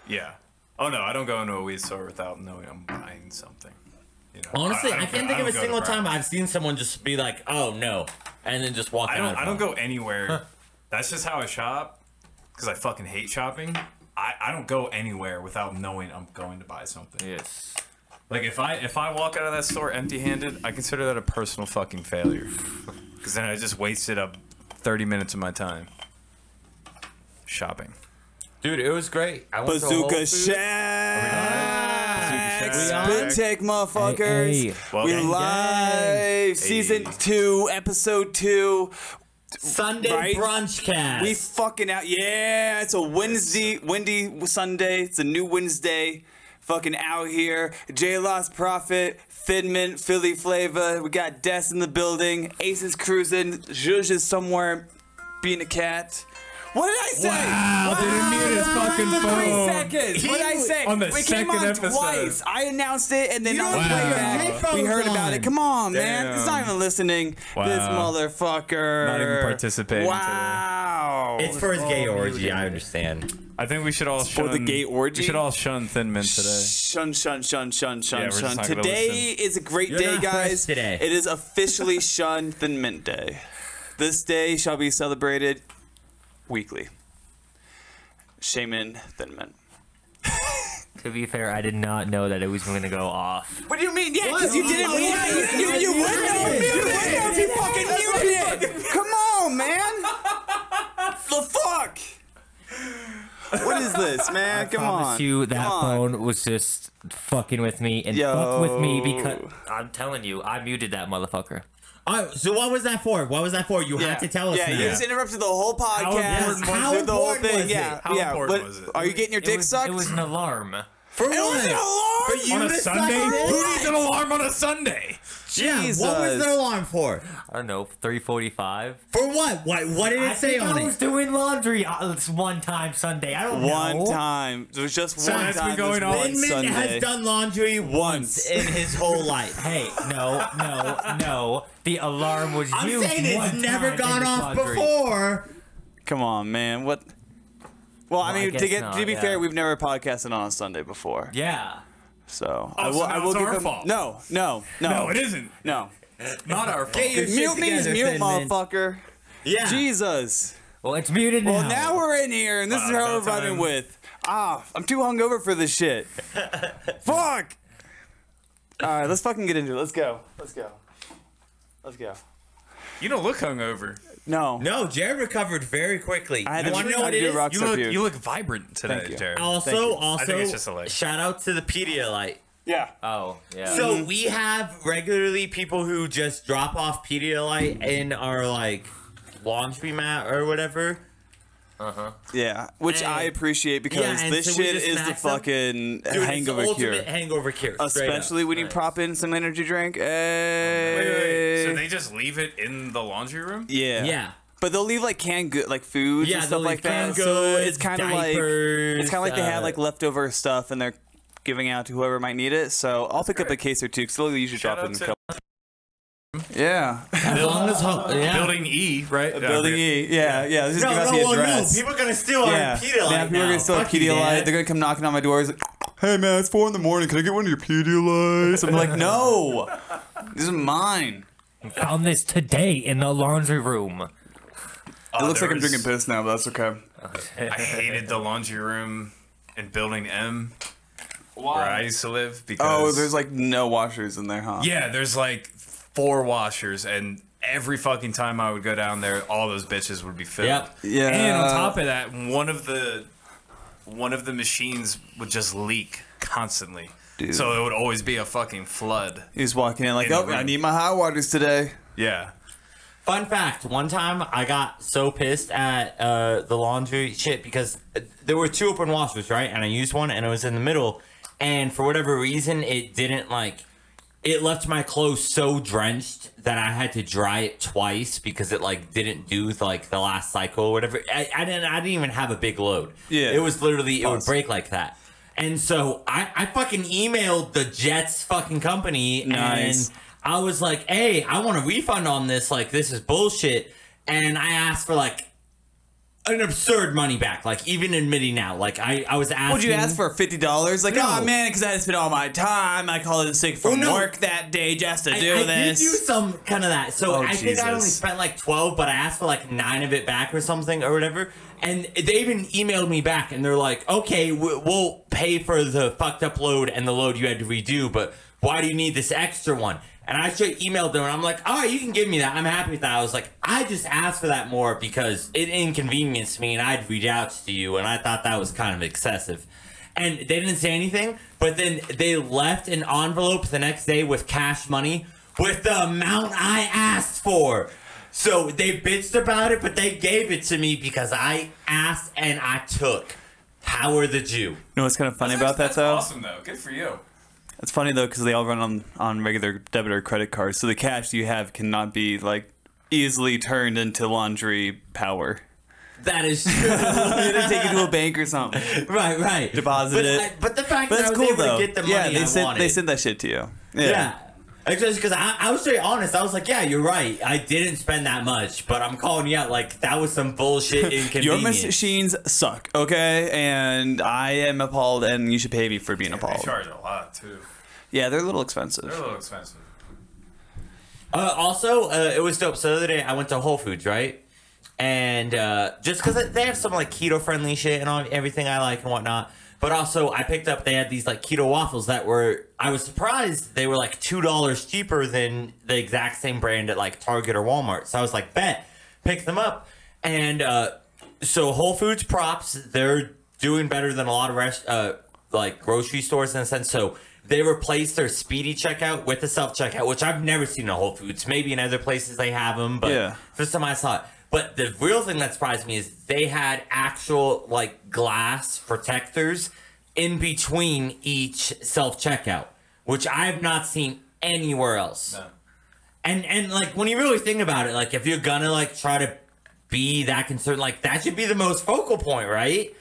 Yeah. Oh no, I don't go into a weed store without knowing I'm buying something. You know, Honestly, I can't think of a single time Brunch. I've seen someone just be like, "Oh no," and then just walk out. I don't go anywhere. That's just how I shop. Because I fucking hate shopping. I don't go anywhere without knowing I'm going to buy something. Yes. Like if I walk out of that store empty-handed, I consider that a personal fucking failure. Because then I just wasted up 30 minutes of my time shopping. Dude, it was great. I went Bazooka Shack. Spit take, motherfuckers. Hey. We live. Season 2, episode 2. Sunday Right? brunch cast. We fucking out. Yeah, it's a Wednesday, windy Sunday. It's a new Wednesday. Fucking out here. J Lost Prophet, Thin Mint, Philly Flavor. We got Des in the building. Ace is cruising. Zhuzh is somewhere being a cat. What did I say? Wow, they didn't mute his fucking phone. 3 seconds. What did I say? On the we second came on episode. twice. I announced it, and then on the don't way have back, headphones we heard about on. it. Come on, man. Damn. He's not even listening. Wow. This motherfucker. Not even participating Wow. It's for his gay orgy. I understand. I think we should all for the gay orgy? We should all shun Thin Mint today. Shun. Yeah, we're just not gonna Today is a great You're day, not fresh guys. today. It is officially Shun Thin Mint Day. This day shall be celebrated weekly. Shaman Thin Mint. To be fair, I did not know that it was going to go off. What do you mean? Yeah, because you didn't. Oh, Yeah, yeah, you would know if you fucking muted it. Come on, man. The fuck? What is this, man? Come Promise on. you that Come on. phone was just fucking with me and fuck with me because I'm telling you, I muted that motherfucker. All right, so what was that for? What was that for? You had to tell us Yeah, now. you just interrupted the whole podcast. important was How Did the whole important thing. was Yeah, it? How yeah. important But was it? are you getting your dick sucked? It was an alarm. For It was an alarm? For you On a to suck Sunday? it? Who needs an alarm on a Sunday? Yeah, Jesus. what was the alarm for? I don't know, 3:45. For what? What did it say on I was it? doing laundry this one time Sunday. I don't know. One time. There was just one that's been time. going this on. one Thin Mint Sunday. has done laundry once in his whole life. Hey, no. The alarm was I'm used saying one it's never time gone in this off laundry. before. Come on, man. What? Well, I Well, I mean, guess not, to be yeah. fair, we've never podcasted on a Sunday before. Yeah. So Oh, so now it's our fault. No. No, it isn't. No. Not our fault. Get your shit Mute means together, mute, Thin Mint. motherfucker. Yeah. Jesus. Well, it's muted now. Well, now we're in here, and this Wow, is how we're about running time. with. I'm too hungover for this shit. Fuck. All right, let's fucking get into it. Let's go. You don't look hungover. No. No, Jared recovered very quickly. I had You to wanna know I what had it to is? do rock You step look, puke. you look vibrant today, Thank you. Jared. Thank Also, you. I think it's just a leg. shout out to the Pedialyte. Yeah. Oh, yeah. So we have regularly people who just drop off Pedialyte in our like laundromat or whatever. Yeah, which And- I appreciate because Yeah, and this so we shit just is the snacks them. fucking Dude, it's the hangover ultimate cure. hangover cure. straight up. Especially when you prop in some energy drink. Wait. Hey. So they just leave it in the laundry room? Yeah. Yeah. But they'll leave like canned good, like foods Yeah, and they'll stuff leave like that. canned So goods, it's kind of like diapers, they have like leftover stuff and they're giving out to whoever might need it. So I'll pick up a case or two because they'll usually Shout drop it in out a to- couple. Yeah. As long as yeah. Building E, right? Building E. Yeah, yeah. This is No, give out no, the well, no. address. People are gonna steal Yeah. our Pedialyte Yeah, people are gonna steal a Fuck you, Pedialyte. Dad. They're gonna come knocking on my doors. Like, hey man, it's 4 a.m. Can I get one of your Pedialytes? I'm like, no, this is mine. Found this today in the laundry room. It looks there like I'm was- drinking piss now, but that's okay. I hated the laundry room in Building M, where I used to live. Because Oh, there's like no washers in there, huh? yeah, there's like 4 washers, and every fucking time I would go down there, all those bitches would be filled. Yep. Yeah. And on top of that, one of the machines would just leak constantly. Dude. So it would always be a fucking flood. He's walking in like, In the oh, I room. need my hot waters today. Yeah. Fun fact, one time I got so pissed at the laundry shit because there were 2 open washers, right? And I used one and it was in the middle. And for whatever reason, it didn't like, it left my clothes so drenched that I had to dry it twice because it like didn't do like the last cycle or whatever. I didn't even have a big load. Yeah. It was literally, it would Pause. break like that. And so I fucking emailed the Jets fucking company Nice. and I was like, hey, I want a refund on this. Like, this is bullshit. And I asked for like an absurd money back. Like, even admitting now, like, I was asking. Would you ask for $50? Like, No. oh man, because I had to spend all my time. I called in sick from work that day just to do I this. did do some kind of that. So Oh, I think I only Jesus. spent like 12, but I asked for like 9 of it back or something or whatever. And they even emailed me back and they're like, okay, we'll pay for the fucked up load and the load you had to redo, but why do you need this extra one? And I straight emailed them and I'm like, all right, you can give me that. I'm happy with that. I was like, I just asked for that more because it inconvenienced me and I'd reach out to you and I thought that was kind of excessive. And they didn't say anything, but then they left an envelope the next day with cash money with the amount I asked for. So they bitched about it, but they gave it to me because I asked and I took. Howard the Jew. You know what's kind of funny about that, though? Awesome, though. Good for you. It's funny, though, because they all run on regular debit or credit cards, so the cash you have cannot be, like, easily turned into laundry power. That is true. You had to take it to a bank or something. Right. Deposit it. But the fact But that I it's was cool, able though. to get the money I they sent that shit to you. Yeah. Because I was straight honest. I was like, yeah, you're right. I didn't spend that much, but I'm calling you out like that was some bullshit inconvenience. Your machines suck, okay? And I am appalled, and you should pay me for being They appalled. charge a lot, too. Yeah, they're a little expensive. They're a little expensive. Also, it was dope. So the other day I went to Whole Foods, right? And just because they have some like keto friendly shit and all, everything I like and whatnot. But also I picked up, they had these like keto waffles that were, I was surprised they were like $2 cheaper than the exact same brand at like Target or Walmart. So I was like, bet, pick them up. And so Whole Foods props, they're doing better than a lot of like grocery stores in a sense. So they replaced their speedy checkout with the self-checkout, which I've never seen at Whole Foods. Maybe in other places they have them, but Yeah. first time I saw it. But the real thing that surprised me is they had actual like glass protectors in between each self-checkout, which I've not seen anywhere else. No. And like when you really think about it, like if you're gonna like try to be that concerned, like that should be the most focal point, right?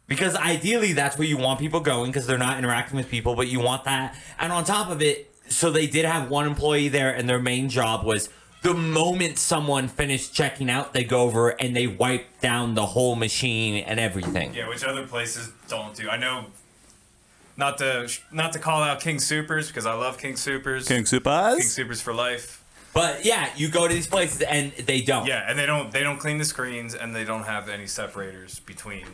Because ideally that's where you want people going because they're not interacting with people, but you want that. And on top of it, so they did have one employee there and their main job was the moment someone finished checking out, they go over and they wipe down the whole machine and everything. Yeah, which other places don't do. I know, not to call out King Supers because I love King Supers. King Supers? King Supers for life. But yeah, you go to these places and they don't. Yeah, and they don't clean the screens and they don't have any separators between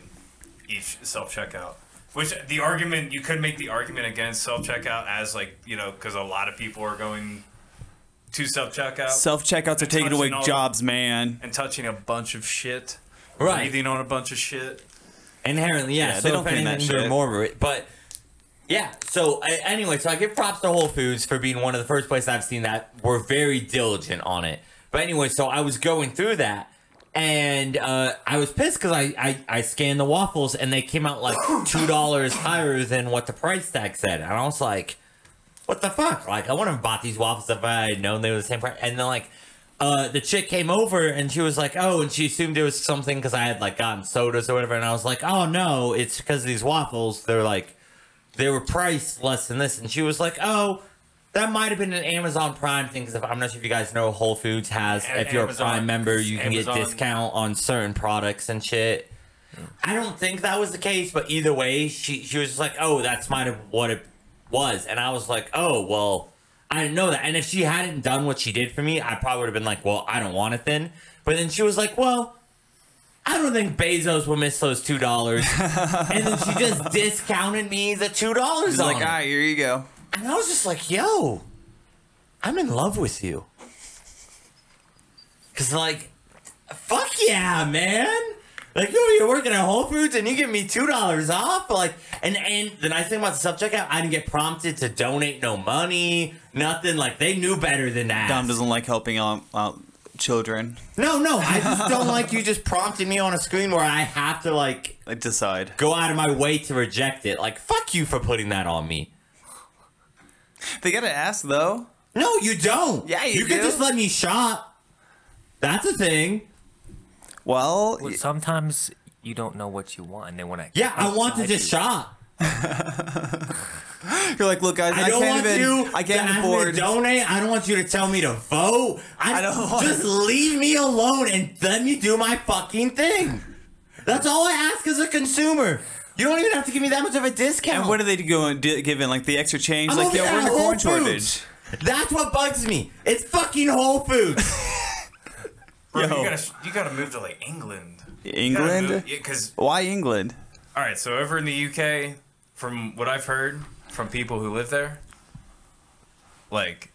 each self-checkout. Which you could make the argument against self-checkout as like, you know, because a lot of people are going to self-checkout. Self-checkouts are taking away jobs, man. And touching a bunch of shit. Right. Breathing on a bunch of shit. Inherently, yeah. Yeah, So they don't if clean that anything, they're shit. more of it. But yeah, so anyway, so I give props to Whole Foods for being one of the first places I've seen that were very diligent on it. But anyway, so I was going through that, and I was pissed because I scanned the waffles, and they came out like $2 higher than what the price tag said. And I was like, what the fuck? Like, I wouldn't have bought these waffles if I had known they were the same price. And then, like, the chick came over, and she was like, oh, and she assumed it was something because I had, like, gotten sodas or whatever. And I was like, oh, no, it's because of these waffles. They're, like, they were priced less than this. And she was like, oh, that might have been an Amazon Prime thing. Because I'm not sure if you guys know, Whole Foods has, if you're Amazon, a Prime member, you can Amazon. get discount on certain products and shit. I don't think that was the case, but either way, she was just like, oh, that's might have what it was. And I was like, oh, well, I didn't know that. And if she hadn't done what she did for me, I probably would have been like, well, I don't want it then. But then she was like, well, I don't think Bezos will miss those $2. And then she just discounted me the $2 He's on like, it. all right, here you go. And I was just like, yo, I'm in love with you. Because, like, fuck yeah, man. Like, yo, you're working at Whole Foods and you give me $2 off. Like, and the nice thing about the self-checkout, I didn't get prompted to donate no money, nothing. Like, they knew better than that. Dom doesn't like helping out children. No, I just don't like you just prompting me on a screen where I have to, like decide. Go out of my way to reject it. Like, fuck you for putting that on me. They gotta ask, though. No, you don't. Yeah, you can do. just let me shop. That's a thing. Well, sometimes you don't know what you want, and they want to. Yeah, I want to just shop. You're like, look, guys, I can't afford. To donate. I don't want you to tell me to vote. I don't want- Just leave me alone and let me do my fucking thing. That's all I ask as a consumer. You don't even have to give me that much of a discount. And what are they giving? Like the extra change? I'm Like, over yo, there we're in at a corn Whole Foods. shortage. That's what bugs me. It's fucking Whole Foods. Bro, Yo. you gotta move to like England. England? Because Why England? all right, so over in the UK, from what I've heard from people who live there, like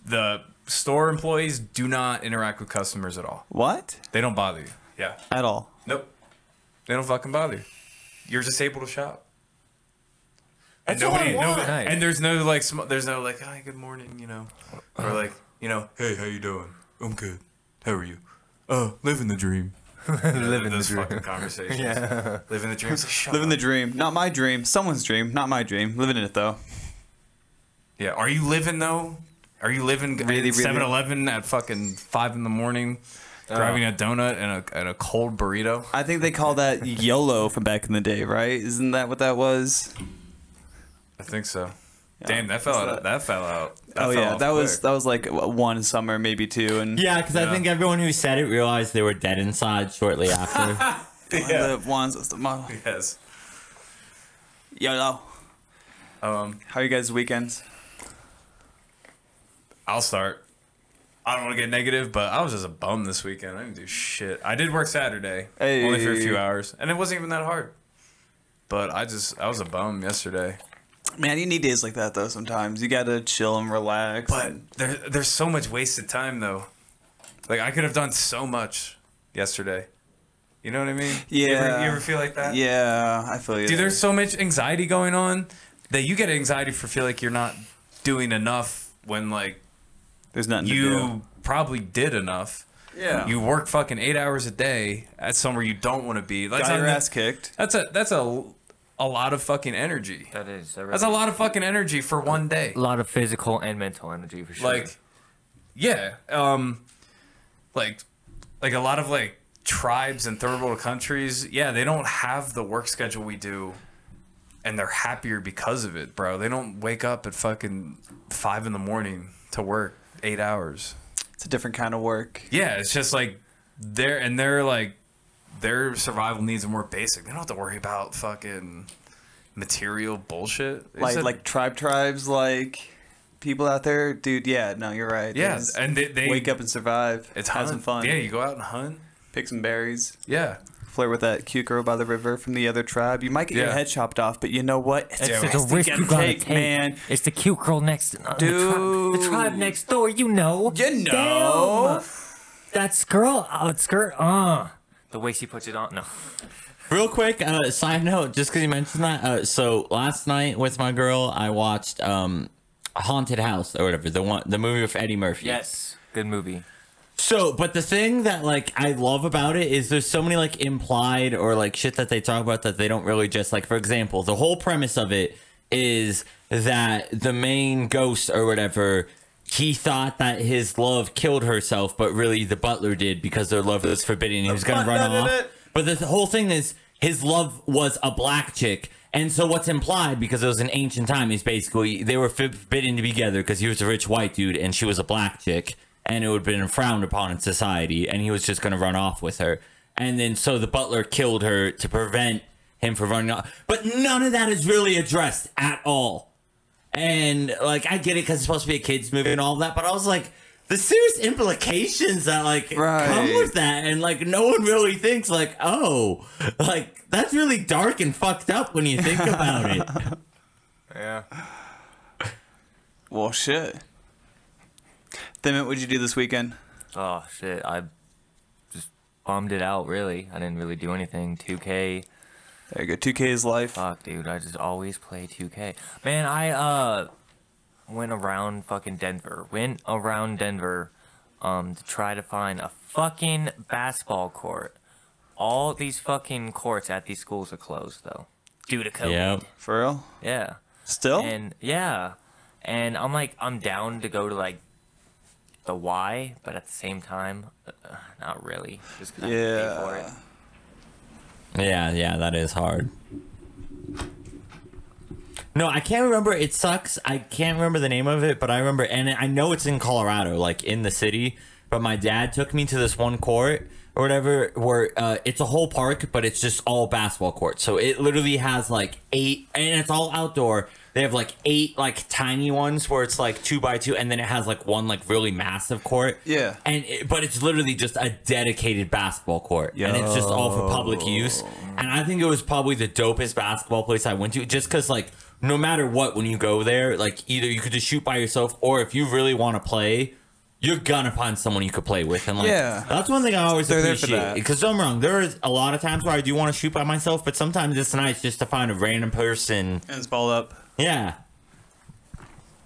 the store employees do not interact with customers at all. What? They don't bother you. Yeah. At all? Nope. They don't fucking bother you. You're just able to shop. And That's all I want. Nice. and there's no like, there's no like, hi, good morning, you know, or like, you know, hey, how you doing? I'm good. How are you? Living the dream. Living those the dream. fucking conversations. Yeah. Living the dream. It's like, shut Living up. the dream. Not my dream. Someone's dream. Not my dream. Living it though. Yeah. Are you living though? Are you living Really, at 7-Eleven at fucking 5 in the morning, grabbing a donut and a cold burrito? I think they call that YOLO from back in the day, right? Isn't that what that was? I think so. Damn, that fell out. That fell out. Oh fell yeah, off that was quick. like one summer, maybe two, and Yeah, because I Yeah. think everyone who said it realized they were dead inside shortly after. I live once as the model. Yes. YOLO. Um, How are you guys' weekends? I'll start. I don't want to get negative, but I was just a bum this weekend. I didn't do shit. I did work Saturday, only for a few hours, and it wasn't even that hard. But I was a bum yesterday. Man, you need days like that though. Sometimes you gotta chill and relax. But there's so much wasted time though. Like I could have done so much yesterday. You know what I mean? Yeah. You ever feel like that? Yeah, I feel you. Dude, there's so much anxiety going on that you get anxiety for feel like you're not doing enough when like there's nothing to you do. probably did enough. Yeah. You work fucking 8 hours a day at somewhere you don't want to be. That's got your not- ass kicked. That's a lot of fucking energy. That is. That's a lot of fucking energy for one day. A lot of physical and mental energy for sure. Like, yeah, like a lot of like tribes and third world countries. Yeah, they don't have the work schedule we do, and they're happier because of it, bro. They don't wake up at fucking 5 in the morning to work 8 hours. It's a different kind of work. Yeah, it's just like they're like their survival needs are more basic. They don't have to worry about fucking material bullshit. They said- Like tribes, like people out there, dude. Yeah, no, you're right. yeah, There's- and they wake up and survive. It's have some hunt. fun. Yeah, you go out and hunt. Pick some berries. Yeah. Flirt with that cute girl by the river from the other tribe. You might get your Yeah. head chopped off, but you know what? It's Yeah, the It's risk a risk you gotta take, man. It's the cute girl next, the Dude. tribe next door. You know. You know. Damn. That's girl. It's skirt. The way she puts it on. No. Real quick, side note, just because you mentioned that. So last night with my girl, I watched Haunted House or whatever, the movie with Eddie Murphy. Yes. Good movie. So, but the thing that like I love about it is there's so many like implied or like shit that they talk about that they don't really just like. For example, the whole premise of it is that the main ghost or whatever, he thought that his love killed herself, but really the butler did because their love was forbidden. He was gonna run off. But the whole thing is his love was a black chick. And so what's implied, because it was an ancient time, is basically they were forbidden to be together because he was a rich white dude and she was a black chick. And it would have been frowned upon in society. And he was just going to run off with her. And then so the butler killed her to prevent him from running off. But none of that is really addressed at all. And like, I get it because it's supposed to be a kid's movie and all that. But I was like, the serious implications that like come with that. And like, no one really thinks like, oh, like that's really dark and fucked up when you think about it. Yeah. Well, shit. Then what'd you do this weekend? Oh shit! I just bummed it out. Really, I didn't really do anything. 2K. There you go. 2K is life. Fuck, dude. I just always play 2K. Man, I went around fucking Denver. To try to find a fucking basketball court. All these fucking courts at these schools are closed though, due to COVID. Yep. For real? Yeah. Still? And yeah, and I'm down to go to like the Y, but at the same time, not really. Just 'cause I have to pay for it. Yeah, that is hard. No, I can't remember. It sucks. I can't remember the name of it, but I remember, and I know it's in Colorado, like in the city. But my dad took me to this one court or whatever, where it's a whole park, but it's just all basketball courts. So it literally has like 8, and it's all outdoor. They have like 8 like tiny ones where it's like 2x2, and then it has like one like really massive court. Yeah. But it's literally just a dedicated basketball court, and it's just all for public use. And I think it was probably the dopest basketball place I went to, just because like no matter what, when you go there, like either you could just shoot by yourself, or if you really want to play, you're gonna find someone you could play with. And like that's one thing I always appreciate, because don't get me wrong, there is a lot of times where I do want to shoot by myself, but sometimes it's nice just to find a random person and it's ball up. Yeah.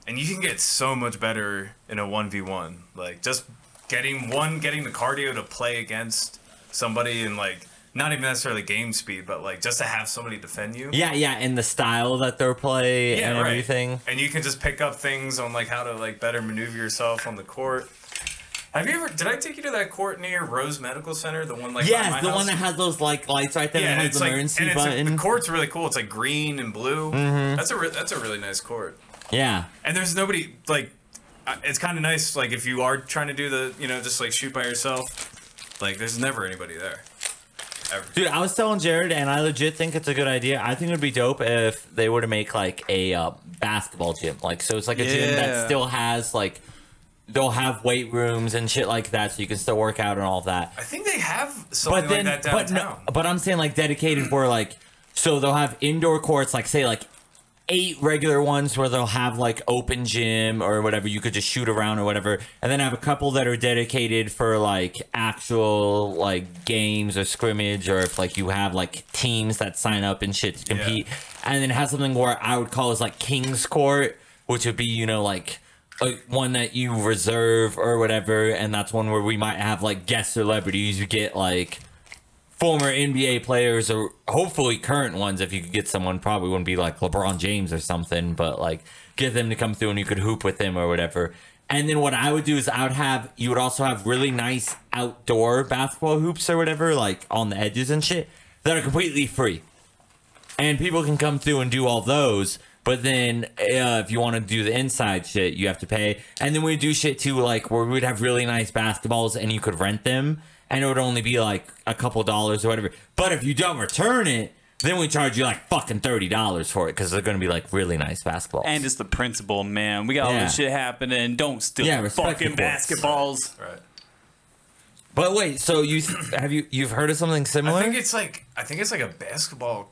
And you can get so much better in a 1v1. Like, just getting the cardio to play against somebody, and like, not even necessarily game speed, but like just to have somebody defend you. Yeah, and the style that they're playing and everything. And you can just pick up things on like how to like better maneuver yourself on the court. Have you ever? Did I take you to that court near Rose Medical Center? The one like yes, the one that has those like lights right there. Yeah, and has the emergency button. The court's really cool. It's like green and blue. Mm-hmm. That's a really nice court. Yeah. And there's nobody like. It's kind of nice like if you are trying to do the just like shoot by yourself. Like there's never anybody there. Ever. Dude, I was telling Jared, and I legit think it's a good idea. I think it would be dope if they were to make like a basketball gym. Like so, it's like a gym that still has like. They'll have weight rooms and shit like that, so you can still work out and all of that. I think they have something like that downtown. But I'm saying like dedicated for like, so they'll have indoor courts, like say like 8 regular ones where they'll have like open gym or whatever, you could just shoot around or whatever, and then have a couple that are dedicated for like actual like games or scrimmage, or if like you have like teams that sign up and shit to compete, and then have something where I would call as like King's Court, which would be like one that you reserve or whatever, and that's one where we might have like guest celebrities. You get like former NBA players, or hopefully current ones. If you could get someone, probably wouldn't be like LeBron James or something, but like get them to come through and you could hoop with them or whatever. And then what I would do is you would also have really nice outdoor basketball hoops or whatever, like on the edges and shit, that are completely free, and people can come through and do all those. But then if you want to do the inside shit, you have to pay. And then we do shit too, like where we'd have really nice basketballs and you could rent them, and it would only be like a couple dollars or whatever. But if you don't return it, then we charge you like fucking $30 for it, because they're going to be like really nice baskballs. And it's the principle, man. We got all this shit happening. Don't steal fucking basketballs. Right. But wait, so you've heard of something similar? I think it's like a basketball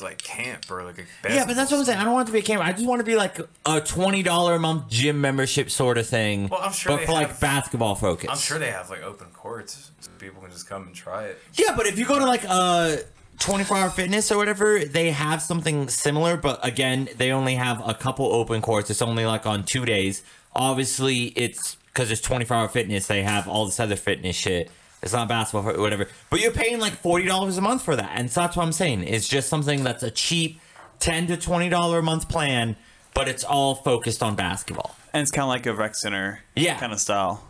like camp or like a basketball. Yeah, but that's what I'm saying. I don't want it to be a camp. I just want it to be like a $20 a month gym membership sort of thing. Well, I'm sure, but for like basketball focus. I'm sure they have like open courts, so people can just come and try it. Yeah, but if you go to like 24-hour fitness or whatever, they have something similar, but again, they only have a couple open courts. It's only like on 2 days. Obviously, it's because it's 24-hour fitness. They have all this other fitness shit. It's not basketball or whatever. But you're paying like $40 a month for that. And so that's what I'm saying. It's just something that's a cheap $10 to $20 a month plan, but it's all focused on basketball. And it's kind of like a rec center kind of style.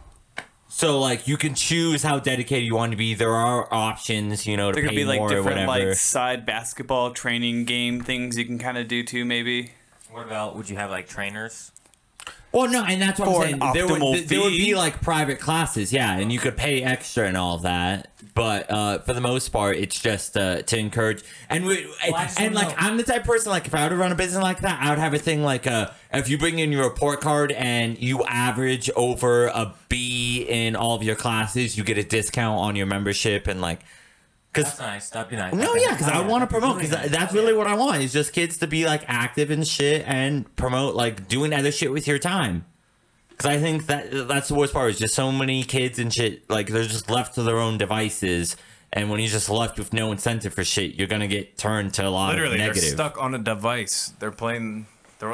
So like you can choose how dedicated you want to be. There are options, to there could pay be like more different or whatever. like side basketball training game things you can kind of do too, maybe. What about, would you have like trainers? Well, no, and that's what I'm saying. There would be like private classes, and you could pay extra and all that. But for the most part, it's just to encourage. And I'm the type of person, like if I were to run a business like that, I would have a thing like if you bring in your report card and you average over a B in all of your classes, you get a discount on your membership, and like. That's nice. That'd be nice. No, because I want to promote, because that's really what I want, is just kids to be like active and shit and promote like doing other shit with your time. Because I think that's the worst part, is just so many kids and shit, like they're just left to their own devices, and when you're just left with no incentive for shit, you're gonna get turned to a lot of negative. They're stuck on a device. They're on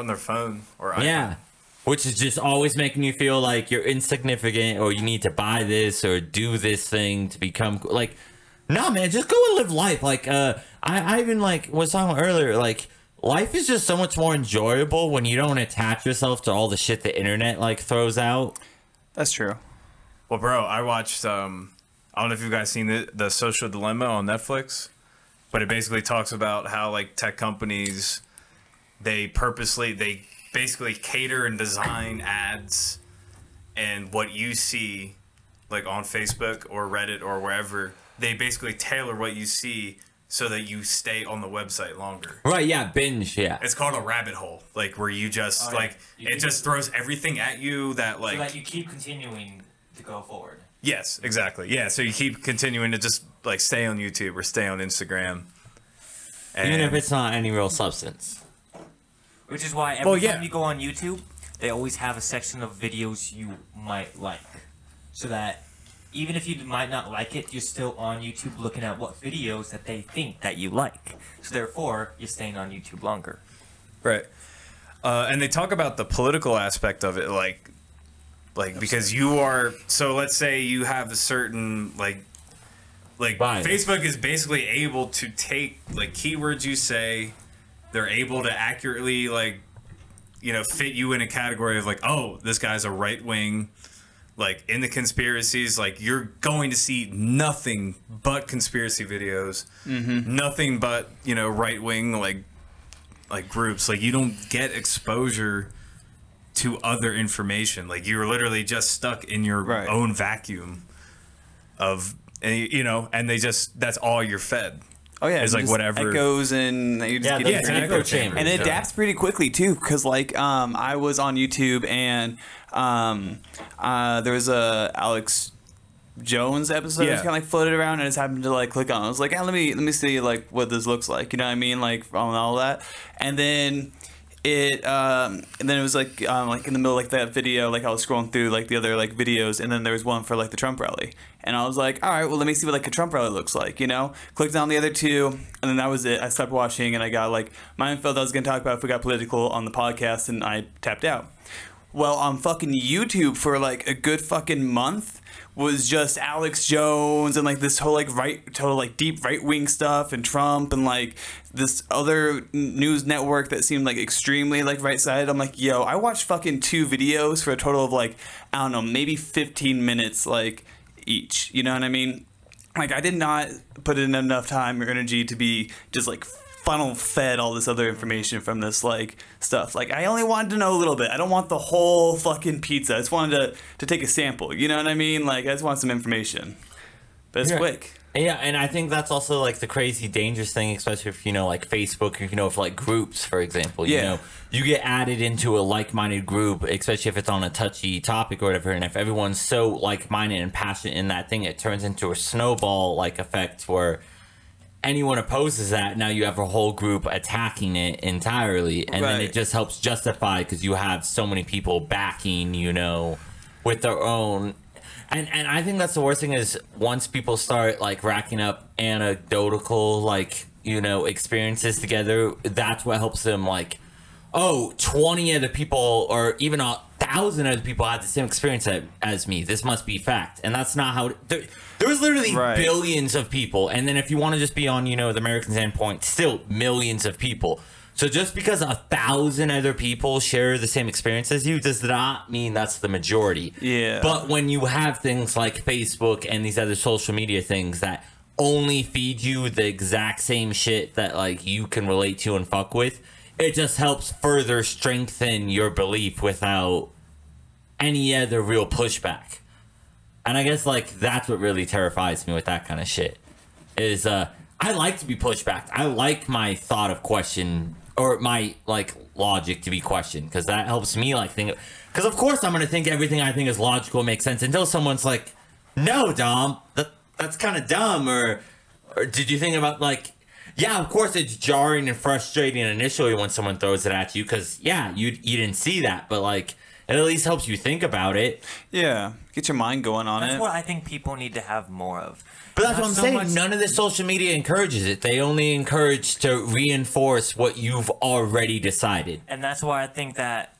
their phone or iPhone. Yeah. Which is just always making you feel like you're insignificant, or you need to buy this or do this thing to become like. No, man, just go and live life. Like, I even like was talking earlier. Like, life is just so much more enjoyable when you don't attach yourself to all the shit the internet like throws out. That's true. Well, bro, I watched. I don't know if you guys seen the Social Dilemma on Netflix, but it basically talks about how like tech companies, they basically cater and design ads, and what you see like on Facebook or Reddit or wherever, they basically tailor what you see so that you stay on the website longer. Right, yeah, binge, yeah. It's called a rabbit hole, like where you just it just throws everything at you that like. So like you keep continuing to go forward. Yes, exactly. Yeah, so you keep continuing to just like stay on YouTube or stay on Instagram, even if it's not any real substance. Which is why every time you go on YouTube, they always have a section of videos you might like, so that even if you might not like it, you're still on YouTube looking at what videos that they think that you like. So therefore, you're staying on YouTube longer. Right. And they talk about the political aspect of it, like because you are, so let's say you have a certain like bias. Facebook is basically able to take like keywords you say, they're able to accurately like, you know, fit you in a category of like, oh, this guy's a right wing. Like in the conspiracies, like you're going to see nothing but conspiracy videos, nothing but, you know, right wing like groups. Like you don't get exposure to other information. Like you're literally just stuck in your own vacuum of, you know, and they just, that's all you're fed. Oh yeah, it's like whatever echoes and you just get it's an echo chamber, and it adapts pretty quickly too. Because like I was on YouTube and there was a Alex Jones episode that's kind of like floated around, and I just happened to like click on it. I was like, let me see like what this looks like. You know what I mean? Like on all that, and then it was like in the middle of like that video, like I was scrolling through like the other like videos, and then there was one for like the Trump rally, and I was like, all right, well let me see what like a Trump rally looks like, you know. Clicked on the other two, and then that was it. I stopped watching, and I got like my info that I was gonna talk about if we got political on the podcast, and I tapped out. Well, on fucking YouTube for like a good fucking month was just Alex Jones and like this whole like deep right wing stuff and Trump and like this other news network that seemed like extremely like right sided. I'm like, yo, I watched fucking 2 videos for a total of like, I don't know, maybe 15 minutes like each. You know what I mean? Like I did not put in enough time or energy to be just like funnel fed all this other information from this like stuff. Like I only wanted to know a little bit. I don't want the whole fucking pizza. I just wanted to take a sample. You know what I mean? Like I just want some information. But it's quick. Yeah, and I think that's also like the crazy dangerous thing, especially if you know like Facebook, or you know, for like groups, for example. You know, you get added into a like-minded group, especially if it's on a touchy topic or whatever, and if everyone's so like-minded and passionate in that thing, it turns into a snowball like effect where anyone opposes that, now you have a whole group attacking it entirely, and then it just helps justify because you have so many people backing, you know, with their own. And I think that's the worst thing is once people start like racking up anecdotal like, you know, experiences together, that's what helps them like, oh, 20 other people or even 1,000 other people had the same experience as me. This must be fact. And that's not how there was literally billions of people. And then if you want to just be on, you know, the American standpoint, still millions of people. So just because 1,000 other people share the same experience as you does not mean that's the majority. Yeah. But when you have things like Facebook and these other social media things that only feed you the exact same shit that like you can relate to and fuck with, it just helps further strengthen your belief without any other real pushback. And I guess like that's what really terrifies me with that kind of shit is I like to be pushed back. I like my thought of question or my like logic to be questioned because that helps me like think. Because of course I'm gonna think everything I think is logical makes sense until someone's like, "No, Dom, that's kind of dumb." Or did you think about like? Yeah, of course it's jarring and frustrating initially when someone throws it at you because yeah, you didn't see that, but like it at least helps you think about it. Yeah, get your mind going on it. That's what I think people need to have more of. But that's what I'm saying. None of the social media encourages it. They only encourage to reinforce what you've already decided. And that's why I think that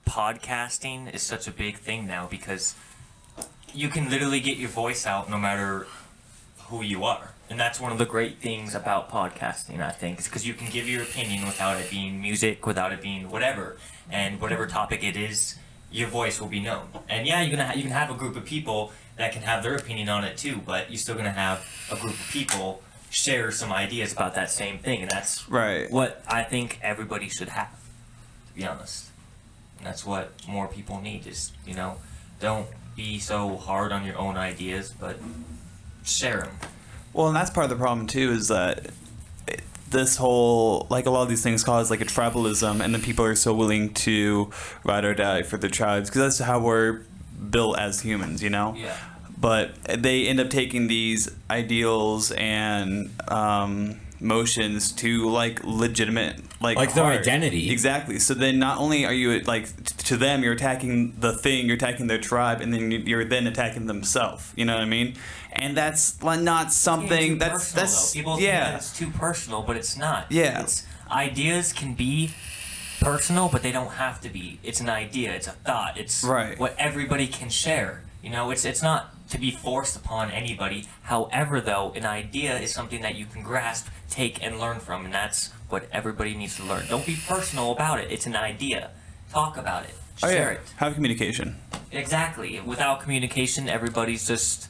podcasting is such a big thing now because you can literally get your voice out no matter who you are. And that's one of the great things about podcasting, I think, is because you can give your opinion without it being music, without it being whatever. And whatever topic it is, your voice will be known. And yeah, you can have a group of people that can have their opinion on it too, but you're still going to have a group of people share some ideas about that same thing. And that's what I think everybody should have, to be honest. And that's what more people need is, you know, don't be so hard on your own ideas, but share them. Well, and that's part of the problem too, is that this whole, like, a lot of these things cause like a tribalism, and then people are so willing to ride or die for their tribes because that's how we're built as humans, you know. Yeah. But they end up taking these ideals and motions to like legitimate like their heart. identity. Exactly. So then not only are you like to them, you're attacking the thing, you're attacking their tribe, and then you're then attacking themselves. You know what I mean? And that's not something that's people think that it's too personal, but it's not. Yeah. Ideas can be personal, but they don't have to be. It's an idea. It's a thought. It's what everybody can share. You know, it's not to be forced upon anybody. However, though, an idea is something that you can grasp, take, and learn from, and that's what everybody needs to learn. Don't be personal about it. It's an idea. Talk about it. Share it. Have communication. Exactly. Without communication, everybody's just...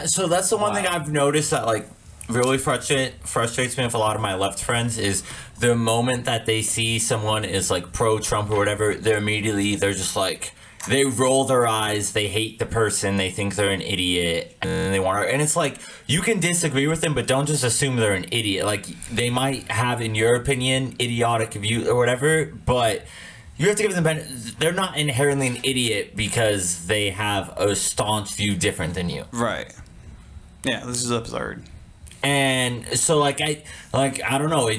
So that's the one thing I've noticed that, like, really frustrates me with a lot of my left friends is the moment that they see someone is, like, pro-Trump or whatever, they're just like... They roll their eyes, they hate the person, they think they're an idiot, and then they want to... And it's like, you can disagree with them, but don't just assume they're an idiot. Like, they might have, in your opinion, idiotic views or whatever, but you have to give them benefit. They're not inherently an idiot because they have a staunch view different than you. Right. Yeah, this is absurd. And so, like, I don't know,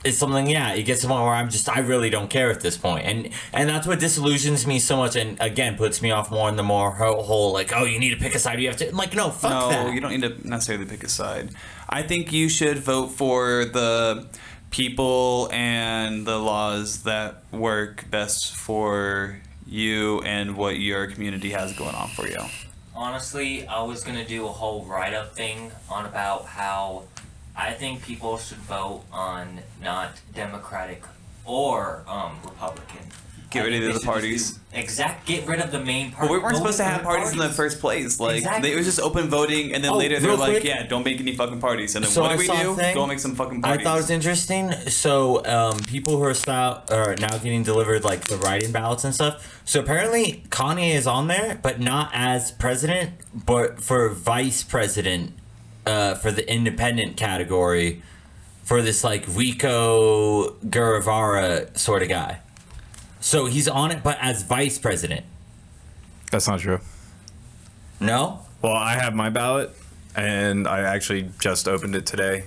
it's something, it gets to the point where I really don't care at this point. And that's what disillusions me so much, and again, puts me off more and the more whole, like, oh, you need to pick a side, you have to, like, no, fuck that. No, you don't need to necessarily pick a side. I think you should vote for the people and the laws that work best for you and what your community has going on for you. Honestly, I was going to do a whole write-up thing on about how I think people should vote on not Democratic or Republican. Get rid of the other parties. Get rid of the main party. Well, we weren't supposed to have parties in the first place. Like, it was just open voting, and then later they're like, yeah, don't make any fucking parties. And then what do we do? Go make some fucking parties. I thought it was interesting. So, people who are now getting delivered, like, the write-in ballots and stuff. So, apparently, Kanye is on there, but not as president, but for vice president. For the independent category, for this like Rico Guevara sort of guy. So he's on it, but as vice president. That's not true. No? Well, I have my ballot, and I actually just opened it today.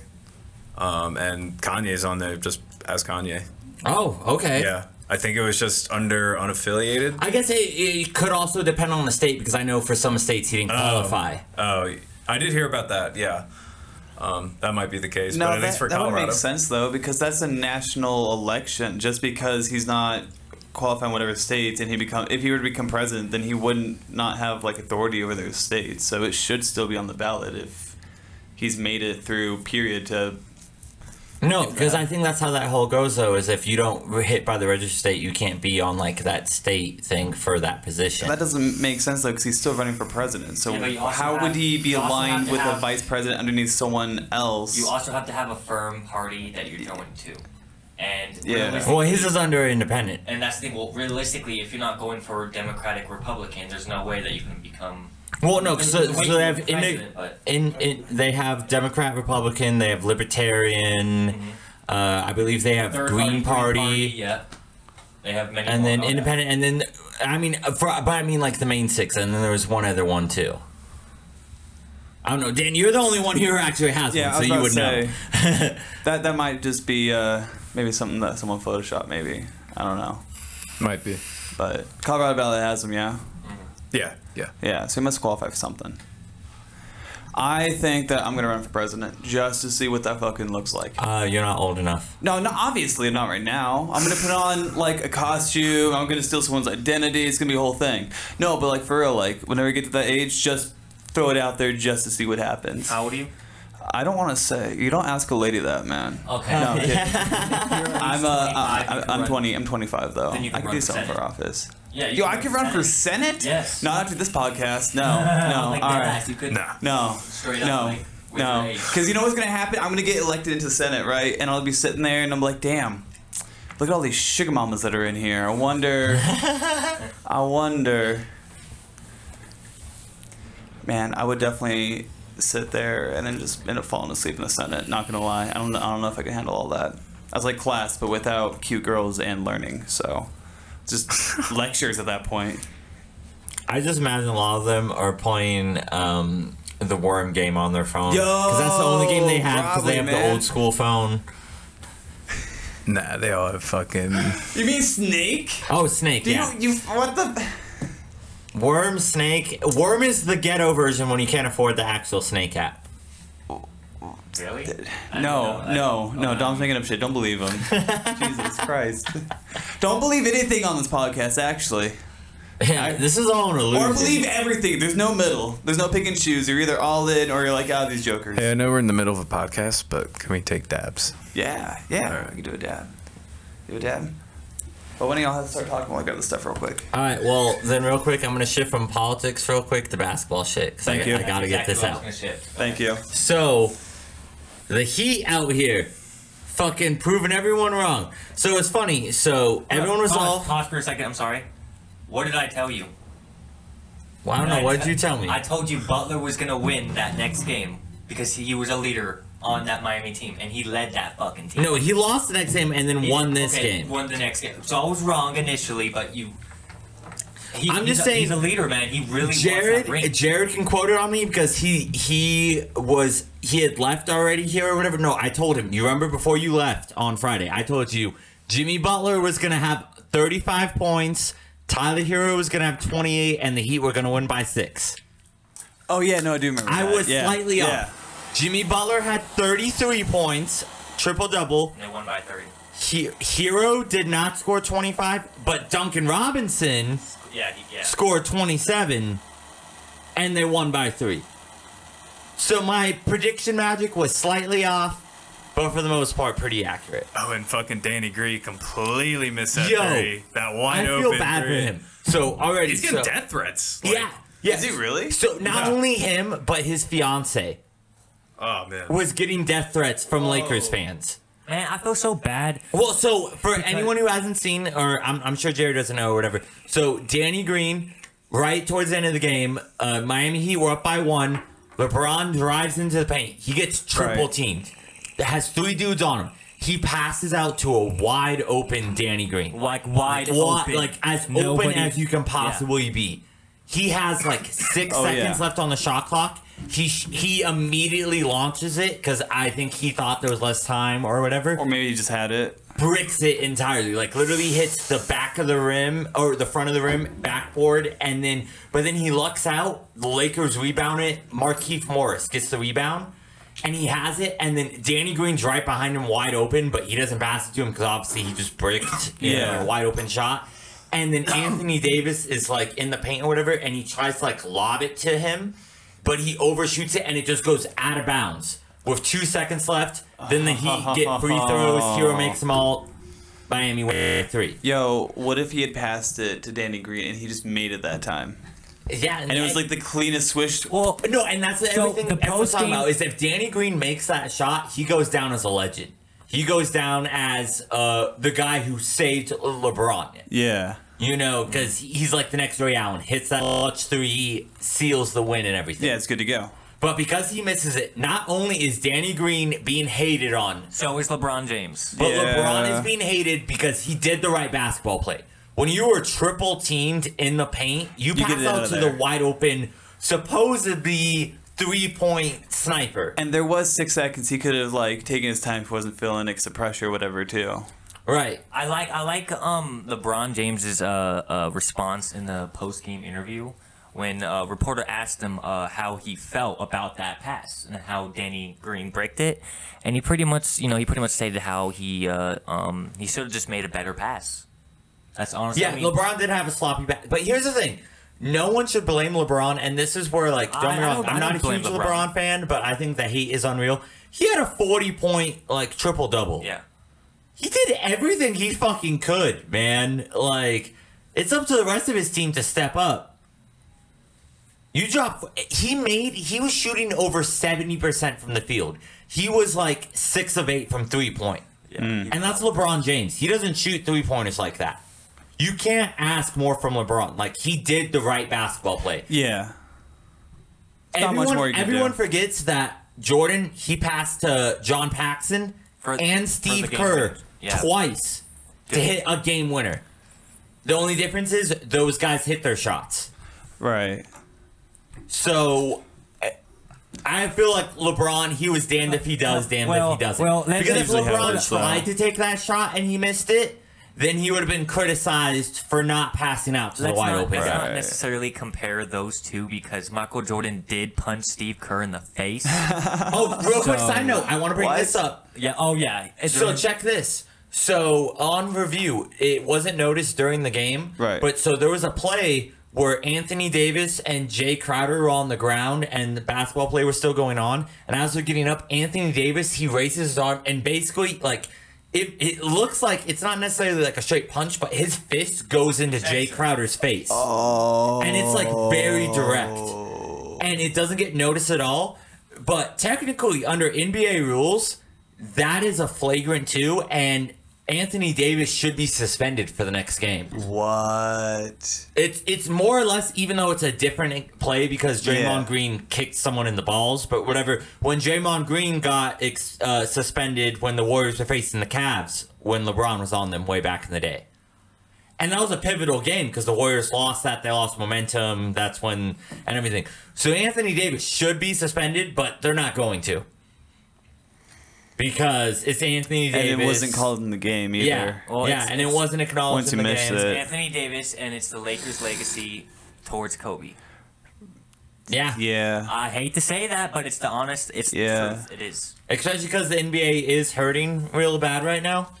And Kanye's on there just as Kanye. Oh, okay. Yeah. I think it was just under unaffiliated. I guess it could also depend on the state, because I know for some states he didn't qualify. Oh, I did hear about that, yeah. That might be the case, no, but at least for Colorado. That would make sense, though, because that's a national election. Just because he's not qualifying whatever states, and if he were to become president, then he wouldn't not have like authority over those states. So it should still be on the ballot if he's made it through period to... No, because I think that's how that whole goes, though, is if you don't hit by the registered state, you can't be on, like, that state thing for that position. That doesn't make sense, though, because he's still running for president. So how would he be aligned with a vice president underneath someone else? You also have to have a firm party that you're going to. And well, his is under independent. And that's the thing. Well, realistically, if you're not going for Democratic Republican, there's no way that you can become... Well, no, so they have they have Democrat, Republican, they have Libertarian, I believe they have Green Party. Yeah, they have many. And then Independent, and then I mean like the main six, and then there was one other one too. I don't know, Dan. You're the only one here who actually has one, so you would know. that might just be maybe something that someone photoshopped. Maybe I don't know. Might be, but Colorado ballot has them. Yeah. Yeah, so he must qualify for something. I think that I'm going to run for president just to see what that fucking looks like. You're not old enough. No, obviously not right now. I'm going to put on, like, a costume. I'm going to steal someone's identity. It's going to be a whole thing. No, but, like, for real, like, whenever you get to that age, just throw it out there just to see what happens. How old are you? I don't want to say. You don't ask a lady that, man. Okay. No, I'm 20. I'm 25 though. Then you can I could do something for office. Yeah. Yo, I could run for Senate? Yes. Not after this podcast. No. All right. You could. No. Straight up. No. Because you know what's gonna happen? I'm gonna get elected into the Senate, right? And I'll be sitting there, and I'm like, damn. Look at all these sugar mamas that are in here. I wonder Man, I would definitely sit there and then just end up falling asleep in the Senate. Not gonna lie, I don't know if I can handle all that. I was like class, but without cute girls and learning. So, just lectures at that point. I just imagine a lot of them are playing the worm game on their phone. Because that's the only game they have, because they have the old school phone. Nah, they all have fucking... You mean Snake? Oh, Snake, yeah. What the... Worm, Snake. Worm is the ghetto version when you can't afford the actual Snake app. Really? No, Dom's making up shit. Don't believe him. Jesus Christ. Don't believe anything on this podcast, actually. This is all an illusion. Or believe everything. There's no middle. There's no pick and choose. You're either all in or you're like, these jokers. Hey, I know we're in the middle of a podcast, but can we take dabs? Yeah. Alright. We can do a dab. But when do y'all have to start talking while I grab this stuff real quick? All right, well, then real quick, I'm going to shift from politics real quick to basketball shit. Because I got to get this out. Thank you. So, the Heat out here, fucking proving everyone wrong. So, it's funny. So, everyone was all... Pause for a second, I'm sorry. What did I tell you? Well, I don't know. What did you tell me? I told you Butler was going to win that next game because he was a leader on that Miami team, and he led that fucking team. No, he lost the next game and then won this game. Won the next game. So I was wrong initially, but you... I'm just saying... He's a leader, man. He really wants that ring. Jared can quote it on me because he had left already here or whatever. No, I told him. You remember before you left on Friday, I told you Jimmy Butler was going to have 35 points, Tyler Hero was going to have 28, and the Heat were going to win by 6. Oh, yeah, no, I do remember I that. was slightly off. Jimmy Butler had 33 points, triple-double. They won by 30. Hero did not score 25, but Duncan Robinson scored 27, and they won by 3. So my prediction magic was slightly off, but for the most part, pretty accurate. Oh, and fucking Danny Green completely missed that three. That wide open I feel bad for him. So already, he's getting death threats. Like, yeah. Is he really? So not only him, but his fiance. Oh man, was getting death threats from Lakers fans. Man, I feel so bad. Well, so for anyone who hasn't seen, or I'm sure Jared doesn't know or whatever. So Danny Green, right towards the end of the game, Miami Heat were up by 1. LeBron drives into the paint. He gets triple teamed. Has 3 dudes on him. He passes out to a wide open Danny Green. Like wide open. Like as open as you can possibly be. He has like 6 seconds left on the shot clock. He immediately launches it because I think he thought there was less time or whatever. Or maybe he just had it. Bricks it entirely. Like literally hits the back of the rim or the front of the rim, backboard, and then he lucks out. The Lakers rebound it. Markieff Morris gets the rebound. And he has it, and then Danny Green's right behind him, wide open, but he doesn't pass it to him because obviously he just bricked a wide open shot. And then Anthony Davis is like in the paint or whatever, and he tries to like lob it to him, but he overshoots it, and it just goes out of bounds with 2 seconds left. Then the Heat get free throws. Hero makes them all. Miami win 3. Yo, what if he had passed it to Danny Green and he just made it that time? Yeah, and it was like the cleanest swish. Well, no, and that's everything everyone's talking about is if Danny Green makes that shot, he goes down as a legend. He goes down as the guy who saved LeBron. Yeah. You know, because he's like the next Ray Allen. Hits that clutch 3, seals the win and everything. Yeah, it's good to go. But because he misses it, not only is Danny Green being hated on. So is LeBron James. But LeBron is being hated because he did the right basketball play. When you were triple teamed in the paint, you pass out to the wide open, supposedly 3-point sniper. And there was 6 seconds he could have like taken his time if he wasn't feeling extra pressure or whatever too. Right. I like LeBron James's response in the post game interview when a reporter asked him how he felt about that pass and how Danny Green bricked it, and he pretty much stated how he should have just made a better pass. That's honestly. Yeah, LeBron did have a sloppy back. But here's the thing. No one should blame LeBron, and this is where, like, don't get me wrong, I'm not a huge LeBron fan, but I think the hate is unreal. He had a 40-point, like, triple-double. Yeah. He did everything he fucking could, man. Like, it's up to the rest of his team to step up. He was shooting over 70% from the field. He was, like, 6 of 8 from 3-point. Yeah. And that's LeBron James. He doesn't shoot 3-pointers like that. You can't ask more from LeBron. Like, he did the right basketball play. Yeah. Everyone forgets that Jordan, he passed to John Paxson and Steve Kerr twice to hit a game winner. The only difference is those guys hit their shots. Right. So I feel like LeBron, he was damned if he does, damned if he doesn't. Because if LeBron tried to take that shot and he missed it, then he would have been criticized for not passing out to the wide open guy. Let's not necessarily compare those two because Michael Jordan did punch Steve Kerr in the face. Real quick side note. I want to bring this up. Yeah. Oh, yeah. So check this. So on review, it wasn't noticed during the game. Right. But so there was a play where Anthony Davis and Jay Crowder were on the ground and the basketball play was still going on. And as they're getting up, Anthony Davis, he raises his arm and basically, like, it looks like it's not necessarily like a straight punch, but his fist goes into Jay Crowder's face. Oh. And it's like very direct. And it doesn't get noticed at all. But technically, under NBA rules, that is a flagrant 2, and Anthony Davis should be suspended for the next game. What? It's more or less, even though it's a different play because Draymond Green kicked someone in the balls, but whatever. When Draymond Green got suspended when the Warriors were facing the Cavs, when LeBron was on them way back in the day. And that was a pivotal game because the Warriors lost that. They lost momentum. That's when, and everything. So Anthony Davis should be suspended, but they're not going to. Because it's Anthony Davis. And it wasn't called in the game either. Yeah, and it wasn't acknowledged in the game. It's Anthony Davis, and it's the Lakers' legacy towards Kobe. Yeah. Yeah. I hate to say that, but it's the honest, it's the truth. It is. Especially because the NBA is hurting real bad right now.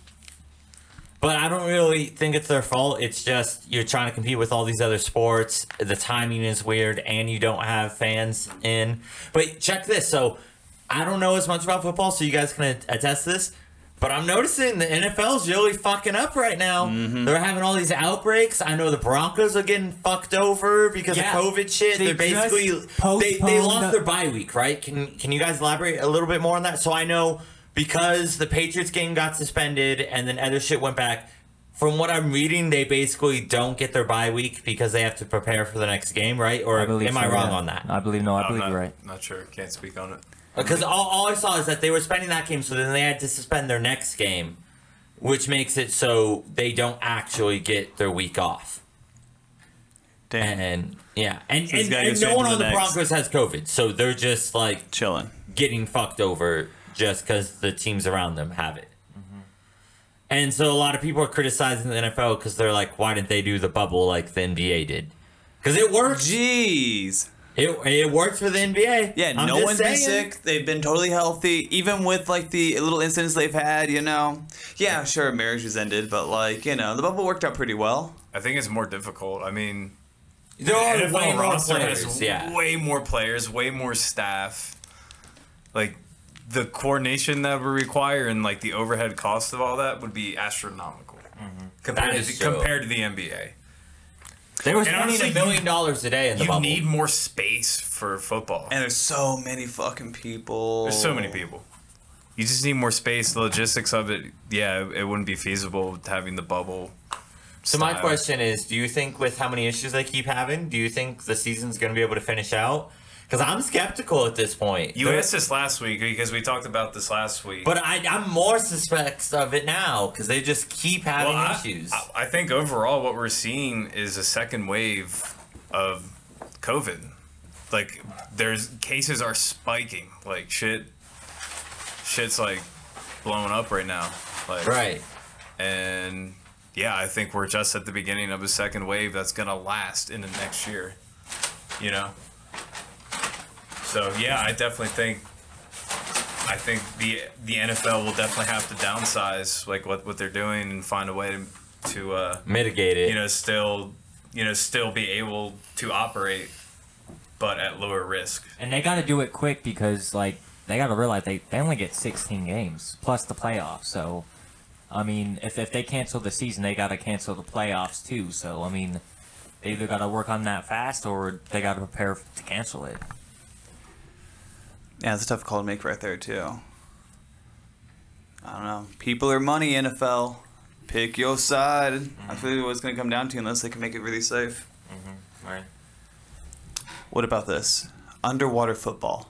But I don't really think it's their fault. It's just you're trying to compete with all these other sports. The timing is weird, and you don't have fans in. But check this. So I don't know as much about football, so you guys can attest to this. But I'm noticing the NFL's really fucking up right now. Mm-hmm. They're having all these outbreaks. I know the Broncos are getting fucked over because of COVID shit. They're basically they lost their bye week, right? Can you guys elaborate a little bit more on that? So I know because the Patriots game got suspended and then other shit went back. From what I'm reading, they basically don't get their bye week because they have to prepare for the next game, right? Or am I wrong on that? I believe you're right. Not sure. Can't speak on it. Because all I saw is that they were spending that game, so then they had to suspend their next game, which makes it so they don't actually get their week off. Damn. And no one on the Broncos has COVID, so they're just like chilling, getting fucked over just because the teams around them have it. Mm-hmm. And so a lot of people are criticizing the NFL because they're like, why didn't they do the bubble like the NBA did? Because it worked. Jeez. It works for the NBA. Yeah, no one's been sick. They've been totally healthy, even with like the little incidents they've had. You know, yeah, sure, marriages ended, but like the bubble worked out pretty well. I think it's more difficult. I mean, there are way more players. Way more players, way more staff. Like the coordination that would require and like the overhead cost of all that would be astronomical compared to the NBA. They were spending $1 million a day in the bubble. You need more space for football. And there's so many fucking people. There's so many people. You just need more space. The logistics of it, it wouldn't be feasible having the bubble. So my question is, do you think with how many issues they keep having, do you think the season's going to be able to finish out? Because I'm skeptical at this point. You asked this last week because we talked about this last week. But I'm more suspect of it now because they just keep having issues. I think overall what we're seeing is a second wave of COVID. Like, cases are spiking. Like, shit's like blowing up right now. Like, right. And yeah, I think we're just at the beginning of a second wave that's going to last into next year. You know? So yeah, I definitely think the NFL will definitely have to downsize like what they're doing and find a way to mitigate it. Still be able to operate, but at lower risk. And they got to do it quick because like they got to realize they only get 16 games plus the playoffs. So I mean, if they cancel the season, they got to cancel the playoffs too. So I mean, they either got to work on that fast or they got to prepare to cancel it. Yeah, it's a tough call to make right there, too. I don't know. People are money, NFL. Pick your side. Mm-hmm. I feel what it's going to come down to unless they can make it really safe. Mm-hmm. Right. What about this? underwater football.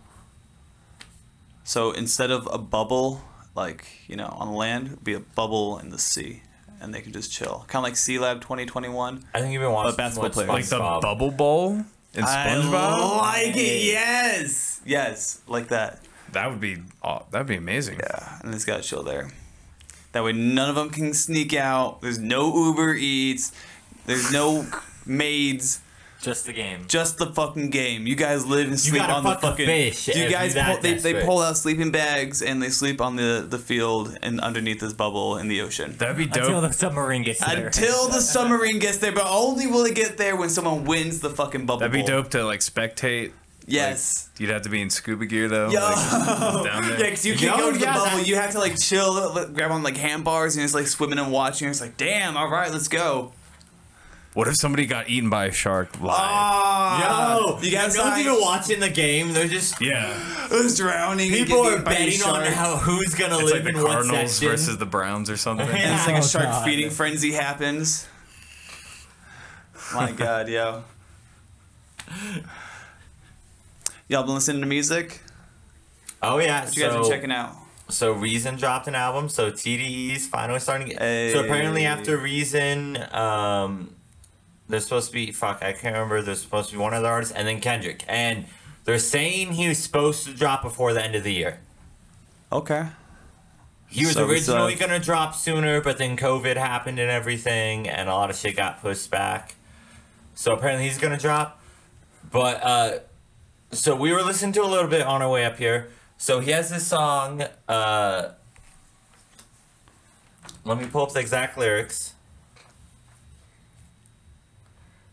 So instead of a bubble, like, you know, on the land, it'd be a bubble in the sea. And they can just chill. Kind of like Sea Lab 2021. I think you've been watching But basketball too much players. Like the SpongeBob. bubble bowl in SpongeBob. I like it, yes! Yes, like that. That'd be amazing. Yeah, and just gotta chill there. That way none of them can sneak out. There's no Uber Eats. There's no maids. Just the game. Just the fucking game. You guys live and sleep gotta on the fuck a fucking fish You if guys you're that they desperate. pull out sleeping bags and they sleep on the field and underneath this bubble in the ocean. That'd be dope. Until the submarine gets there. Until the submarine gets there, but only will it get there when someone wins the fucking bubble. That'd be bowl. dope to like spectate. Yes. You'd have to be in scuba gear though. Yo. Like, just down there. Yeah, because you can't Yo, go to the yeah, bubble. that- You have to like chill, grab on like handbars, and just like swimming and watching. It's like, damn, all right, let's go. What if somebody got eaten by a shark live? Oh, Yo, you guys no one's even watching the game. They're just Yeah. Who's drowning? and people getting are eaten by a betting on shark. who's gonna It's live like the in what Cardinals section. versus the Browns or something. And it's like a Oh, shark God. feeding frenzy happens. My God, yo. Y'all been listening to music? Oh yeah, What you guys been checking out? So Reason dropped an album. So TDE's finally starting. Hey. So apparently after Reason, there's supposed to be I can't remember. There's supposed to be one other artist and then Kendrick, and they're saying he was supposed to drop before the end of the year. Okay. He was So we still originally have- gonna drop sooner, but then COVID happened and everything, and a lot of shit got pushed back. So apparently he's gonna drop. But so we were listening to a little bit on our way up here. So he has this song. Let me pull up the exact lyrics.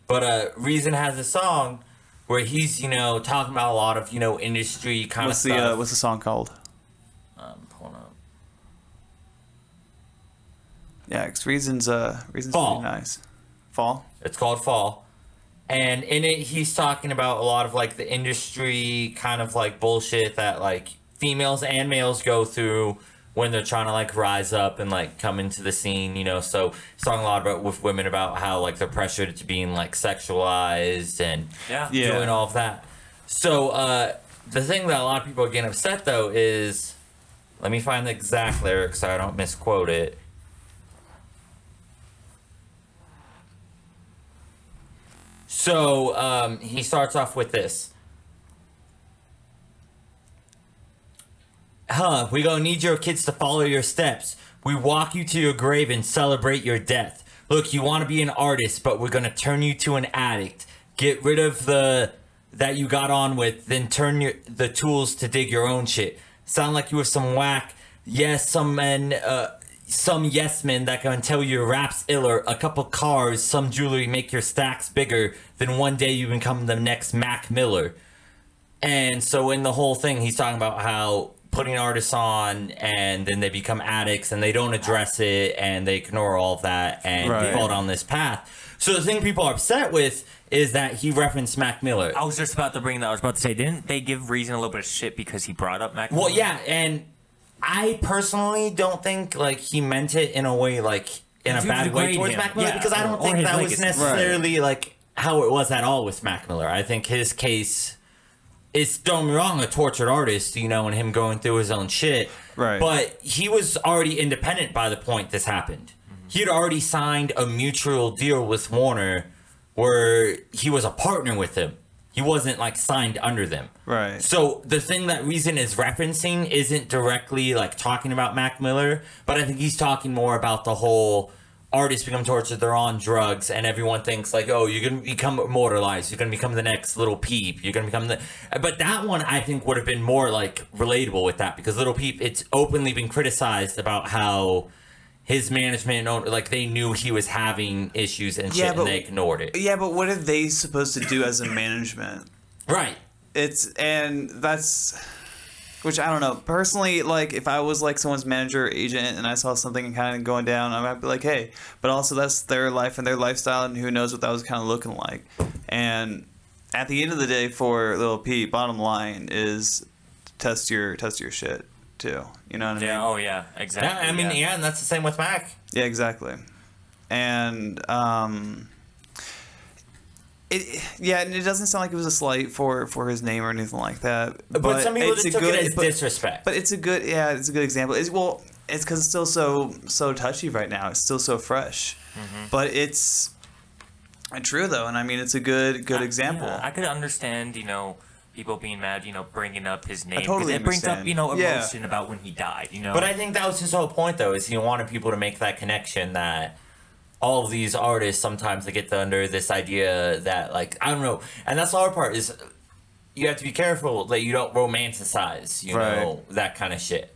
But Reason has a song where he's, talking about a lot of, industry kind What's of stuff. the song called? Pulling up. Yeah, 'cause Reason's Fall. pretty nice. Fall. It's called Fall. And in it, he's talking about a lot of, like, the industry kind of, like, bullshit that, like, females and males go through when they're trying to, like, rise up and, like, come into the scene, So he's talking a lot about with women about how, like, they're pressured to being, like, sexualized and Yeah. doing all of that. So, the thing that a lot of people are getting upset, though, is... Let me find the exact lyrics so I don't misquote it. So, he starts off with this. We gonna need your kids to follow your steps. We walk you to your grave and celebrate your death. Look, you want to be an artist, but we're gonna turn you to an addict. Get rid of the that you got on with, then turn the tools to dig your own shit. Sound like you were some whack. Yes, some yes men that can tell you your rap's iller. A couple cars, some jewelry make your stacks bigger. Then one day you become the next Mac Miller. And so in the whole thing, he's talking about how putting artists on and then they become addicts and they don't address it and they ignore all of that and Right. fall down this path. So the thing people are upset with is that he referenced Mac Miller. I was just about to bring that. I was about to say, didn't they give Reason a little bit of shit because he brought up Mac? Well, yeah, and I personally don't think like he meant it in a way like in a To bad way degrade towards him. Mac Miller Yeah, because I don't or think his that was legacy. necessarily like how it was at all with Mac Miller. I think his case is, don't get me wrong, a tortured artist, and him going through his own shit. Right. But he was already independent by the point this happened. He had already signed a mutual deal with Warner where he was a partner with them. He wasn't like signed under them. Right. So the thing that Reason is referencing isn't directly like talking about Mac Miller, but I think he's talking more about the whole artists become tortured, they're on drugs, and everyone thinks like, oh, you're gonna become immortalized, you're gonna become the next Little Peep, you're gonna become the... But that one I think would have been more like relatable with that, because Little Peep, it's openly been criticized about how his management, like they knew he was having issues and shit, Yeah, but- and they ignored it. Yeah, but what are they supposed to do as a management? Right. Which I don't know. Personally, like if I was like someone's manager or agent and I saw something kind of going down, I might be like, hey. But also that's their life and their lifestyle, and who knows what that was kind of looking like. And at the end of the day, for Lil Peep, bottom line is test your shit too. You know what I mean? Yeah. Oh yeah. Yeah, Exactly. I mean, yeah, and that's the same with Mac. Yeah, exactly. And And it doesn't sound like it was a slight for his name or anything like that. But some people just took it as disrespect. But it's a good example. It's because it's still so touchy right now. It's still so fresh. But it's true though, and I mean it's a good example. Yeah, I could understand, people being mad, bringing up his name. totally it brings up, understand. emotion about when he died, But I think that was his whole point, though, is he wanted people to make that connection that all of these artists, sometimes they get under this idea that, like, I don't know. And that's the hard part is you have to be careful that you don't romanticize, that kind of shit.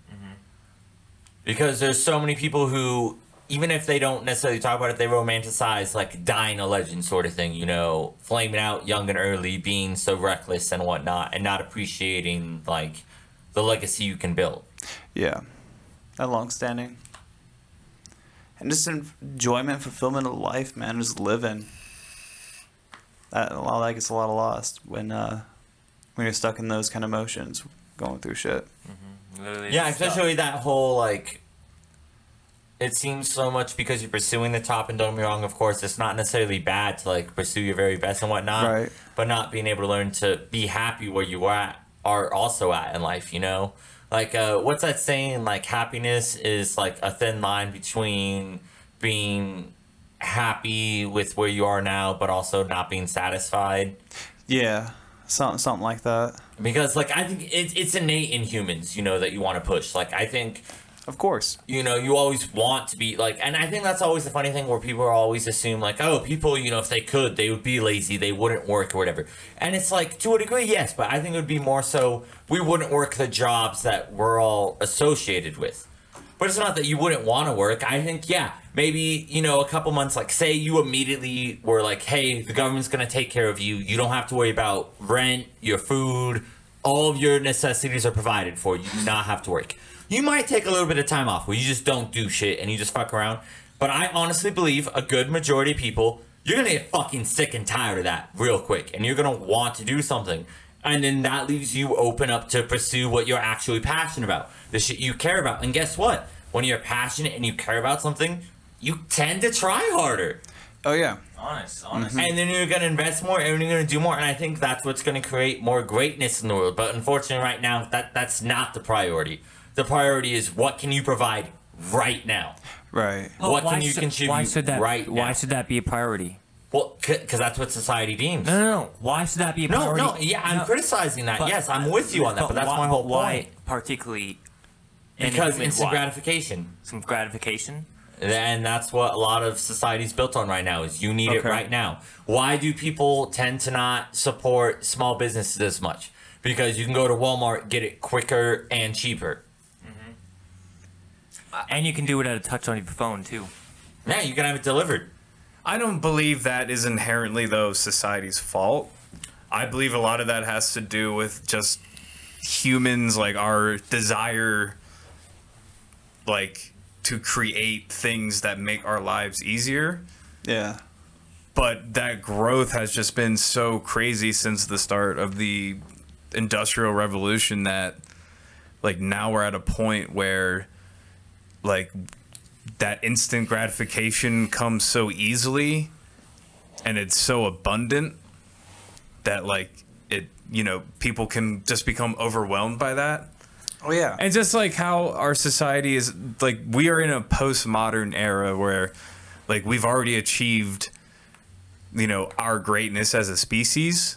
Because there's so many people who, even if they don't necessarily talk about it, they romanticize, like, dying a legend sort of thing, flaming out young and early, being so reckless and whatnot, and not appreciating, like, the legacy you can build. Yeah. That long-standing. And just enjoyment, fulfillment of life, man, just living. A lot of that gets a lot lost when you're stuck in those kind of emotions, going through shit. Yeah, especially that whole, like, it seems so much because you're pursuing the top, and don't get me wrong, of course, it's not necessarily bad to, like, pursue your very best and whatnot. Right. But not being able to learn to be happy where you are also at in life, Like, what's that saying? Like, happiness is, like, a thin line between being happy with where you are now, but also not being satisfied. Yeah, something like that. Because, like, I think it's innate in humans, that you want to push. Like, I think... Of course. You always want to be, like... And I think that's always the funny thing where people always assume, like, oh, people, if they could, they would be lazy, they wouldn't work or whatever. And it's like, to a degree, yes, but I think it would be more so we wouldn't work the jobs that we're all associated with. But it's not that you wouldn't want to work. I think, yeah, maybe, a couple months, like, say you immediately were like, hey, the government's going to take care of you. You don't have to worry about rent, your food, all of your necessities are provided for. You do not have to work. You might take a little bit of time off where you just don't do shit and you just fuck around. But I honestly believe a good majority of people, you're going to get fucking sick and tired of that real quick. And you're going to want to do something. And then that leaves you open up to pursue what you're actually passionate about. The shit you care about. And guess what? When you're passionate and you care about something, you tend to try harder. Oh, yeah. Honest. And then you're going to invest more and you're going to do more. And I think that's what's going to create more greatness in the world. But unfortunately right now, that's not the priority. The priority is what can you provide right now? Right. Well, what can you contribute right now? Why should that be a priority? Well, because that's what society deems. No. Why should that be a priority? No, yeah, I'm criticizing that. Yes, I'm with you on that, but that's my whole point. Why particularly? Because instant gratification. Some gratification? And that's what a lot of society's built on right now, is you need it right now. Why do people tend to not support small businesses as much? Because you can go to Walmart, get it quicker and cheaper. And you can do it at a touch on your phone, too. Yeah, you can have it delivered. I don't believe that is inherently, though, society's fault. I believe a lot of that has to do with just humans, like, our desire, like, to create things that make our lives easier. Yeah. But that growth has just been so crazy since the start of the Industrial Revolution that, like, now we're at a point where, like, that instant gratification comes so easily and it's so abundant that, like, it, people can just become overwhelmed by that. Oh, yeah. And just like how our society is, like, we are in a postmodern era where, like, we've already achieved, our greatness as a species,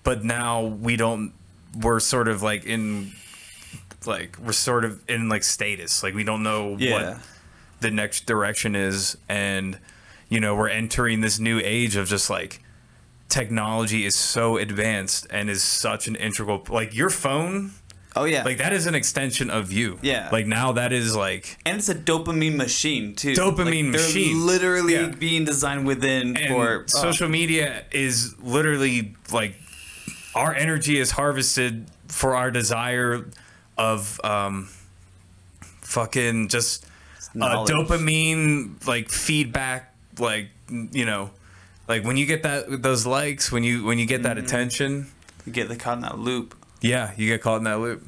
but now we're sort of like in, like, we're sort of in, like, status. Like, we don't know what the next direction is. And, we're entering this new age of just, like, technology is so advanced and is such an integral, like, your phone. Oh, yeah. Like, that is an extension of you. Yeah. Like, now that is, like... And it's a dopamine machine, too. Dopamine machine. They're literally being designed within for... social media is literally, like... Our energy is harvested for our desire of, fucking just... dopamine, like, feedback, like, Like, when you get those likes, when you get that attention... You get caught in that loop. Yeah, you get caught in that loop.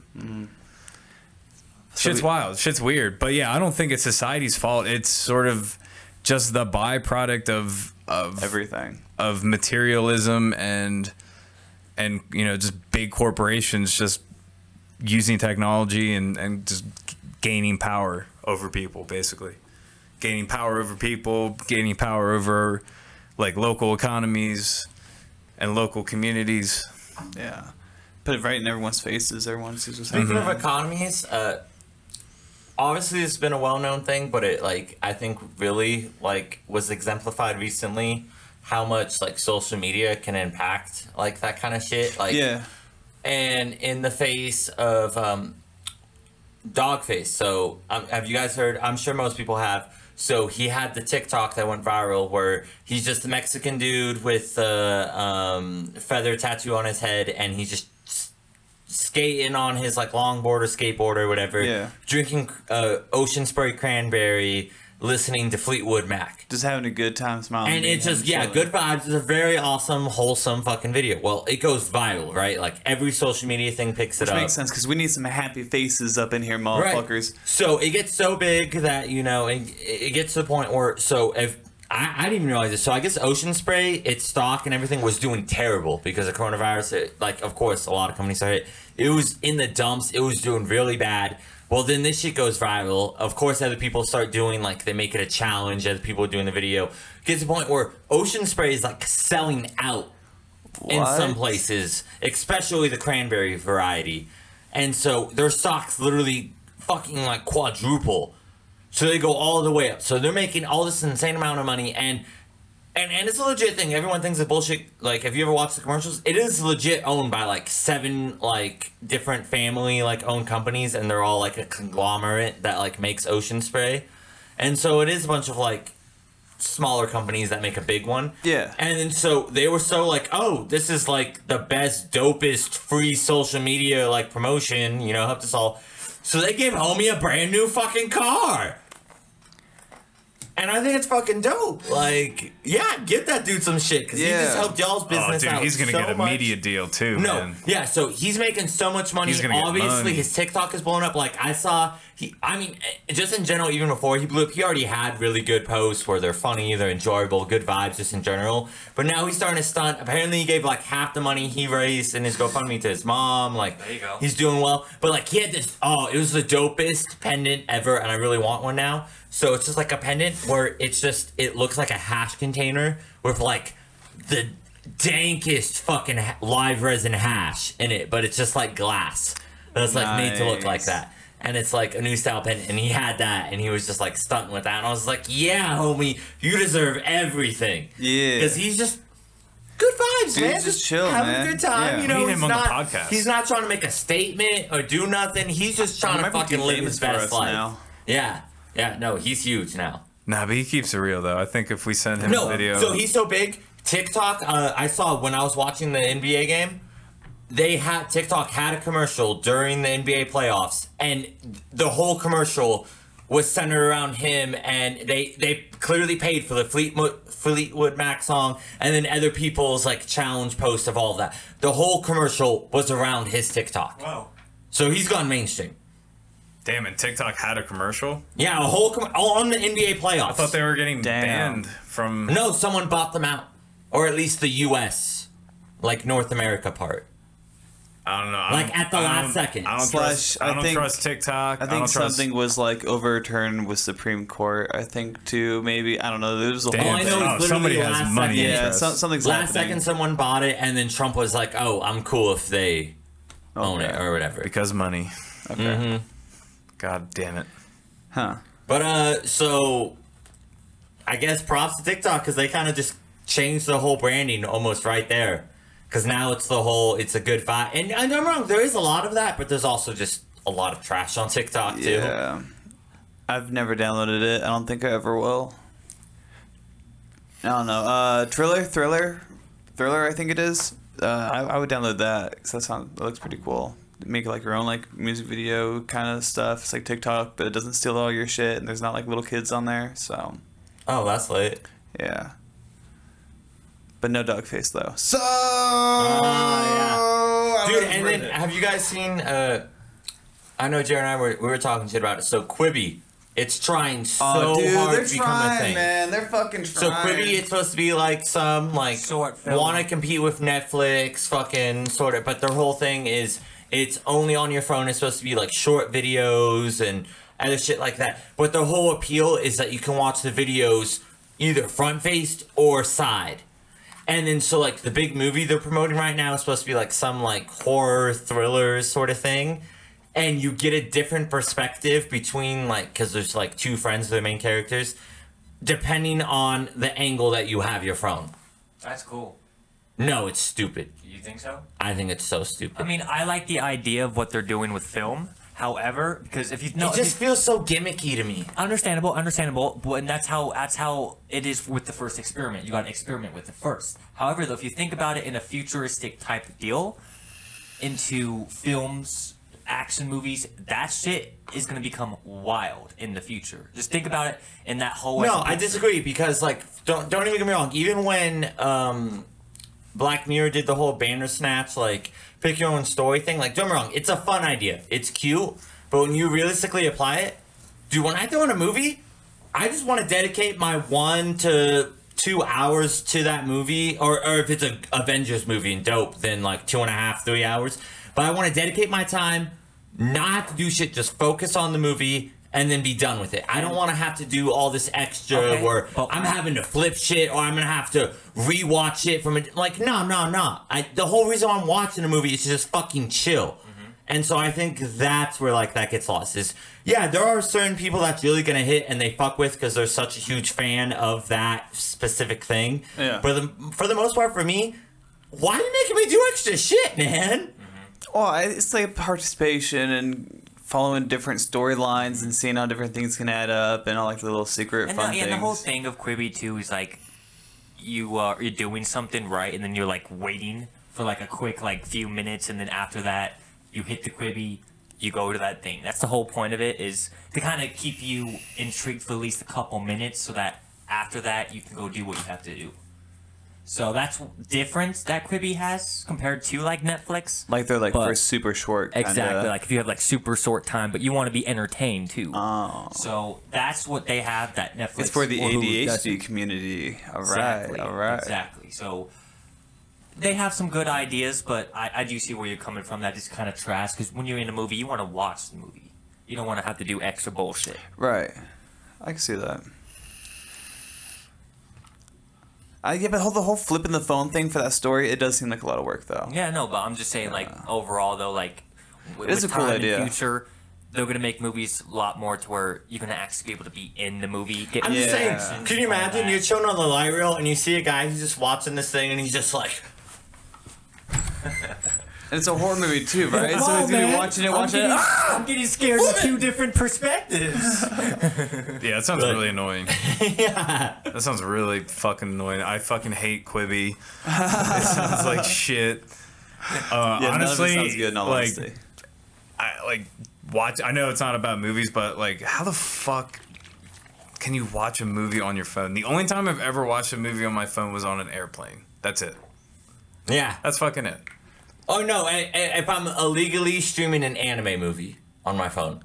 Shit's wild. Shit's weird. But yeah, I don't think it's society's fault. It's sort of just the byproduct of everything, of materialism and just big corporations just using technology and just gaining power over people, basically gaining power over people, gaining power over like local economies and local communities. Yeah, put it right in everyone's faces. Everyone sees what's Speaking happening. of economies, obviously it's been a well-known thing, but it I think really was exemplified recently how much social media can impact that kind of shit. Yeah. And in the face of Dogface, so have you guys heard? I'm sure most people have. So he had the TikTok that went viral where he's just a Mexican dude with a feather tattoo on his head, and he's just skating on his longboard or skateboard or whatever, Yeah. drinking ocean spray cranberry, listening to Fleetwood Mac. Just having a good time, smiling. And it's just, chilling. good vibes. It's a very awesome, wholesome fucking video. Well, it goes viral, right? Every social media thing picks it Which up. makes sense, because we need some happy faces up in here, motherfuckers. Right. So it gets so big that, it gets to the point where, so if, I didn't even realize this. So I guess Ocean Spray, its stock and everything was doing terrible because of coronavirus. Of course, a lot of companies are hit. It was in the dumps. It was doing really bad. Well, then this shit goes viral. Of course, other people start doing, they make it a challenge. Other people are doing the video. Gets to the point where Ocean Spray is, selling out in some places, especially the cranberry variety. And so their stocks literally fucking, quadruple. So they go all the way up. So they're making all this insane amount of money, and it's a legit thing. Everyone thinks it's bullshit. If you ever watch the commercials, it is legit owned by 7 different family owned companies, and they're all a conglomerate that makes Ocean Spray. And so it is a bunch of smaller companies that make a big one. Yeah. And then so they were so oh, this is the best, dopest free social media promotion, helped us all. So they gave homie a brand new fucking car. And I think it's fucking dope. Give that dude some shit, because he just helped y'all's business out. He's gonna so get a much. media deal too, No, man. yeah, so he's making so much money. He's gonna get Obviously, money. his TikTok is blowing up. I saw, just in general, even before he blew up, he already had really good posts where they're funny, they're enjoyable, good vibes just in general. But now he's starting to stunt. Apparently, he gave half the money he raised in his GoFundMe to his mom. There you go. He's doing well. But he had this, it was the dopest pendant ever, and I really want one now. So it's just a pendant where it looks like a hash container with the dankest fucking live resin hash in it, but it's just glass. That's made to look like that. And it's a new style pendant, and he had that, and he was just stunting with that. And I was yeah, homie, you deserve everything. Yeah. Because he's just good vibes, Dude, man. just chill, having man. a good time. Yeah. We need He's him on the not, podcast. He's not trying to make a statement or do nothing. He's just trying to might be fucking too live famous his for best us life. now. Yeah. Yeah, no, he's huge now. Nah, but he keeps it real though. I think if we send him No, a video, so he's so big. TikTok, I saw when I was watching the NBA game, TikTok had a commercial during the NBA playoffs, and the whole commercial was centered around him, and they clearly paid for the Fleetwood Mac song, and then other people's challenge posts of all of that. The whole commercial was around his TikTok. Wow. So he's gone mainstream. damn it, TikTok had a commercial. Yeah, a whole on the NBA playoffs. I thought they were getting Damn. banned from. No, someone bought them out, or at least the U.S., North America part. I don't know. At the last second. I don't Slash, trust. I don't think- trust TikTok. I think something was overturned with Supreme Court. I think too. Maybe I don't know. There was a Damn. All I know Oh, is literally somebody has last money second. yeah, interest. something's Last happening. second, someone bought it, and then Trump was like, "Oh, I'm cool if they own it Okay. or whatever." because money. Okay. Mm-hmm. God damn it. Huh. But so I guess props to TikTok because they kind of just changed the whole branding almost right there. Because now it's a good vibe. And I'm wrong, there is a lot of that, but there's also just a lot of trash on TikTok too. Yeah. I've never downloaded it. I don't think I ever will. I don't know. Thriller, I think it is. I would download that because that looks pretty cool. Make your own music video kind of stuff. It's like TikTok, but it doesn't steal all your shit, and there's not little kids on there. So Oh, that's lit. yeah. But no dog face though. So yeah. Dude, and then have you guys seen I know Jared and I we were talking shit about it. So Quibi It's trying so Dude, hard they're to become a thing. man. They're fucking So trying. Quibi, it's supposed to be like some like Short film. want to compete with Netflix, fucking sort of. But their whole thing is it's only on your phone. It's supposed to be like short videos and other shit like that. But the whole appeal is that you can watch the videos either front faced or side. And then so like the big movie they're promoting right now is supposed to be like some like horror thriller sort of thing. And you get a different perspective between like, because there's like two friends of the main characters, depending on the angle that you have your phone. That's cool. No, it's stupid. You think so? I think it's so stupid. I mean, I like the idea of what they're doing with film. However, because if you know, it just feels so gimmicky to me. understandable, but and that's how it is with the first experiment. You got to experiment with it first. However, though, if you think about it in a futuristic type of deal, into films, action movies, that shit is gonna become wild in the future. Just think about it in that whole. No, I disagree because like don't even get me wrong. Even when Black Mirror did the whole Bandersnatch like pick your own story thing, like don't get me wrong, it's a fun idea. It's cute, but when you realistically apply it, dude, when I throw in a movie, I just want to dedicate my 1 to 2 hours to that movie, or if it's a Avengers movie and dope, then like 2.5, 3 hours. But I want to dedicate my time, not have to do shit, just focus on the movie and then be done with it. I don't want to have to do all this extra where I'm having to flip shit or I'm going to have to rewatch it from it. Like, no. The whole reason I'm watching a movie is to just fucking chill. And so I think that's where like that gets lost is, yeah, there are certain people that's really going to hit and they fuck with because they're such a huge fan of that specific thing. Yeah. But for the most part, for me, why are you making me do extra shit, man? Well, it's like participation and following different storylines and seeing how different things can add up and all like the little secret fun things. And the whole thing of Quibi too is like you're doing something right, and then you're like waiting for like a quick like few minutes, and then after that you hit the Quibi, you go to that thing. That's the whole point of it, is to kind of keep you intrigued for at least a couple minutes, so that after that you can go do what you have to do. So that's difference that Quibi has compared to like Netflix. Like they're like But- for super short. Kinda. Exactly, like if you have like super short time, but you want to be entertained too. Oh. So that's what they have that Netflix. It's for the or Hulu ADHD doesn't. community. All right, Exactly, all right. Exactly. So they have some good ideas, but I do see where you're coming from. That is kind of trash, because when you're in a movie, you want to watch the movie. You don't want to have to do extra bullshit. Right. I can see that. Yeah, but the whole flipping the phone thing for that story, it does seem like a lot of work, though. Yeah, no, but I'm just saying, like, overall, though, like, It is a cool idea. In the future, they're going to make movies a lot more to where you're going to actually be able to be in the movie. Get I'm just Yeah. saying, can you imagine you're chilling on the light reel and you see a guy who's just watching this thing and he's just like, And it's a horror movie, too, right? So he's going to be watching it, I'm getting scared from two different perspectives. Yeah, that sounds really annoying. yeah. That sounds really fucking annoying. I fucking hate Quibi. It sounds like shit. Yeah, Honestly, none of it sounds good in all like, honesty. I know it's not about movies, but like, how the fuck can you watch a movie on your phone? The only time I've ever watched a movie on my phone was on an airplane. That's it. Yeah. That's fucking it. Oh no, if I'm illegally streaming an anime movie on my phone.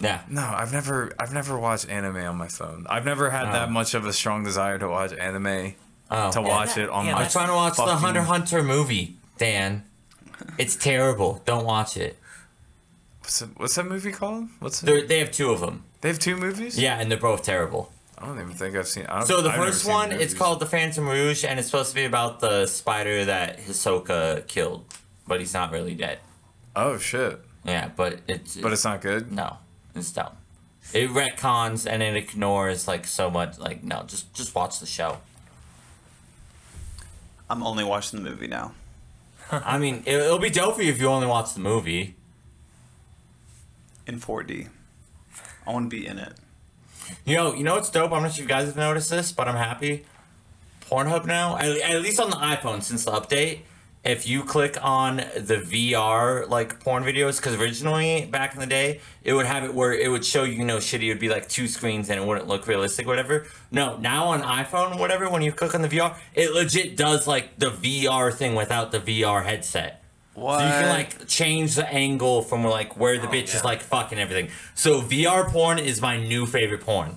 Yeah. No, I've never watched anime on my phone. I've never had that much of a strong desire to watch anime. To watch it on my I'm trying to watch the fucking- Hunter x Hunter movie, Dan. It's terrible. Don't watch it. What's that movie called? They have two of them. They have two movies? Yeah, and they're both terrible. I don't even think I've seen. So the I've never first seen one, the it's movies. called The Phantom Rouge, and it's supposed to be about the spider that Hisoka killed, but he's not really dead. Oh shit! Yeah, but it's not good. No, it's dumb. It retcons and it ignores like so much. Like no, just watch the show. I'm only watching the movie now. I mean, it'll be dope for you if you only watch the movie. In 4D. I want to be in it. You know what's dope? I don't know if you guys have noticed this, but I'm happy. Pornhub now, at least on the iPhone since the update, if you click on the VR like porn videos, because originally back in the day it would have it where it would show you shitty, it would be like two screens and it wouldn't look realistic, whatever. No, now on iPhone, whatever, when you click on the VR, it legit does like the VR thing without the VR headset. What? So you can like change the angle from like where the bitch is like fucking everything. So VR porn is my new favorite porn.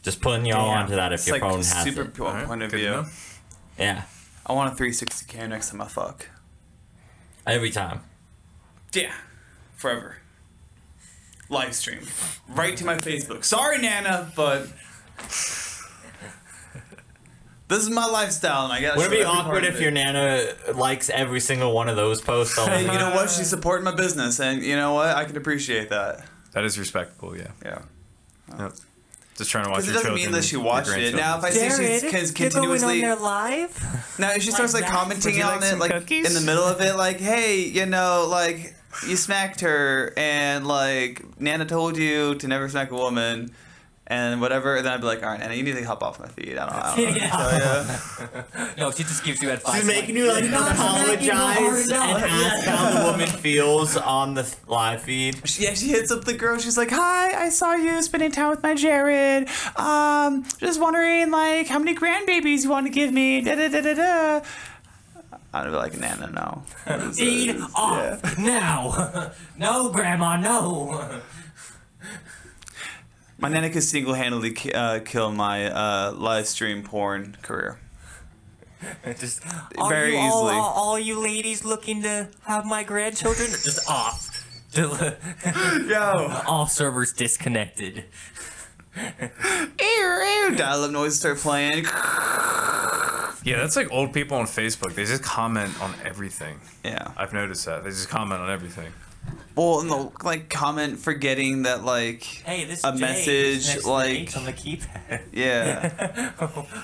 Just putting y'all onto that if It's your like phone has super it. point of good to view. know. Yeah, I want a 360 cam next time I fuck. every time. Yeah, forever. Live stream. Right to my Facebook. Sorry, Nana, but this is my lifestyle, and I guess. Would it be awkward if your Nana likes every single one of those posts? All Hey, the you know time? what? She's supporting my business, and you know what? I can appreciate that. That is respectable, yeah. Yeah. Yep. Just trying to watch Because it your doesn't children. mean that she your watched it. grandchildren. Now, if I see she's continuously. live? Now, if she starts like that? commenting Would you on like it, some like cookies? in the middle of it, like, hey, you know, like you smacked her, and like Nana told you to never smack a woman, and whatever. Then I'd be like, all right, Nana, you need to hop off my feed. I don't know. Yeah. No, she just gives you advice. She's making you like apologize and ask how the woman feels on the live feed. Yeah, she hits up the girl. She's like, "Hi, I saw you spending time with my Jared. Just wondering, like, how many grandbabies you want to give me?" Da da da da da. I'd be like, "Nana, no." Feed off now. No, Grandma, no. My Nana could single-handedly kill my live stream porn career. Just Very you easily. All you ladies looking to have my grandchildren, just off. Yo. All servers disconnected. Dial-up noises start playing. Yeah, that's like old people on Facebook. They just comment on everything. Yeah. I've noticed that. They just comment on everything. Well, and they'll like comment forgetting that like Hey, this a is Jay, message next to like H on the keypad. yeah.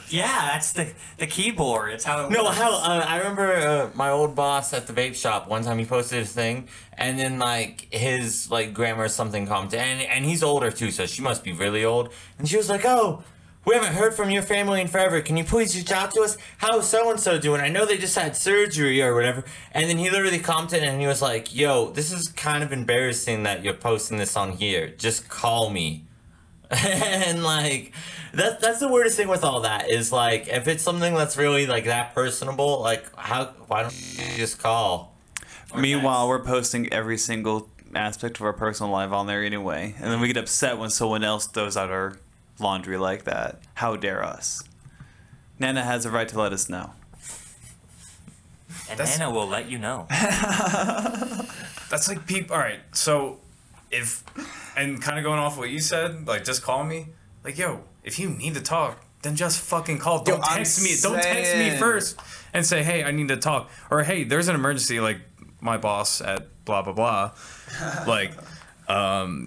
Yeah, that's the keyboard. It's how it No, works. hell, I remember my old boss at the vape shop. One time he posted a thing, and then like his like grandma or something commented, and he's older too, so she must be really old. And she was like, "Oh, we haven't heard from your family in forever. Can you please reach out to us? How's so and so doing? I know they just had surgery or whatever." And then he literally commented, and he was like, "Yo, this is kind of embarrassing that you're posting this on here. Just call me." And like that's the weirdest thing with all that is like if it's something that's really like that personable, like why don't you just call? Meanwhile, we're posting every single aspect of our personal life on there anyway, and then we get upset when someone else throws out our laundry like that. How dare us? Nana has a right to let us know. And That's- Nana will let you know. That's like people. All right, so if and kind of going off what you said, like just call me. Like, yo, if you need to talk, then just fucking call. Don't I'm text me. Don't text me saying. first and say, hey, I need to talk, or hey, there's an emergency. Like my boss at blah blah blah, like,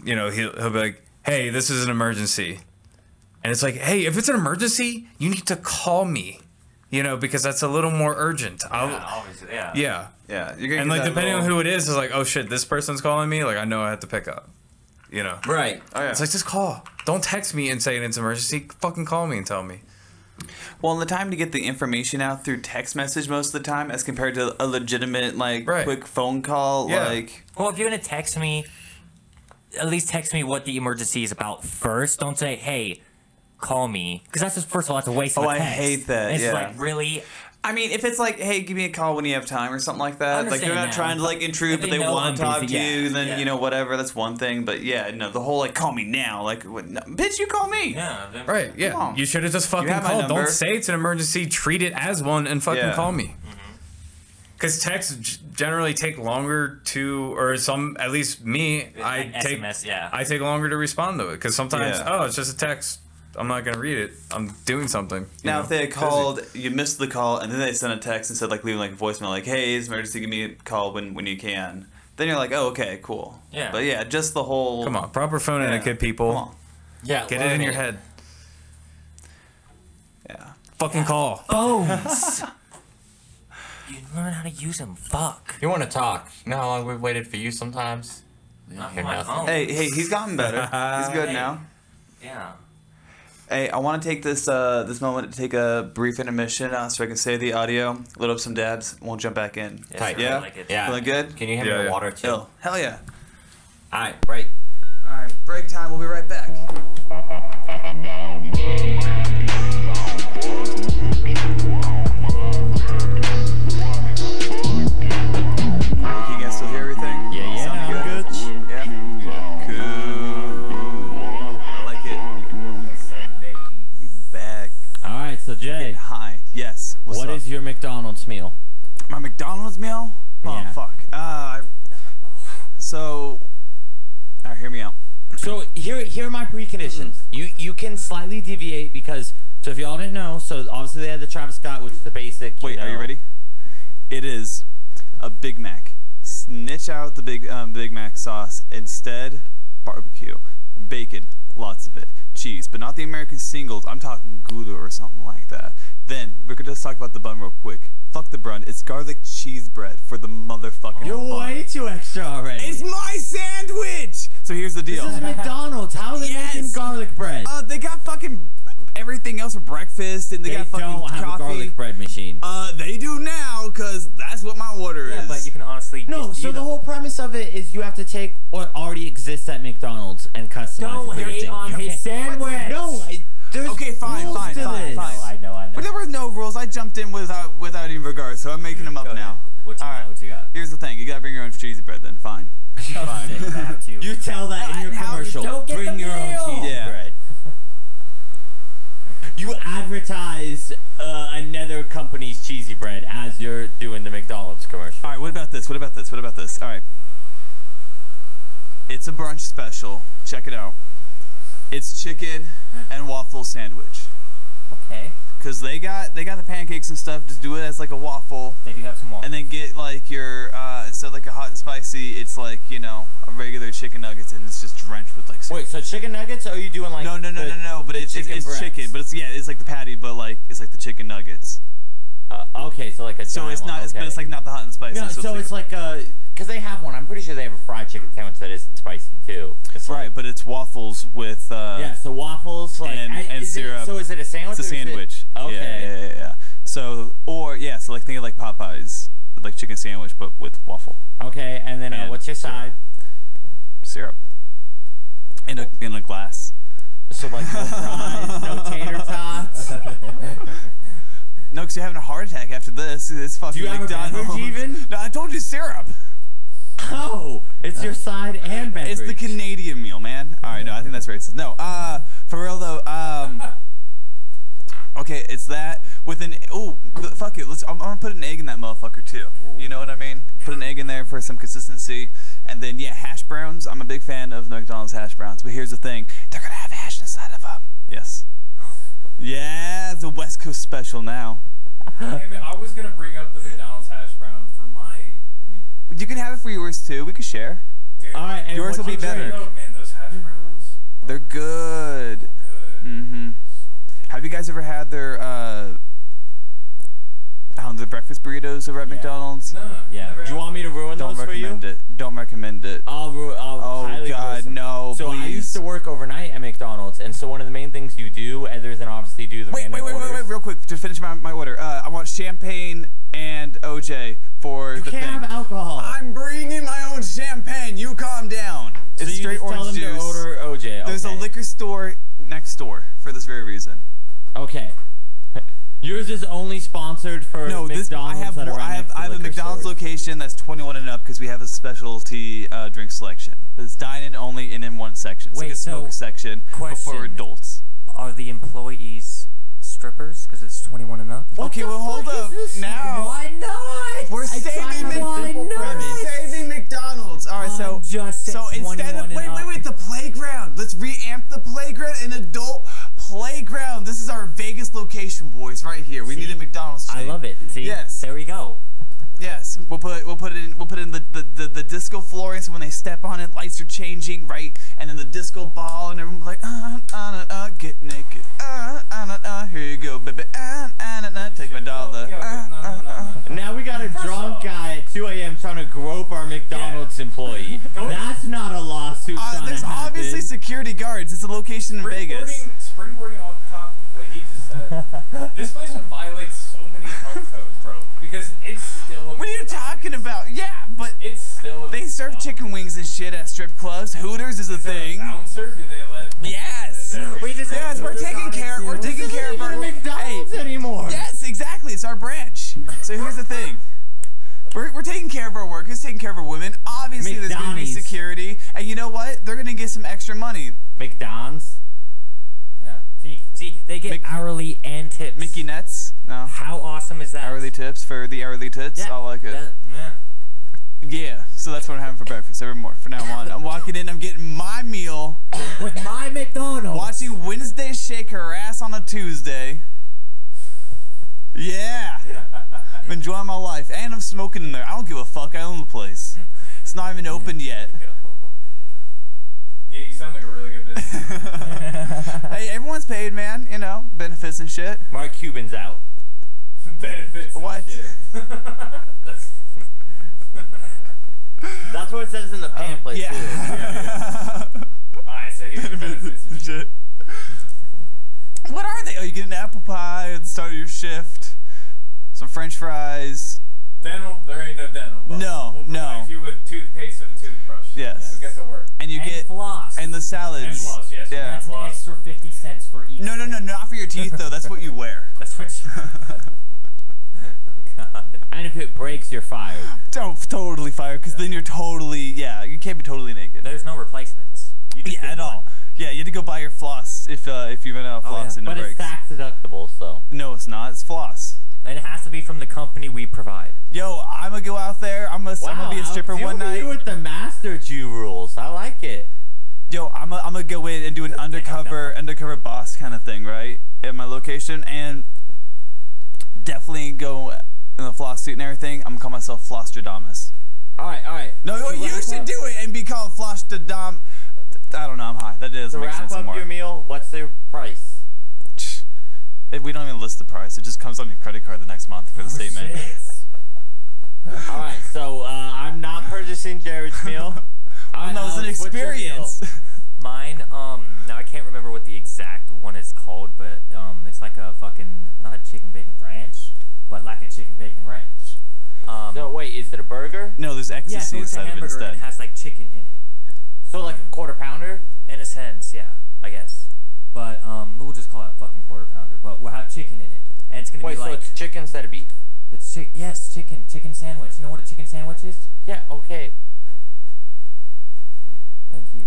you know, he'll be like, hey, this is an emergency, and it's like, hey, if it's an emergency, you need to call me. You know, because that's a little more urgent. Obviously, yeah. Yeah. Yeah, you're gonna And get like that depending on little- who it is like, oh shit, this person's calling me. Like I know I have to pick up. You know. Right. Oh, yeah. It's like just call. Don't text me and say it's an emergency. Fucking call me and tell me. Well, and the time to get the information out through text message most of the time, as compared to a legitimate like Right. quick phone call, Yeah. like Well, if you're gonna text me, at least text me what the emergency is about first. Don't say, "Hey, call me," because that's just first of all, that's a waste of Oh, a I text. hate that, And it's yeah. like really. I mean, if it's like, hey, give me a call when you have time or something like that, like they're understand not that. trying to like intrude, If but they they know want I'm to talk busy, to you, yeah, then yeah. you know whatever, that's one thing. But yeah, no, the whole like call me now, like what, no, bitch, you call me. Yeah. Right. Come Yeah. on. You should have just fucking have my called. number. Don't say it's an emergency. Treat it as one and fucking Yeah. call me. Because texts generally take longer to, or some, at least me, I take SMS, yeah. I take longer to respond to it. Because sometimes, Yeah. oh, it's just a text. I'm not gonna read it. I'm doing something. you Now, know, if they had busy. called, you missed the call, and then they sent a text and said like leaving like a voicemail, like, hey, it's emergency, give me a call when you can. Then you're like, oh, okay, cool. Yeah. But yeah, just the whole. Come on, proper phone Yeah. etiquette, people. Come on. Yeah. Get it in your head. Yeah. Fucking call. Phones. You learn how to use them. Fuck. You want to talk? You know how long we've waited for you sometimes? Not Hear for my nothing. phone. Hey, he's gotten better. He's good Hey. now. Yeah. Hey, I want to take this this moment to take a brief intermission so I can save the audio, load up some dabs, and we'll jump back in. Tight. sure, Yeah? I like it. Yeah. Feeling good? Can you hand Yeah, me yeah. water too? Ill. Hell yeah. All right, break. All right, break time. We'll be right back. Jay. getting high. Yes. What's What up? is your McDonald's meal? My McDonald's meal? Oh, Yeah. fuck. So, alright, hear me out. So here are my preconditions. You can slightly deviate because, so if y'all didn't know, so obviously they had the Travis Scott, which is the basic. Wait, are you ready? It is a Big Mac. Snitch out the Big Mac sauce. Instead, barbecue, bacon, lots of it, cheese, but not the American singles. I'm talking Gouda or something like that. Then we're gonna just talk about the bun real quick. Fuck the bun. It's garlic cheese bread for the motherfucking You're bun. way too extra already. It's my sandwich. So here's the deal. This is McDonald's. How are they making garlic bread? They got fucking everything else for breakfast, and they got fucking don't have coffee. a garlic bread machine. They do now, cause that's what my order is. Yeah, but you can honestly. No, so the whole premise of it is you have to take what already exists at McDonald's and customize Don't it. for your hate thing. on his sandwich. No, there's Okay, fine, rules fine, to fine, this. fine. I know. But there was no rules. I jumped in without any regard, so I'm making them up Go now. ahead. What you All got? right. What you got? Here's the thing. You gotta bring your own cheesy bread then. Fine. Fine. You have to. You tell that in your commercial. Don't get Bring the your own meal. cheese Yeah. bread. You advertise another company's cheesy bread as you're doing the McDonald's commercial. All right. What about this? What about this? What about this? All right. It's a brunch special. Check it out. It's chicken and waffle sandwich. Okay. Cause they got the pancakes and stuff. Just do it as like a waffle. They do have some waffles. And then get like your instead of like a hot and spicy, it's like, you know, a regular chicken nuggets, and it's just drenched with like. Wait, so chicken nuggets? Or are you doing like? No. But it's breasts? chicken. But it's like the patty, but like it's like the chicken nuggets. Okay, so like a. So it's giant not. one, But it's like not the hot and spicy. No, so it's like because they have one. I'm pretty sure they have a fried chicken sandwich that isn't spicy too. It's right, like, but it's waffles with. Yeah, so waffles like and syrup. So is it a sandwich? It's a or is it- sandwich. Okay. Yeah. So so like think of like Popeyes, like chicken sandwich, but with waffle. Okay, and then And what's your side? Syrup. In a glass. So like no fries, no tater tots. No, because you're having a heart attack after this. It's fucking Do you have a McDonald's. beverage even? No, I told you syrup. Oh, it's your side and beverage. It's the Canadian meal, man. All right, no, I think that's racist. No, for real though, okay, it's that with an fuck it. I'm gonna put an egg in that motherfucker too. You know what I mean? Put an egg in there for some consistency, and then hash browns. I'm a big fan of McDonald's hash browns, but here's the thing: they're gonna have hash inside of them. Yes. Yeah, it's a West Coast special now. Damn it, I was gonna bring up the McDonald's hash brown for my meal. You can have it for yours too. We could share. Dude, All right, and Yours will what'd be you better. drink? oh, man, those hash browns. They're good. Good. Mm-hmm. Have you guys ever had their the breakfast burritos over at McDonald's? No. Yeah. never Do you had- want me to ruin Don't those for you? recommend it. Don't recommend it. I'll Oh highly God, recommend- no! So please. I used to work overnight at McDonald's, and so one of the main things you do, other than obviously do the Wait, random orders. real quick to finish my order. I want champagne and OJ for You the can't thing. have alcohol. I'm bringing my own champagne. You calm down. so It's you straight just tell orange them juice. to order OJ. There's a okay. liquor store next door for this very reason. Okay. Yours is only sponsored for No, McDonald's that are right I next to have a liquor McDonald's stores. location that's 21 and up because we have a specialty drink selection. But it's dine-in only and in one section. It's like Wait, a smoke so, section for question. adults. Are the employees strippers? Because it's 21 and up. What Okay, the well hold fuck up. is this? Now Why not? we're saving McDonald's. All right, so just so instead of wait, the playground. Let's reamp the playground, an adult playground. This is our Vegas location, boys, right here. We need a McDonald's chain. I love it. See? Yes. There we go. Yes, we'll put in the disco flooring, so when they step on it, lights are changing, right? And then the disco ball, and everyone's like, get naked, here you go, baby, take my dollar. Now we got a drunk guy at 2 a.m. trying to grope our McDonald's employee. That's not a lawsuit trying There's to happen. obviously security guards. It's a location in Vegas. Springboarding off the top of what he just said. This place would violate so many health codes, bro. Because it's still a What are you talking about? Yeah, but It's still a they serve chicken wings and shit at strip clubs. Hooters is a thing. Bouncer? Do they let? Yes. Yes, we're taking care of our McDonald's anymore. Yes, exactly. It's our branch. So here's the thing. We're taking care of our workers, taking care of our women. Obviously, there's going to be McDonald's. security. And you know what? They're going to get some extra money. McDonald's. Yeah. See, they get hourly and tips. Mickey Nets? No. How awesome is that? Hourly tips for the hourly tits? Yeah, I like it. Yeah, so that's what I'm having for breakfast every morning. From now on, I'm walking in, I'm getting my meal with my McDonald's. Watching Wednesday shake her ass on a Tuesday. Yeah. I'm enjoying my life. And I'm smoking in there. I don't give a fuck. I own the place. It's not even open yet. Yeah, you sound like a really good business. Hey, everyone's paid, man. You know, benefits and shit. Mark Cuban's out. Benefits. What? That's what it says in the pamphlet, yeah. too. Alright, so here's your benefits and shit. What are they? Oh, you get an apple pie at the start of your shift, some French fries. Dental? There ain't no dental. No, we'll provide you with toothpaste and a toothbrush. Yes. So get to work. And you get floss. And the salads. And floss, yes. Yeah. That's an extra 50 cents for each. No, not for your teeth though. That's what you wear. That's what you... Oh, God. And if it breaks, you're fired. Don't totally fired, because then you're totally, you can't be totally naked. There's no replacements. You just At all. Yeah, you had to go buy your floss if you run out of floss and it But breaks. it's tax deductible, so. No, it's not. It's floss. And it has to be from the company we provide. Yo, I'm gonna go out there. I'm gonna be a stripper one night. You with the Master Jew rules. I like it. Yo, I'm gonna go in and do an undercover boss kind of thing, right? At my location, and definitely go in the floss suit and everything. I'm gonna call myself Flosstradamus. All right. No, you should do it and be called Flosstradam. I don't know. I'm high. That doesn't To make wrap sense up anymore. your meal, what's the price? We don't even list the price. It just comes on your credit card the next month for the statement. All right, so I'm not purchasing Jared's meal. No, it's an experience. Mine, now I can't remember what the exact one is called, but it's like a fucking, not a chicken bacon ranch, but like a chicken bacon ranch. So wait, is it a burger? No, there's ecstasy it's a inside of it hamburger instead. and it has like chicken in it. So like a quarter pounder? In a sense, yeah, I guess. But we'll just call it a fucking quarter pounder. But we'll have chicken in it, and it's gonna Wait, be like. so it's chicken instead of beef? It's yes, chicken sandwich. You know what a chicken sandwich is? Yeah. Okay. Thank you.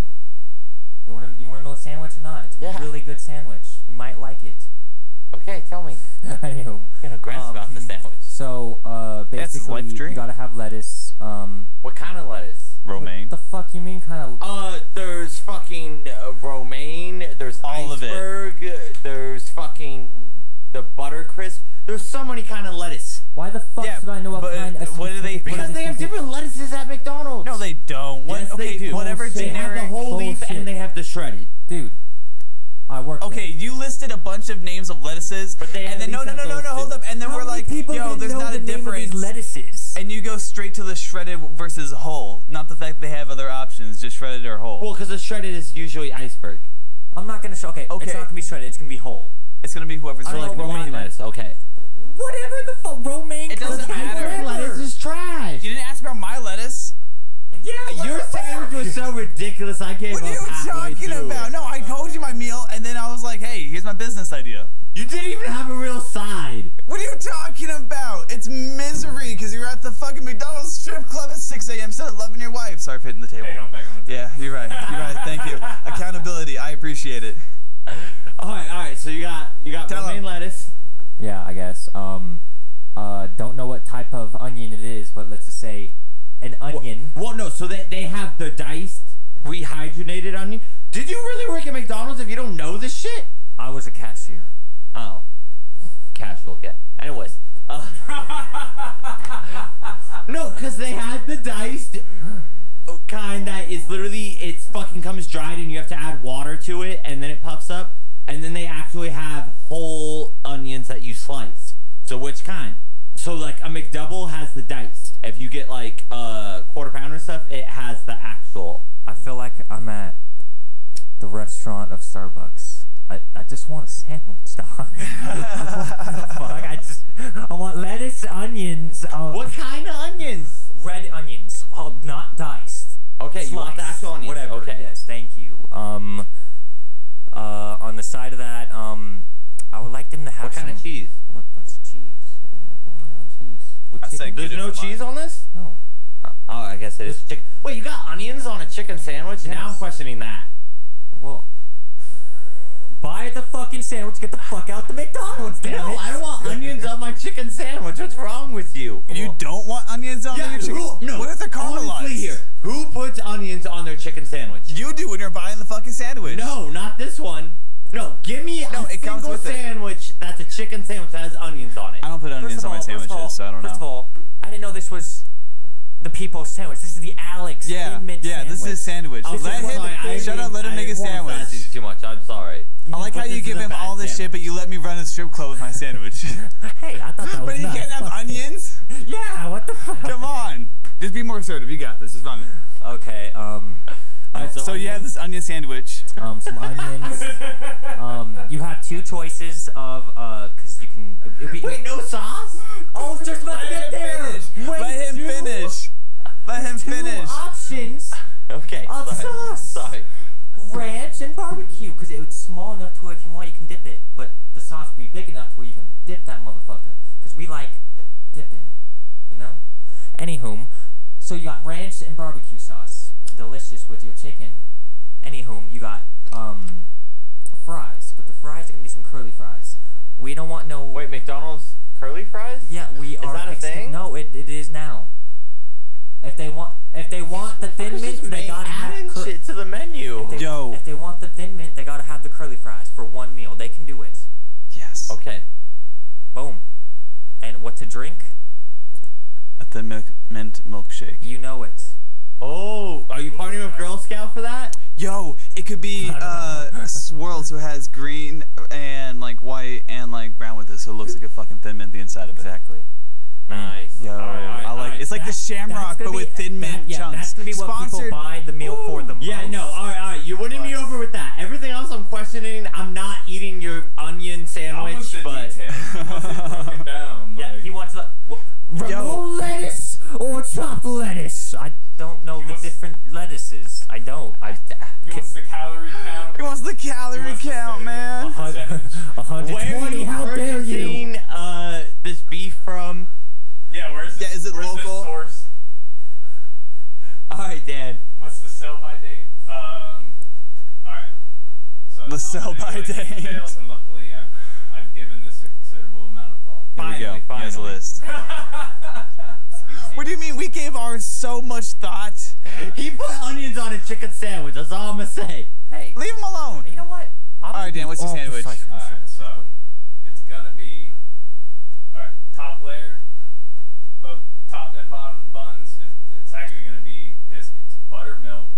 You wanna know a sandwich or not? It's a really good sandwich. You might like it. Okay, tell me. I am. You know, Grant's about the sandwich. So basically, you gotta have lettuce. What kind of lettuce? Romaine. What the fuck you mean, kind of? There's fucking romaine. There's all iceberg. of it. There's fucking the buttercrisp. There's so many kind of lettuce. Why the fuck should I know what kind of? What do they? Because they have different lettuces at McDonald's. No, they don't. Yes, they do. Whatever They have generic. the whole leaf Bullshit. and they have the shredded. Dude, I work. Okay, you listed a bunch of names of lettuces, But they and then at no, least have those hold two. up, and then we're like, yo, there's not a difference. Lettuces. And you go straight to the shredded versus whole, not the fact they have other options, just shredded or whole. Well, because the shredded is usually iceberg. I'm not gonna show. Okay, it's not gonna be shredded. It's gonna be whole. It's gonna be whoever's So like making romaine it. lettuce. Okay. Whatever the fuck, romaine. It doesn't matter. Lettuce is trash. You didn't ask about my lettuce. Yeah, Your sandwich was so ridiculous. I gave What up are you halfway talking through about? it. No, I told you my meal, and then I was like, hey, here's my business idea. You didn't even have a real side. What are you talking about? It's misery because you're at the fucking McDonald's strip club at 6 a.m. instead of loving your wife. Sorry for hitting the table. Hey, don't bang on the table. Yeah, you're right. You're right. Thank you. Accountability. I appreciate it. All right. So you got Tell romaine 'em. lettuce. Yeah, I guess. Don't know what type of onion it is, but let's just say an onion. Well, no. So they have the diced, rehydrogenated onion. Did you really work at McDonald's if you don't know this shit? I was a cashier. Oh, casual. Yeah. Anyways, no, because they had the diced kind that is literally it fucking comes dried and you have to add water to it and then it puffs up. And then they actually have whole onions that you slice. So which kind? So like a McDouble has the diced. If you get like a quarter pounder stuff, it has the actual. I feel like I'm at the restaurant of Starbucks. I just want a sandwich, dog. What the fuck? I want lettuce, onions. What kind of onions? Red onions. Well, not diced. Okay, you want the Sliced. actual onions. Whatever. Okay. Yes, thank you. On the side of that, I would like them to have What kind of cheese? What's cheese? Why on cheese? What I chicken? said There's Get it no for cheese mine. on this? No. Oh, I guess it is chicken. Wait, you got onions on a chicken sandwich? Yes. Now I'm questioning that. Well, Buy the fucking sandwich. Get the fuck out the McDonald's. Damn No, it. I don't want onions on my chicken sandwich. What's wrong with you? You don't want onions on your chicken? No. What if they're caramelized? Honestly here, who puts onions on their chicken sandwich? You do when you're buying the fucking sandwich. No, not this one. No, give me a it comes single with it. sandwich that's a chicken sandwich that has onions on it. I don't put onions on my sandwiches, so I don't know. First of all, I didn't know this was the people's sandwich. This is the Alex Yeah, Thin Mint sandwich. this is sandwich. I'm Let so sorry, him, shut up, let him make a sandwich. That's too much. I'm sorry. I like but how you this give is a him bad all this shit, but you let me run a strip club with my sandwich. Hey, I thought that was But he nuts. can't have Fuck. onions? Yeah, what the fuck? Come on. Just be more assertive. You got this. Just run it. Okay, So you have this onion sandwich. some onions. You have two choices of, cause you can. Wait, no sauce? Oh, just about to get there. Wait, Let him finish. Let him two finish. options Okay. of sorry. sauce. Sorry. Ranch and barbecue, because it's small enough to where if you want you can dip it, but the sauce will be big enough to where you can dip that motherfucker. Because we like dipping, you know? Anywhom, so you got ranch and barbecue sauce, delicious with your chicken. Anywhom, you got fries, but the fries are gonna be some curly fries. We don't want no. Wait, McDonald's curly fries? Yeah, we are. that a thing? No, it is now. If they want the thin mint, they gotta adding have shit to the menu. If they want the thin mint, they gotta have the curly fries for one meal. They can do it. Yes. Okay. Boom. And what to drink? A thin mint milkshake. You know it. Oh, are you partnering with Girl Scout for that? Yo, it could be swirled so it has green and like white and like brown with it, so it looks like a fucking thin mint the inside of it. Exactly. Nice. Yo, I like it's like the Shamrock but with thin mint chunks. That's gonna be what Sponsored. people buy the meal for the most. Yeah, no, alright, you winning me over with that. Everything else I'm questioning, I'm not eating your onion sandwich, but... Down, Yeah, like, he wants the roll lettuce or chopped lettuce. I don't know the different lettuces. I don't. he wants the calorie count. He wants the calorie count, man. 120. How dare you? purchasing this beef from? Yeah, where's this? Yeah, is it where's local? This source? Alright, Dan. What's the sell-by date? Alright. So The sell-by date. Details, and luckily, I've given this a considerable amount of thought. Here we go. He has a list. What do you mean we gave ours so much thought? He put onions on a chicken sandwich, that's all I'm gonna say. Hey, Leave him alone. you know what? Alright, Dan, what's your sandwich? Alright, so it's gonna be top layer, both top and bottom buns. It's actually gonna be biscuits, buttermilk,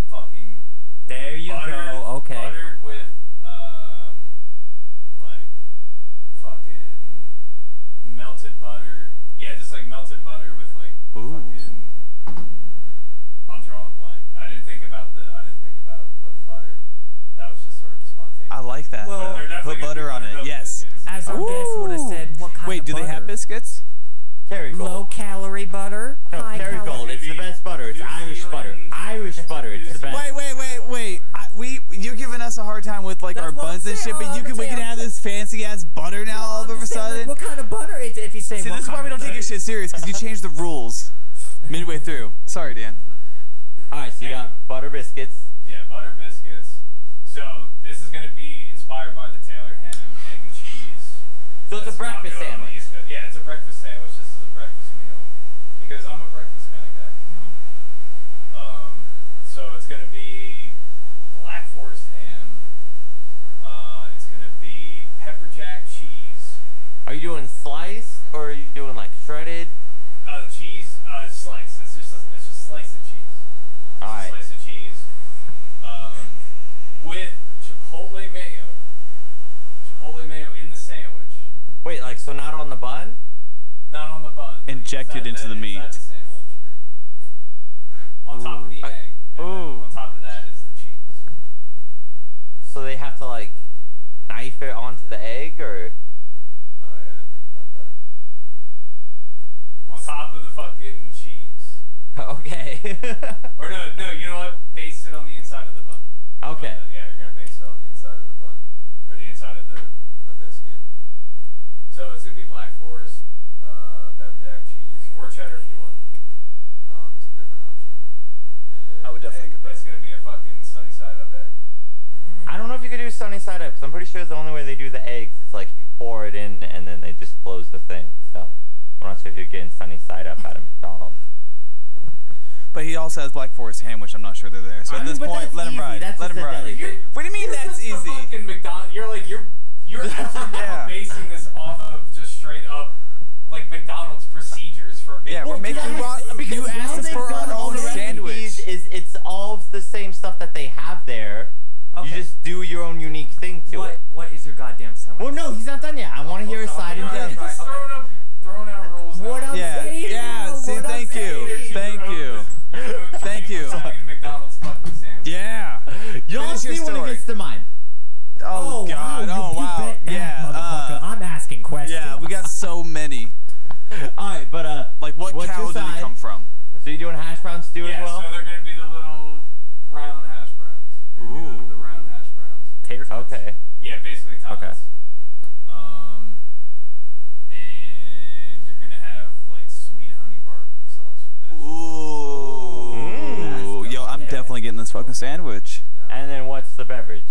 fucking There you go. Okay. buttered with like fucking melted butter. Yeah, just like melted butter with like fucking. I'm drawing a blank. I didn't think about putting butter. That was just sort of spontaneous. I like that. Well, They're definitely Put gonna be butter on it. buttermilk Yes. biscuits. As our guest would have said, what kind Wait, of do butter? they have biscuits? Kerrygold. Low calorie butter. No, high Kerrygold. calorie. It's the best butter. It's New Irish butter. Zealand- Irish butter. It's the best. Wait. You're giving us a hard time with like That's our what I'm buns and saying. shit, but we can have this fancy ass butter now all I'm of a just saying, like, sudden. what kind of butter is it? If you say See, what this is why kind we of don't take your butter? shit serious, because you changed the rules midway through. Sorry, Dan. Alright, so you got butter biscuits. Yeah, butter biscuits. So this is gonna be inspired by the Taylor ham, egg and cheese. So it's a That's breakfast popular on the sandwich. East Coast. Yeah, it's a breakfast sandwich. This is a breakfast meal because I'm a breakfast kind of guy. So it's gonna be Black Forest ham. It's gonna be pepper jack cheese. Are you doing sliced or are you doing like shredded? The cheese slice. It's just slice of cheese. Alright. Slice of cheese. With chipotle mayo. Chipotle mayo in the sandwich. Wait, like so not on the bun? Not on the bun. Injected into the meat. Inside the sandwich. On top of the egg. And then on top of that is the cheese. So they have to like knife it onto the egg or? I didn't think about that. On top of the fucking cheese. Okay. Or no, you know what? Base it on the inside of the bun. Okay. Yeah, you're gonna base it on the inside of the bun. Or the inside of the biscuit. So it's gonna be Black Forest, pepper jack cheese, or cheddar if you want. It's a different option. I would definitely get that. It's gonna be a fucking sunny side up egg. I don't know if you could do sunny side up because I'm pretty sure the only way they do the eggs is like you pour it in and then they just close the thing. So I'm not sure if you're getting sunny side up out of McDonald's. But he also has Black Forest ham, which I'm not sure they're there. So at this point, let him ride. Let him ride. What do you mean that's easy? Fucking McDonald's. You're actually now basing this off of just straight up like McDonald's procedures for making. Yeah, we're making you asked us for our own sandwich. It's all the same stuff that they have there. Okay. You just do your own unique thing to it. What is your goddamn sandwich? Well, no, he's not done yet. I want to hear his side and okay. dip. Just throwing out rules. What now. I'm saying? Yeah. See, thank you. Thank you. McDonald's fucking sandwich. Yeah. Y'all Finish your see when it story. gets to mine. Oh God. Wow, Oh you wow. bet that, motherfucker. I'm asking questions. Yeah. We got so many. All right, but Like, what what's cow your did it side? come from? So you doing hash brown stew as well? So they're gonna be the little round hash browns. They're gonna be the round hash browns. Tater tots. Okay. Yeah, basically tots. Okay. And you're gonna have like sweet honey barbecue sauce. Ooh. Yo, I'm definitely getting this fucking sandwich. And then what's the beverage?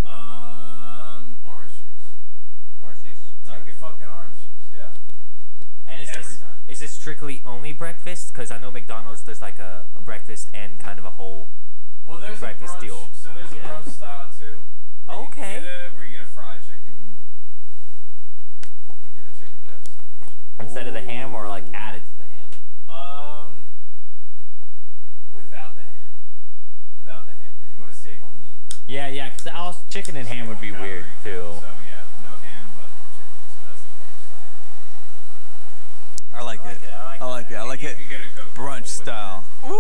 Orange juice. Orange juice? It's gonna be fucking orange juice. Yeah. And is this strictly only breakfast? Because I know McDonald's does like a breakfast and kind of a whole. Well, there's breakfast a brunch, deal. So there's a brunch style too. Okay. Where you get a fried chicken. You get a chicken breast and that shit. Instead of the ham or like added to the ham? Without the ham. Because you want to save on meat. Yeah, because chicken and ham would be weird too. So yeah, no ham but chicken. So that's the brunch style. I like it. I like it. You can get a Coke Brunch with style. Ooh.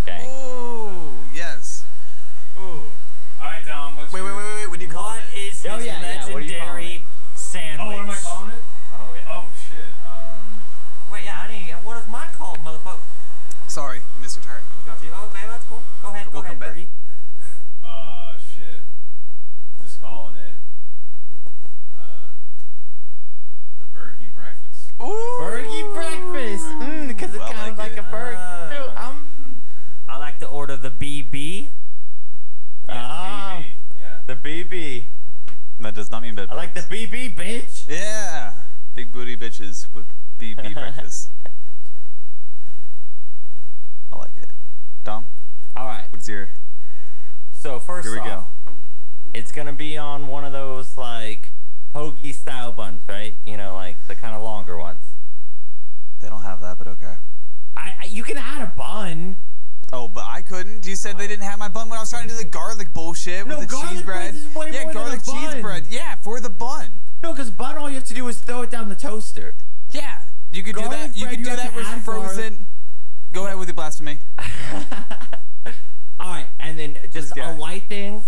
Okay. Ooh. Yes. Ooh. Alright, Dom, what's Wait. What do you call What it? is Oh, his yeah, what are you calling legendary it? sandwich? Oh, what am I calling it? Oh, yeah. Oh, shit. Wait, yeah, I didn't. What is mine called, motherfucker? Sorry, Mr. Turn. Okay, that's cool. Go ahead, We'll come back. Bergie. Shit. Just calling it, the Bergie breakfast. Ooh. Burgie breakfast. Because it I kind of like like it. a burger. I like to order the BB. Ah, Yeah. the BB. That does not mean bed I like the bugs. BB, bitch. Yeah. Big booty bitches with BB breakfast. That's right. I like it. Dom, All right. what's your... So first Here we go. off, it's gonna be on one of those like hoagie style buns, right? You know, like the kind of longer ones. They don't have that, but okay. You can add a bun. Oh, but I couldn't. You said they didn't have my bun when I was trying to do the garlic bullshit No, with the garlic cheese bread. bread is way Yeah, more than a garlic cheese bun. bread. Yeah, for the bun. No, because bun, all you have to do is throw it down the toaster. Yeah, you could do Garlic that. You bread, could you do have that to with add frozen. Go ahead with your blasphemy. All right, and then just This guy. a light thing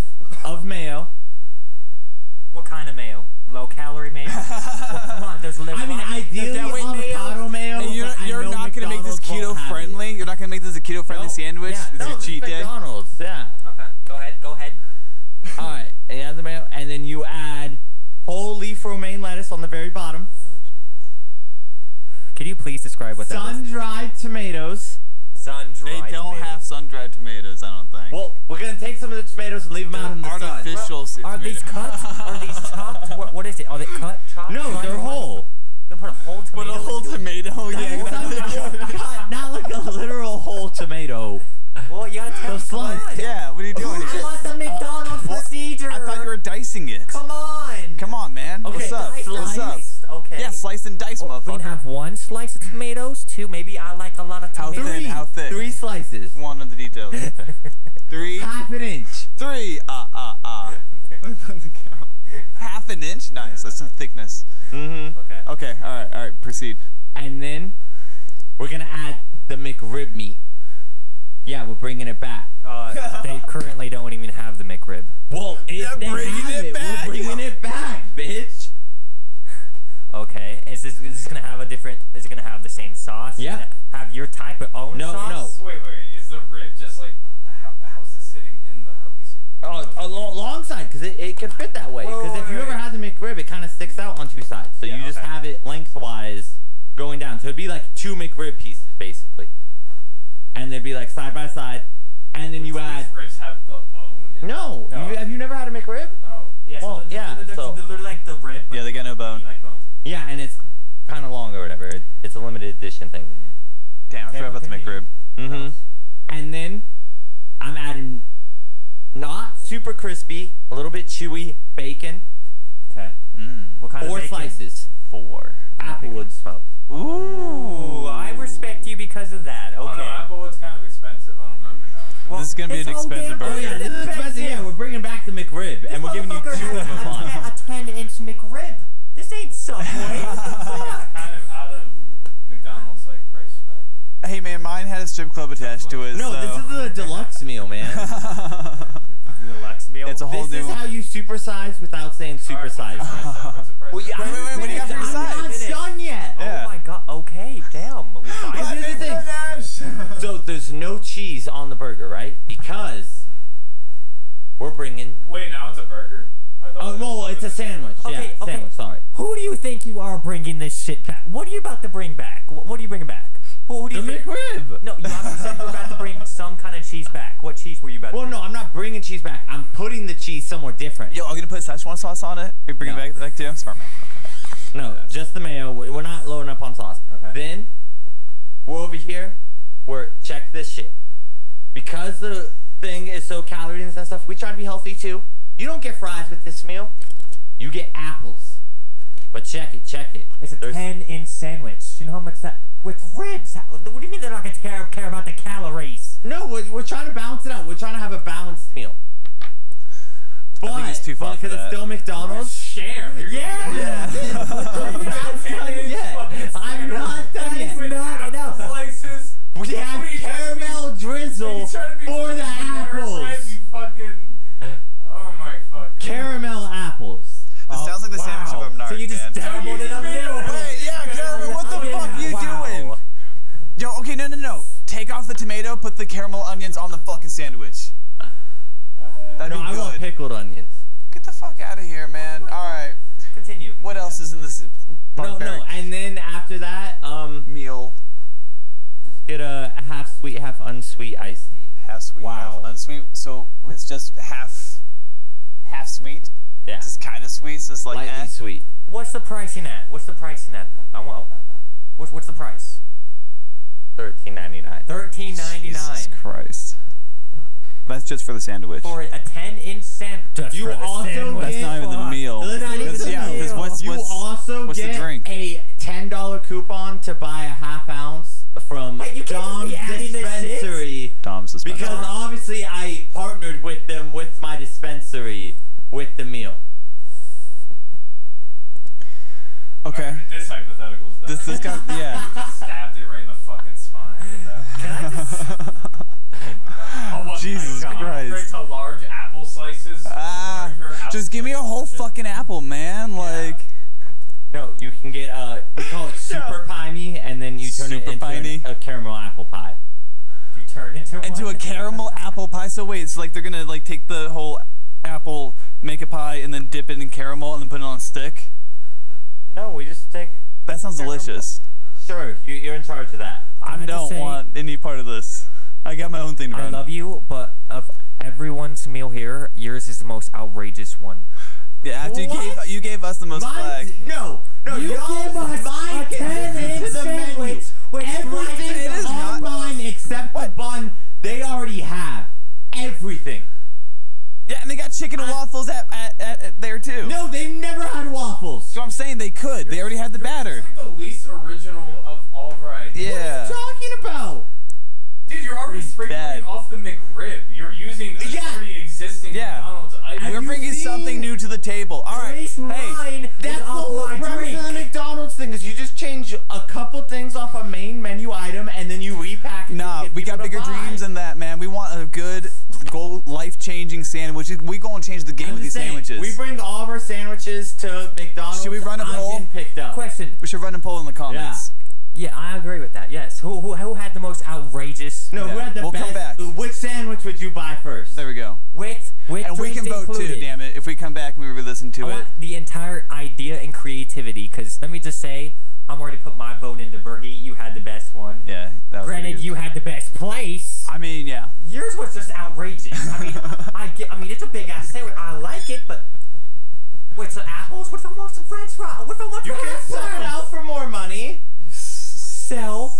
of mayo. What kind of mayo? Low calorie mayo? Come on, there's I mean, ideally avocado mayo. And but I you're know not gonna make this McDonald's won't keto have friendly. it. You're not gonna make this a keto friendly sandwich. Yeah, It's no, your this is cheat day. McDonald's, yeah. Okay, go ahead. All right, and you add the mayo, and then you add whole leaf romaine lettuce on the very bottom. Can you please describe what that is? Sun-dried tomatoes. Sun-dried They don't tomatoes. have sun-dried tomatoes, I don't think. Well, we're gonna take some of the tomatoes and leave them out in the sun. Artificial Are these cuts? Are these chopped? What is it? Are they cut, chopped? No, fried? they're whole. They put a whole But tomato. a whole tomato, yeah. Not like a literal whole tomato. Well, you gotta tell The slice. Come on. Yeah, what are you doing I here? want the McDonald's procedure. I thought you were dicing it. Come on. Come on, man. Okay, What's up? slice. What's up? Okay. Yeah, slice and dice, We can motherfucker. have one slice of tomatoes. Two, maybe I like a lot of How tomatoes. thin? How thick? 3 slices. One of the details. 3. Half an inch. 3. Half an inch? Nice. That's some thickness. Mm-hmm. Okay. Okay, alright, proceed. And then we're gonna add the McRib meat. Yeah, we're bringing it back. They currently don't even have the McRib. Whoa, they bringing have it back. We're bringing it back, bitch. Okay. Is this gonna have a different? Is it gonna have the same sauce? Yeah. Gonna have your type of own No, sauce? no. Wait. Is the rib just like, how is it sitting in the hoagie sandwich? Oh, alongside, because it can fit that way. Because if you ever had the McRib, it kind of sticks out on 2 sides. So Yeah, you just okay. have it lengthwise going down. So it'd be like 2 McRib pieces, basically. And they'd be like side by side. and then you add. These ribs have the bone. In No, No. have you never had a McRib? No. Yeah, Well, so yeah, so- they're like the rib. but Yeah, they got no bone. Like bones. Yeah, and it's kind of long or whatever. It's a limited edition thing. Damn, I forgot about the McRib. Mm-hmm. And then I'm adding not super crispy, a little bit chewy bacon. Okay. What kind 4 of bacon? slices. 4. Applewood smoked. Ooh, I respect you because of that. Oh, Okay. no, Applewood's kind of expensive. I don't know if you know. Well, This is gonna be it's an all expensive damn- burger. Oh yeah, this is expensive. Yeah, we're bringing back the McRib, and we're giving you 2 of Motherfucker them on. has a 10-inch McRib. This ain't Subway. What the fuck? Kind of out of McDonald's like price factor. Hey man, mine had a strip club attached to it. No, so. this is the deluxe meal, man. The Lux meal. It's a whole This new. is how you supersize without saying supersize. What's the price? Well, yeah, Wait, what do you got for your I'm not sides? done yet. Yeah. Oh my god. Okay, damn. Well, But here's the thing. So there's no cheese on the burger, right? Because we're bringing. Wait, now it's a burger? I thought Oh no, it's a sandwich. Okay, yeah, okay. sandwich. Sorry. Who do you think you are bringing this shit back? What are you about to bring back? What are you bringing back? Who do The you think? McRib. No, you obviously said you were about to bring some kind of cheese back. What cheese were you about to Well, bring? no, I'm not bringing cheese back. I'm putting the cheese somewhere different. Yo, I'm gonna put Szechuan sauce on it. You bring No. it back too. Smart man. No, just the mayo. We're not loading up on sauce. Okay. Then we're over here. Check this shit. Because the thing is so calorie dense and stuff, we try to be healthy too. You don't get fries with this meal. You get apples. But check it. It's a There's- 10-inch sandwich. You know how much that with ribs? What do you mean they're not going to care about the calories? No, we're trying to balance it out. We're trying to have a balanced meal. But, I think it's too far for because it's that. still McDonald's. Share. Yeah. I'm not done yet. I'm not done yet. Not enough. Slices. We have caramel drizzle for the apples. Oh my fucking. Caramel apples. This sounds like the sandwich of Narc, So you just man. dabbled it a little bit. Hey, yeah, Caramel, what the fuck are you doing? Yo, okay, no. Take off the tomato, put the caramel onions on the fucking sandwich. That'd No, be I good. want pickled onions. Get the fuck out of here, man. Alright. Continue. What else is in this No, barbaric and then after that, meal? get a half sweet, half unsweet iced tea. Half sweet, Wow. half unsweet. So it's just half sweet. Yeah, It's just kind of sweet. So it's like lightly sweet. What's the pricing at? What's the pricing at? I want. What's the price? $13.99. $13.99 Jesus Christ. That's just for the sandwich. for a 10-inch sandwich. You also That's get- not even the meal. That's not even That's- the yeah, meal. because what's You also what's the get drink? a $10 coupon to buy a half ounce from Wait, you can't Dom's just be adding this shit? Dispensary. Dom's dispensary. Because obviously I partnered with them with my dispensary with the meal. Okay. This hypothetical's done. This guy, yeah. Stabbed it right in the fucking spine. With that. Can I just? Oh, what, Jesus like, Christ. Right to large apple slices. Larger apple Just give me a whole fucking apple, man. Like, No, you can get we call it super pie me, and then you turn Super it into pie-me? a caramel apple pie. You turn into a caramel apple pie. So wait, it's like they're gonna like take the whole apple, make a pie, and then dip it in caramel, and then put it on a stick. No, we just take. That sounds delicious. Sure, you're in charge of that. I just don't say- want any part of this. I got my own thing to I run. love you, but of everyone's meal here, yours is the most outrageous one. Yeah, after What? you gave us the most flag. No, You y'all- gave us mine a gets 10-inch into the menu. sandwich with Everything It is on not- mine except the bun, they already have. Everything. Yeah, and they got chicken and waffles at there too. No, they've never had waffles. So I'm saying they could. They already had the batter. It's like the least original of all of our ideas. Yeah. What are you talking about? Dude, you're already Bad. sprinkling off the McRib. You're using an Yeah. already existing Yeah. McDonald's item. We're you bringing seen- something new to the table. All right. least Hey, mine That's is the off whole my premise drink. of the McDonald's thing is you just change a couple things off a main menu item and then you repackage it. nah, and get we got people to bigger buy. dreams than that, man. We want a good, life-changing sandwich. We go and change the game I'm with these just saying, sandwiches. we bring all of our sandwiches to McDonald's. Should we run a I've poll? been picked up. Question. We should run a poll in the comments. Yeah, I agree with that. Yes. Who had the most outrageous? No, who Yeah. had the We'll come best? back. Which sandwich would you buy first? There we go. With And we can drinks vote included. too, damn it. If we come back and we re-listen to I it. want the entire idea and creativity, because let me just say, I'm already put my vote into Bergie. You had the best one. Yeah, that was pretty Granted, good. you had the best place. I mean, yeah. Yours was just it, but wait, so apples? What if I want some French fries? What if I want You can sell it out for more money. Sell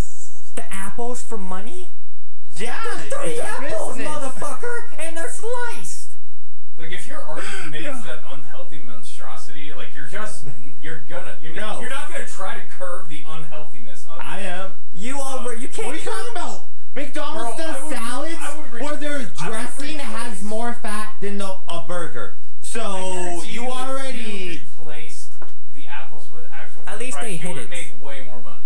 the apples for money? Yeah, Three it's apples, business. motherfucker, and they're sliced. Like if your argument makes that unhealthy monstrosity, like you're not gonna try to curb the unhealthiness of it. I am. You can't. What are you talking about? McDonald's Bro, does salads where their dressing has more fat than a burger. So you already replaced the apples with actual. At least fries, they you hit would it. make way more money.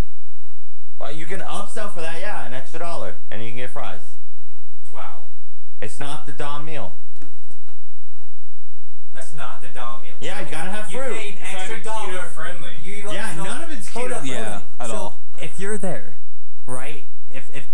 well, you can upsell for that, yeah, an extra $1, and you can get fries. Wow. It's not the Dom meal. That's not the Dom meal. Yeah, you gotta have You fruit. paid It's not extra even dollar. keto friendly. Yeah, none of it's Hold keto. up, Yeah, at so all. if you're there, right? If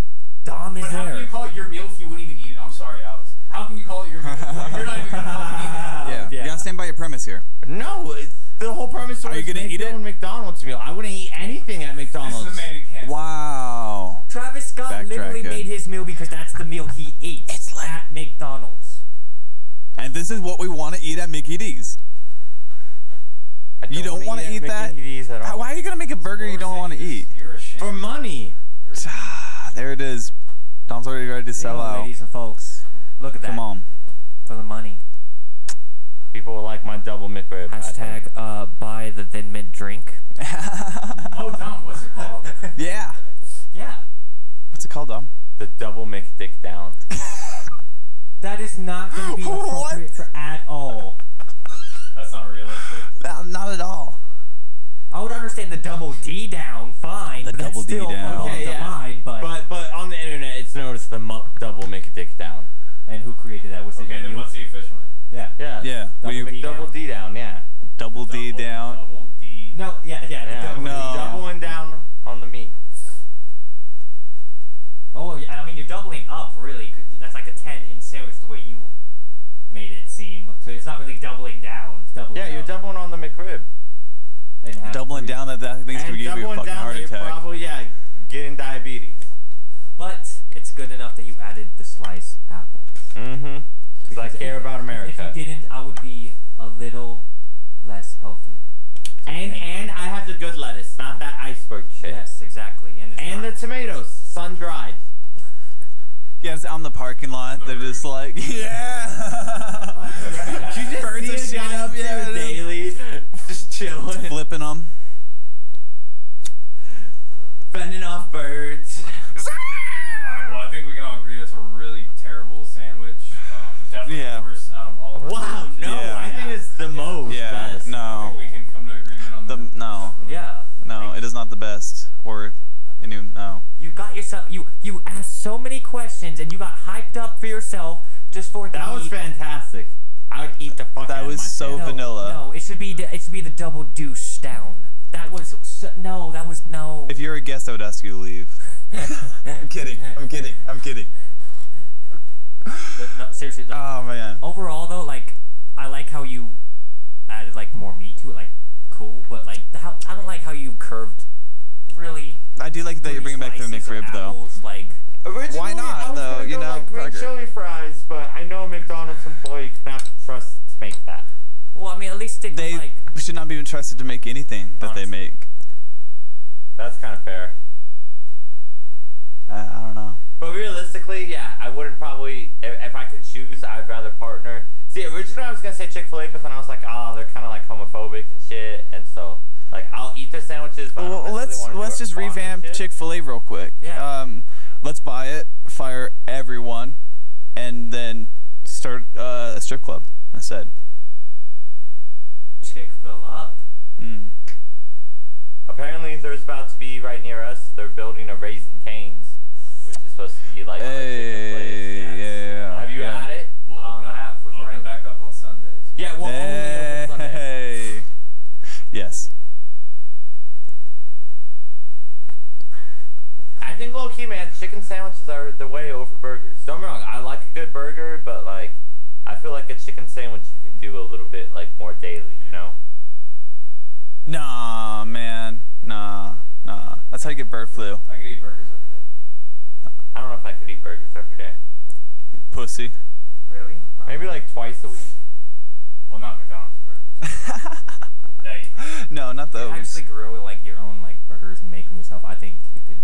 Dom is But how can there, you call it your meal if you wouldn't even eat it? I'm sorry, Alex. How can you call it your meal if you're not even gonna fucking eat Yeah, you gotta stand by your premise here. No, the whole premise was Are you gonna make eat your it? own McDonald's meal. I wouldn't eat anything at it? This McDonald's. is a man who can't. Wow. Travis Scott literally Backtracking. made his meal because that's the meal he ate at McDonald's. And this is what we want to eat at Mickey D's. You don't want to eat that? Why are you gonna make a burger you don't want to eat? You're ashamed. For money. There it is. Dom's already ready to sell out. Ladies and folks, look at that. Come on. For the money. People will like my double McRib. Hashtag buy the Thin Mint drink. Oh, Dom, what's it called? Yeah. Yeah. What's it called, Dom? The double McDick down. That is not going to be appropriate for at all. That's not realistic. Not at all. I would understand the double D down, fine. The but double that's D still down. along Okay, the yeah. line, But on the internet, it's known as the double McDick down. And who created that? Was Okay, it then you? what's the official name? Yeah. Yeah. Yeah. Double D down, yeah. Double D down. Double D. No, yeah, the Yeah. double No. D down. Doubling down on the meat. Oh, yeah, I mean, you're doubling up, really. 'Cause that's like a 10 in sandwich, the way you made it seem. So it's not really doubling down. It's doubling Yeah, down. you're doubling on the McRib. And half Doubling fruit. down that thing's gonna And give you a doubling fucking down heart that you're attack. probably, yeah, getting diabetes. But it's good enough that you added the sliced apple. Mm-hmm. Because I care about America. If you didn't, I would be a little less healthier. And I have the good lettuce, not that iceberg shit. Yes, exactly. And, it's And not- the tomatoes, sun dried. Yeah, it's out in the parking lot. They're just like, yeah. You just Birds see of a shit guy up, yeah, there daily, just chilling, Flipping them. fending off birds. Alright, well, I think we can all agree that's a really terrible sandwich. Definitely Yeah. the worst out of all of our Wow, sandwiches. no, Yeah. I think it's the most Yeah, best. I no. think we can come to agreement on that. No. Yeah. No, it is not the best. Or, no. You got yourself. You asked so many questions, and you got hyped up for yourself just for it to That was be- fantastic. I would eat the fuck That out was of my so sandwich. vanilla. No, it should be the double douche down. That was no. If you're a guest, I would ask you to leave. I'm kidding. But no, seriously. Oh, man. Overall, though, like, I like how you added like more meat to it, like, cool. But like, I don't like how you curved. Really. I do like that you're bringing back the slices of McRib, though. apples, like. Originally, Why not, I was though? gonna You go, know, like green fuck it. chili fries, but I know a McDonald's employee cannot trust to make that. Well, I mean, at least stick They with like. should not be entrusted to make anything that they Honestly. make. That's kind of fair. I don't know. But realistically, yeah, I wouldn't probably, if I could choose, I'd rather partner. See, originally I was going to say Chick-fil-A, but then I was like, oh, they're kind of like homophobic and shit, and so, like, I'll eat their sandwiches, but I don't Well, necessarily wanna let's do a just revamp partnership. Chick-fil-A real quick. Yeah. Let's buy it, fire everyone, and then start a strip club instead. Chick-fil up. Apparently, there's about to be, right near us, they're building a Raising Cane's, which is supposed to be, like, a chicken place. yeah. Have you had it? We'll open I have with open Ryan. back up on Sundays. Yeah, well, only open Sunday. Hey. Yes. I think low-key, man, chicken sandwiches are the way over burgers. Don't get me wrong, I like a good burger, but, like, I feel like a chicken sandwich you can do a little bit, like, more daily, you know? Nah, man. Nah. That's how you get bird flu. I can eat burgers every day. I don't know if I could eat burgers every day. Pussy. Really? Wow. Maybe, like, twice a week. Well, not McDonald's burgers. No, not You those. actually grow like your own like burgers and make them yourself. I think you could.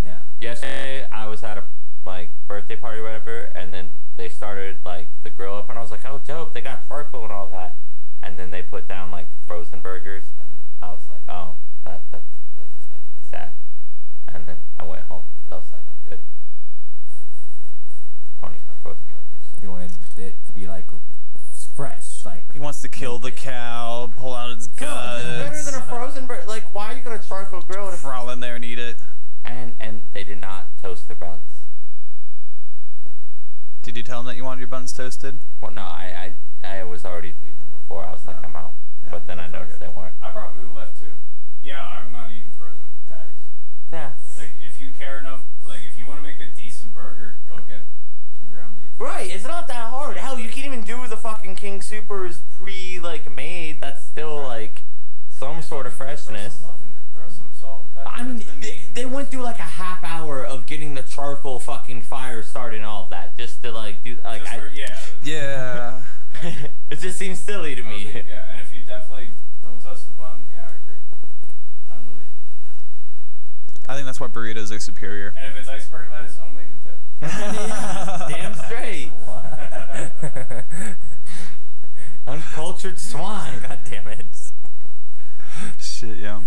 Yeah. Yesterday, I was at a like birthday party or whatever, and then they started like the grill up, and I was like, "Oh, dope! They got charcoal and all that." And then they put down like frozen burgers, and I was like, "Oh, that just makes me sad." And then I went home because I was like, "I'm good. I don't eat my frozen burgers." You wanted it to be like fresh, like. He wants to kill the cow, pull out its guts. It's better than a frozen burger. Like, why are you gonna charcoal grill it? Crawl in there and eat it. And they did not toast the buns. Did you tell him that you wanted your buns toasted? Well, no, I was already leaving before. I was like, I'm out. Yeah, But then I noticed they weren't. I probably would have left too. Yeah, I'm not eating frozen patties. Yeah. Like, if you care enough, like, if you want to make a decent burger, go get some ground beef. Right, it's not that hard. Hell, you can't even do the fucking King Supers made. That's still like some sort of freshness. Throw some love in there. Throw some salt and pepper. I mean, they went through like a half hour of getting the charcoal fucking fire started and all of that just to like do like Yeah. It just seems silly to me. Yeah, and if you definitely don't touch the bun, yeah, I agree. Time to leave. I think that's why burritos are superior. And if it's iceberg lettuce, I'm leaving too. Yeah, damn straight. Uncultured swine. God damn it. Shit, yeah.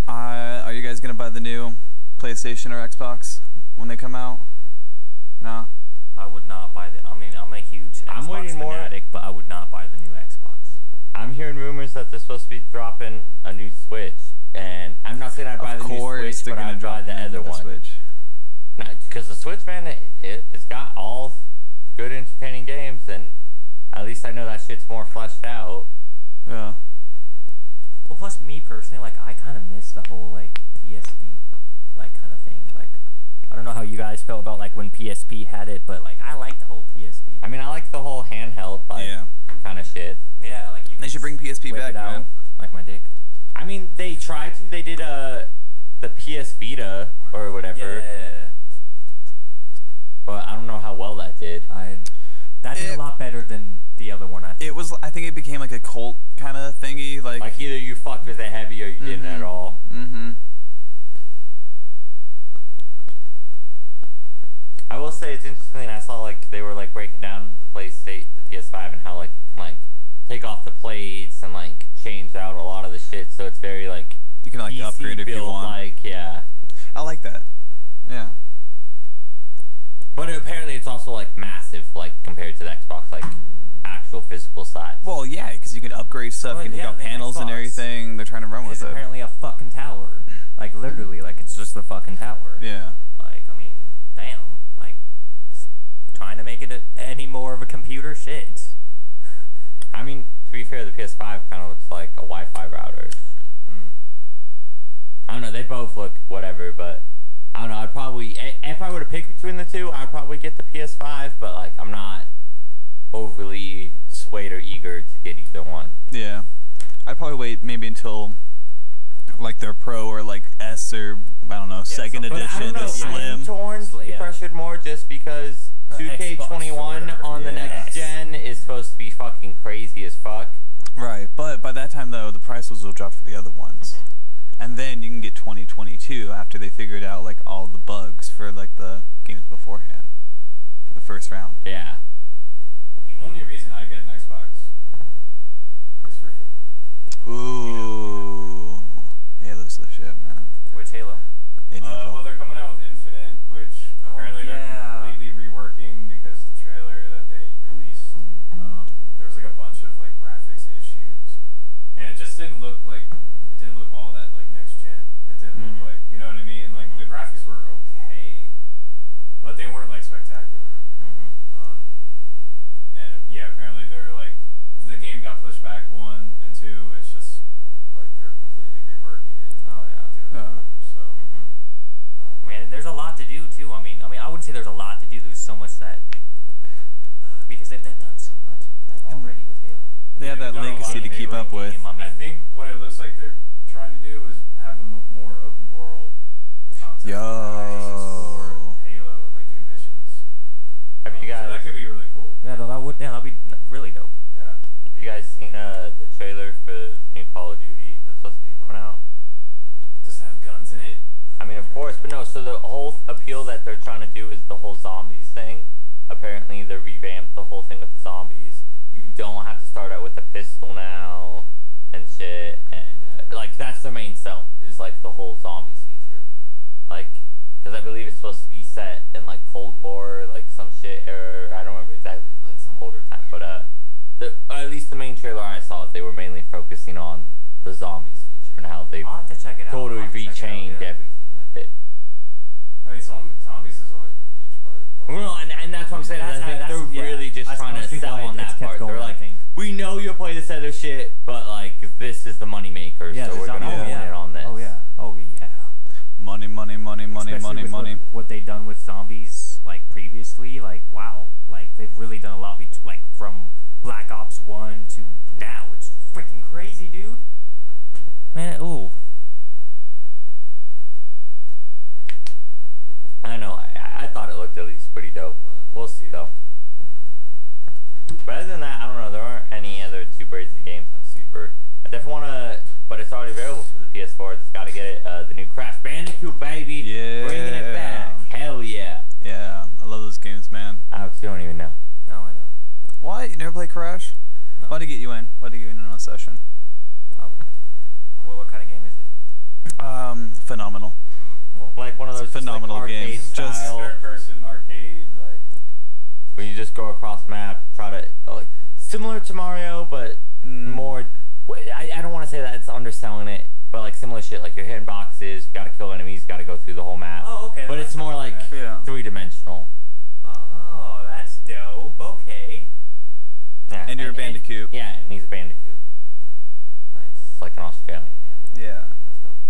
Are you guys gonna buy the new PlayStation or Xbox when they come out? No. I would not buy the. I mean, I'm a huge I'm Xbox waiting more- fanatic, but I would not buy the new Xbox. I'm hearing rumors that they're supposed to be dropping a new Switch, and I'm not saying I'd buy the new Switch, they're but gonna I'd drop buy the other one. Switch. Because the Switch, man, it's got all good, entertaining games, and at least I know that shit's more fleshed out. Yeah. Well, plus me personally, like I kind of miss the whole like PSP, like kind of thing. Like I don't know how you guys felt about like when PSP had it, but like I like the whole PSP. I mean, I like the whole handheld like kind of shit. Yeah, like you. They should bring PSP whip back, it out, man. like my dick. I mean, they tried to. They did the PS Vita or whatever, Yeah. but I don't know how well that did. That did a lot better than the other one. I think. It was. I think it became like a cult kind of thingy. Like Either you fucked with it heavy or you didn't at all. Mm-hmm. I will say it's interesting. I saw like they were like breaking down the PlayStation, the PS5, and how like you can like take off the plates and like change out a lot of the shit. So it's very like You can like PC upgrade if you build, want. Like I like that. Yeah. But apparently it's also like massive, like compared to the Xbox, like actual physical size. Well, yeah, because you can upgrade stuff. Well, you can take yeah, out the panels and Xbox everything. They're trying to run with It's it. apparently a fucking tower. Like literally, like it's just a fucking tower. Yeah. Like I mean, damn. Like trying to make it any more of a computer shit. I mean, to be fair, the PS5 kind of looks like a Wi-Fi router. I don't know. They both look whatever, but I don't know. I'd probably, if I were to pick between the two, I'd probably get the PS5. But like, I'm not overly swayed or eager to get either one. Yeah. I'd probably wait maybe until like their Pro or like S or I don't know, second But I edition, don't know. the I Slim. am torn, to be Yeah. pressured more just because 2K21 on the next gen is supposed to be fucking crazy as fuck. Right, but by that time though, the prices will drop for the other ones. And then you can get 2022 after they figured out like all the bugs for like the games beforehand for the first round. Yeah. The only reason I get an Xbox is for Halo. Ooh, Halo's the shit, man. Which Halo? Well, they're coming out with Infinite, which apparently they're completely reworking because the trailer that they released, there was like a bunch of like graphics issues, and it just didn't look all that like next gen. It didn't look like, you know what I mean? Like the graphics were okay, but they weren't like spectacular. And yeah, apparently they're like the game got pushed back 1 and 2. It's just like they're completely reworking it. Oh, yeah. And doing it over. So. Man, there's a lot to do too. I mean, I wouldn't say there's a lot to do. There's so much that because they've done so much like already with Halo. They have that They've done a legacy lot to of keep Halo up with. I think what it looks like they're trying to do is have a more open world concept. Yo. Explore Halo and like do missions. Have you guys? So that could be really cool. Yeah, that really dope. Yeah. Have you guys seen the trailer for the new Call of Duty that's supposed to be coming out? Does it have guns in it? I mean, of course, but no. So the whole appeal that they're trying to do is the whole zombies thing. Apparently, they revamped the whole thing with the zombies. You don't have to start out with a pistol now and shit. And like that's the main sell is like the whole zombies feature. Like, because I believe it's supposed to be set in like Cold War, like some shit, or I don't remember exactly, like some older time. But at least the main trailer I saw, they were mainly focusing on the zombies feature and how they've I'll have to check it out. totally I'll have to check it out, rechanged yeah. everything with it. I mean, zombies has always been a huge part of Call of Well, and that's what I'm saying. I think they're really just trying to sell on that part. They're like, we know you'll play this other shit, but like this is the moneymaker, so we're gonna own it on this. Oh yeah. Oh yeah. Money, money, money, money, Especially money, with money. What they've done with zombies, like previously, like wow, like they've really done a lot. Like from Black Ops 1 to now, it's freaking crazy, dude. Man, ooh. I know. I thought it looked at least pretty dope. We'll see though. But other than that, I don't know. There aren't any other Two Birds games I'm super. I definitely want to, but it's already available for the PS4. Just got to get it. The new Crash Bandicoot, baby. Yeah. Bringing it back. Hell yeah. Yeah, I love those games, man. Alex, you don't even know. No, I don't. Why? You never play Crash? No. Why'd he get you in? Why'd he get you in on a session? I would like that. What kind of game is it? Phenomenal. Like one of those phenomenal just like arcade games. Just style, third-person arcade, like. where you just go across the map, try to like similar to Mario, but more. I don't want to say that it's underselling it, but like similar shit. Like you're hitting boxes, you got to kill enemies, you got to go through the whole map. Oh, okay. But it's more like Yeah. 3-dimensional. Oh, that's dope. Okay. Yeah, And you're a Bandicoot. Yeah, and he's a Bandicoot. Nice. It's like an Australian animal. Yeah. That's dope.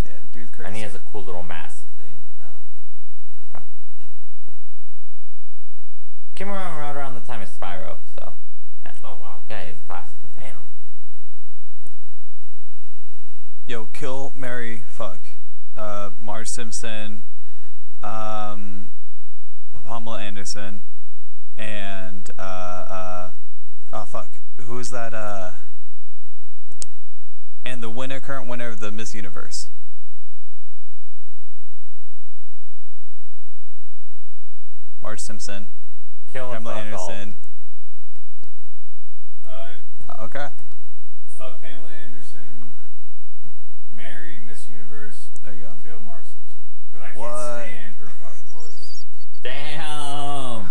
Yeah, dude's crazy. And he has a cool little mask thing. I like. Came around right around the time of Spyro, so. Yeah. Oh wow. Yeah, he's a classic. Damn. Yo, kill, marry, fuck. Marge Simpson, Pamela Anderson, and oh fuck, who is that? And the current winner of the Miss Universe. Marge Simpson, Kill and Pamela fuck all. Anderson. Okay. Fuck Pamela Anderson. Married Miss Universe. There you go. Kill Mark Simpson. Because I What? can't stand her fucking voice. Damn.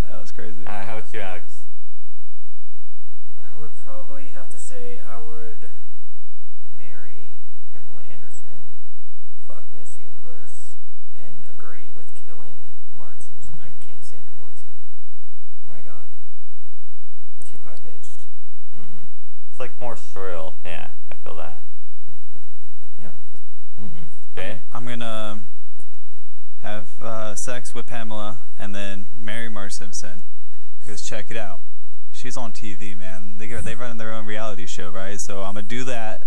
That was crazy. How about you, Alex? I would probably have to say I would marry Pamela Anderson, fuck Miss Universe, and agree with killing Mark Simpson. I can't stand her voice either. My God. Too high pitched. It's like more shrill. Yeah, I feel that. Yeah. Okay. I'm gonna have sex with Pamela and then marry Marge Simpson because check it out, she's on TV, man. They run their own reality show, right? So I'm gonna do that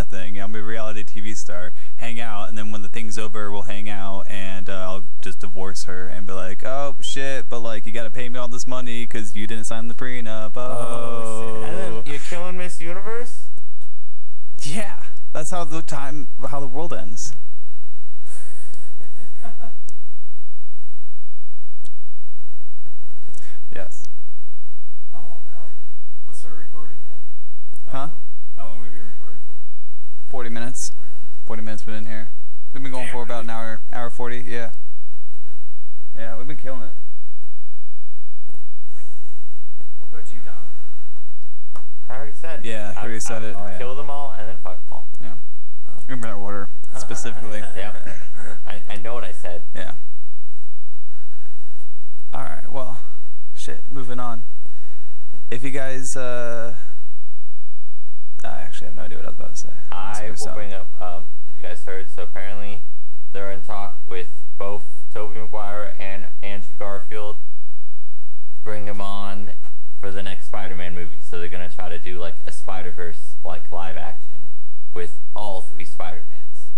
thing. I'm gonna be a reality TV star, hang out, and then when the thing's over, we'll hang out and I'll just divorce her and be like, oh shit, but like you gotta pay me all this money because you didn't sign the prenup. Oh, And then you're killing Miss Universe? yeah, that's how the world ends. Yes. What's our recording at? Huh? How long have we been recording for? 40 minutes. 40 minutes been in here. We've been going Damn, for about an hour 40. Yeah. Shit. Yeah, we've been killing it. What about you, Dom? I already said. Yeah, I already said it. Oh, yeah. Kill them all and then fuck them all. Yeah. Remember that order specifically. Yeah. I know what I said. Yeah. All right. Well, shit. Moving on. If you guys, I actually have no idea what I was about to say. I will bring up, have you guys heard? So apparently they're in talk with both Tobey Maguire and Andrew Garfield to bring them on for the next Spider-Man movie. So they're going to try to do like a Spider-Verse like live action with all 3 Spider-Mans.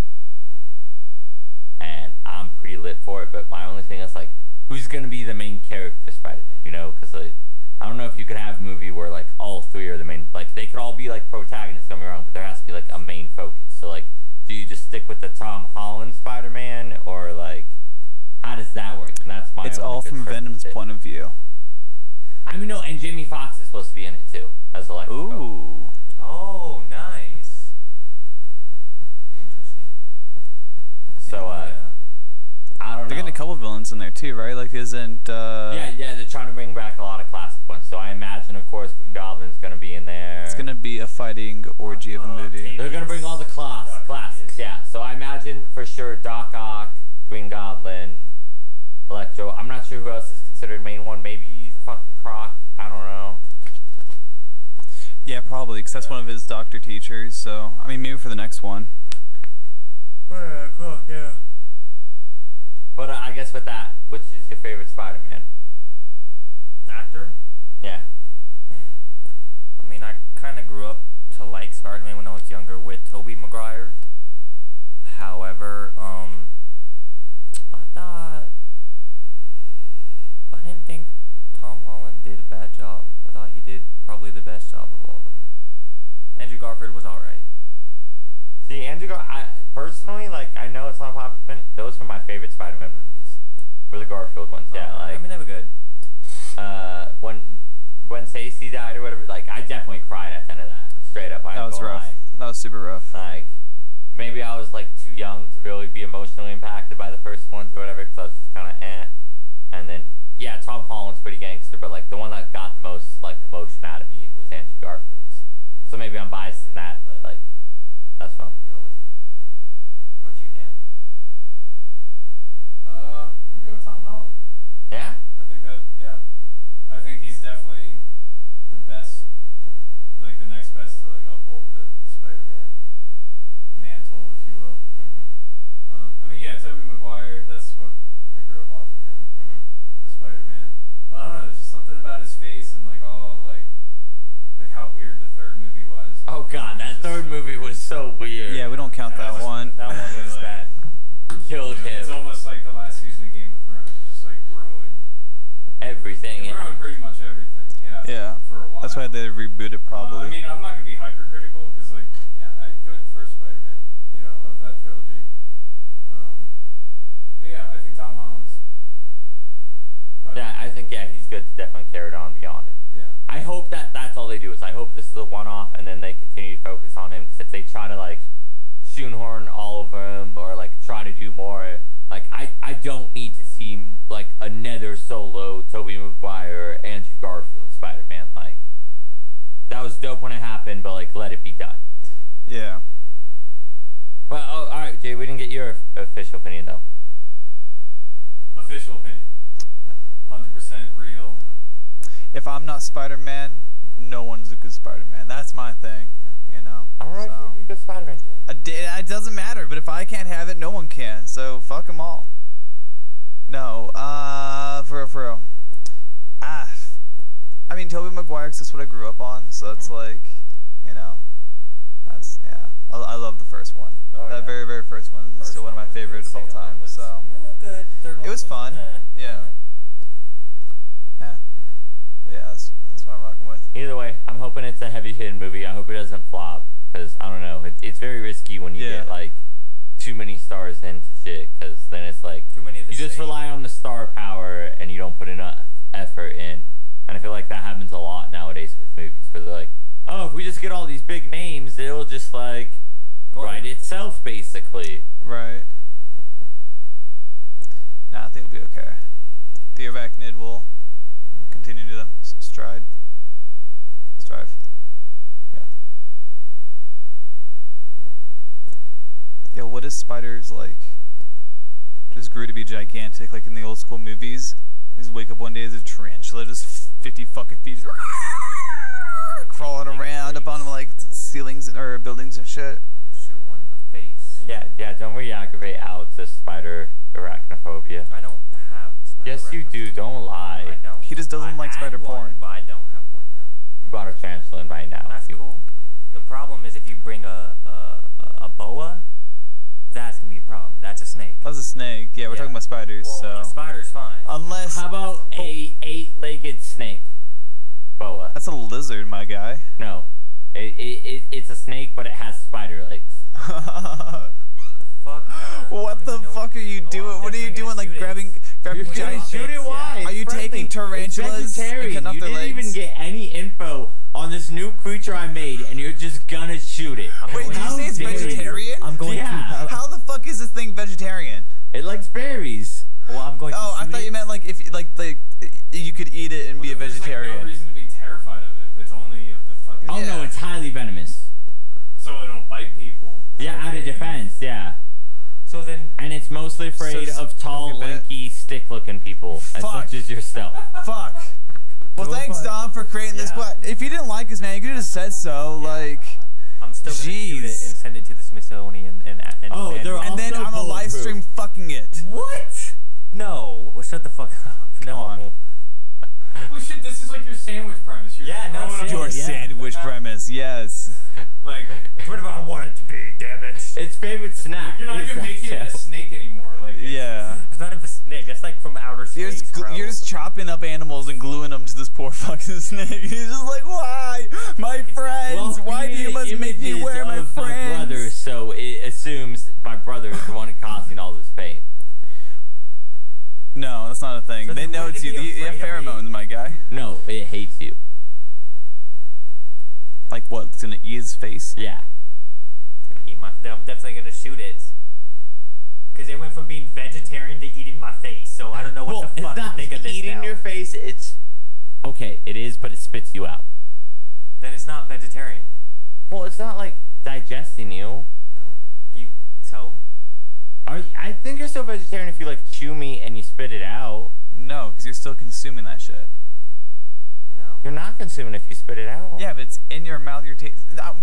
And I'm pretty lit for it, but my only thing is like, who's going to be the main that work? And that's my. It's only all from concern Venom's with it. point of view. I mean, no, and Jamie Foxx is supposed to be in it too as Electro. Ooh. Oh, nice. Interesting. So Yeah. I don't know. They're getting a couple villains in there too, right? Like, isn't Yeah, they're trying to bring back a lot of classic ones. So I imagine, of course, Green Goblin's gonna be in there. it's gonna be a fighting orgy of a movie. They're gonna bring all the classics, yeah. So I imagine for sure Doc Ock, Green Goblin, Electro. I'm not sure who else is considered main one. Maybe the fucking Croc. I don't know. Yeah, probably, because that's one of his doctor teachers. So I mean, maybe for the next one. Croc, yeah. But I guess with that, which is your favorite Spider-Man? Actor? Yeah. I mean, I kind of grew up to like Spider-Man when I was younger with Tobey Maguire. However, I didn't think Tom Holland did a bad job. I thought he did probably the best job of all of them. Andrew Garfield was alright. See, personally, like, I know it's not popular, but those are my favorite Spider-Man movies. Were the Garfield ones, yeah. I mean, they were good. When Stacey died or whatever, like, I definitely cried at the end of that. Straight up, I That ain't was gonna rough. lie. That was super rough. Like, maybe I was, like, too young to really be emotionally impacted by the first ones or whatever, because I was just kind of eh. And then, yeah, Tom Holland's pretty gangster, but, like, the one that got the most, like, emotion out of me was Andrew Garfield's. So maybe I'm biased in that, but, like, that's what I'm gonna go with. How about you, Dan? I'm gonna go with Tom Holland. Yeah? I think that, yeah. I think he's definitely the best, like the next best to like uphold the Spider-Man mantle, if you will. I mean, yeah, Tobey Maguire, that's what I grew up watching him, the Spider-Man. But I don't know, there's just something about his face and like all like how weird the third movie was. Like, Oh, God, that third movie was so weird. Yeah, we don't count that one. That one was Like, bad. Killed him. It's almost like the last season of Game of Thrones. It just like ruined. Everything. It ruined pretty much everything. Yeah. Yeah. For a while. That's why they reboot it probably. I mean, I'm not gonna be hypercritical because, like, yeah, I enjoyed the first Spider-Man, you know, of that trilogy. But yeah, I think Tom Holland's. Probably Yeah, I think, yeah, he's good to definitely carry it on beyond it. Yeah. I hope that that's all they do. Is I hope this is a one-off, and then they continue to focus on him. Because if they try to like shoehorn all of them, or like try to do more, like I don't need to see like another solo Tobey Maguire, Andrew Garfield Spider-Man. Like that was dope when it happened, but like let it be done. Yeah. Well, oh, all right, Jay, we didn't get your official opinion though. Official opinion. 100% real. If I'm not Spider-Man, no one's a good Spider-Man. That's my thing, you know. I don't know if So. you'd be a good Spider-Man, Jay. It doesn't matter, but if I can't have it, no one can. So fuck them all. No, for real. I mean, Tobey Maguire, 'cause that's what I grew up on. So it's like, you know, that's yeah. I love the first one. That very, very first one is still one of my favorites of all time. So Good. Third one it was fun. Yeah. Yeah. But yeah, that's what I'm rocking with. Either way, I'm hoping it's a heavy-hitting movie. I hope it doesn't flop, because I don't know. It's very risky when you Yeah. get like too many stars into shit, because then it's like Too many of the you just same. rely on the star power and you don't put enough effort in. And I feel like that happens a lot nowadays with movies, where they're like, oh, if we just get all these big names, it'll just like write itself, basically. Right. Nah, I think it'll be okay. The arachnid will continue to strive. Yeah. Yo, what if spiders like just grew to be gigantic, like in the old school movies? You just wake up one day as a tarantula, just 50 fucking feet, crawling around up on like ceilings or buildings and shit. Shoot one in the face. Yeah, don't re-aggravate Alex's spider arachnophobia. I don't have a spider. Yes, you do. Don't lie. I don't. He just doesn't I like had spider one, porn. But I don't have one now. We bought a tarantula in right now. That's cool. The problem is if you bring a boa, that's gonna be a problem. That's a snake. That's a snake. Yeah, we're talking about spiders. Well, a So spider's fine. unless How about a 8-legged snake? Boa. that's a lizard, my guy. No. It's a snake, but it has spider legs. Fuck. What the fuck are you doing? What are you doing? Like Grab You're giant. gonna shoot it. Why? Are you It's taking friendly. It's tarantulas and vegetarian. cutting off You their didn't legs? even get any info on this new creature I made, and you're just gonna shoot it. Wait, did you How say it's dare you? vegetarian? I'm going Yeah. How the fuck is this thing vegetarian? It likes berries. to. Well, I'm going to. Oh, I shoot thought it. you meant like if you could eat it and be a There's, like, vegetarian. no reason to be terrified of it if it's only a fucking. Oh no, it's highly venomous. So it don't bite people. Yeah, out of defense. Yeah. So then, And it's mostly afraid So of tall, don't be bit. lanky, stick-looking people, as Fuck. such as yourself. Fuck. Well, Go thanks, for it. Dom, for creating this. Yeah. But if you didn't like us, man, you could have just said so. Like, I'm still going to shoot it and Jeez. send it to the Smithsonian and Oh, they're all- and then Also I'm a live bulletproof. stream fucking it. What? No. Well, shut the fuck up. No. Come on. Well, shit, this is like your sandwich premise. You're Yeah, no throwing shit. up Your Yeah. sandwich premise, yes. Like, It's whatever I want it to be, damn it. Its favorite snack. you're not is even making it a snake anymore. Like, it's, Yeah. It's not even a snake. That's like from outer You're space, bro. you're just chopping up animals and gluing them to this poor fucking snake. He's just like, why, my friends? Why do you must make me wear my My friends? brother, so it assumes my brother is the one causing all this pain. No, that's not a thing. So They then know wouldn't it's it you. be You have afraid of me? pheromones, my guy. No, it hates you. Like what? It's gonna eat his face? Yeah. I'm definitely gonna shoot it. Cause it went from being vegetarian to eating my face, so I don't know what the fuck it's to not think of this eating now. your face. It's okay. It is, but it spits you out. Then it's not vegetarian. Well, it's not like digesting you. I don't. So? I think you're still vegetarian if you like chew meat and you spit it out. No, because you're still consuming that shit. No. You're not consuming if you spit it out. Yeah, but it's in your mouth. You're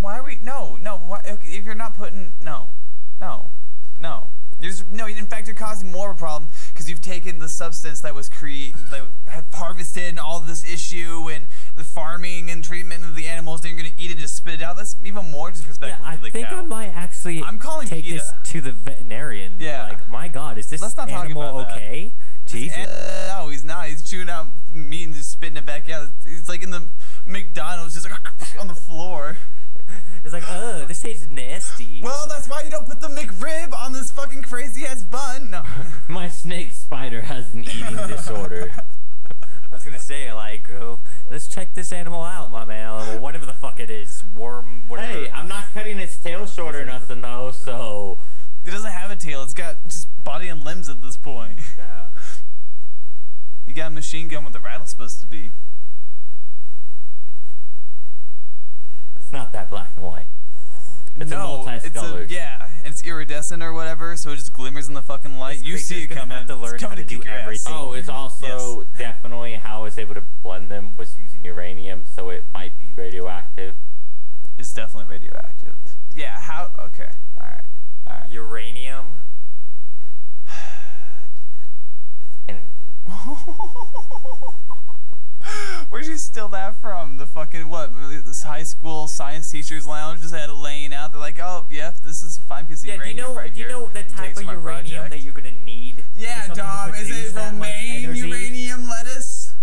why are we? No. Why, okay, if you're not putting no. There's no. In fact, you're causing more of a problem because you've taken the substance that was had harvested and all this issue and the farming and treatment of the animals. Then you're gonna eat it and just spit it out. That's even more disrespectful I to the think cow. I might actually I'm calling take this PETA. to the veterinarian. Yeah. Like, my God, is this Let's not talk animal about that. okay? Jesus. No, he's not. He's chewing out meat and just spitting it back out. He's like in the McDonald's, just like on the floor. It's like, ugh, this tastes nasty. Well, that's why you don't put the McRib on this fucking crazy ass bun. No. My snake spider has an eating disorder. I was gonna say, like, let's check this animal out, my man. Or whatever the fuck it is. Worm, whatever. Hey, I'm not cutting its tail short or nothing though, so It doesn't have a tail. It's got just body and limbs at this point. Yeah. You got a machine gun with a rattle's supposed to be. it's not that black and white. It's a multicolored. Yeah, and it's iridescent or whatever, so it just glimmers in the fucking light. This You see it creature's gonna coming. have to learn It's coming how to kick do your ass. everything. Oh, it's also definitely how I was able to blend them was using uranium, so it might be radioactive. It's definitely radioactive. Yeah. How? Okay. All right. Uranium. It's energy. Where'd you steal that from? The fucking what? This high school science teacher's lounge just had it laying out. They're like, oh, yep, this is a fine piece of Yeah, uranium right do you here. know the Take type it of to my uranium project. that you're gonna need? Yeah, for something to Dom, is produce it that much romaine energy? uranium lettuce?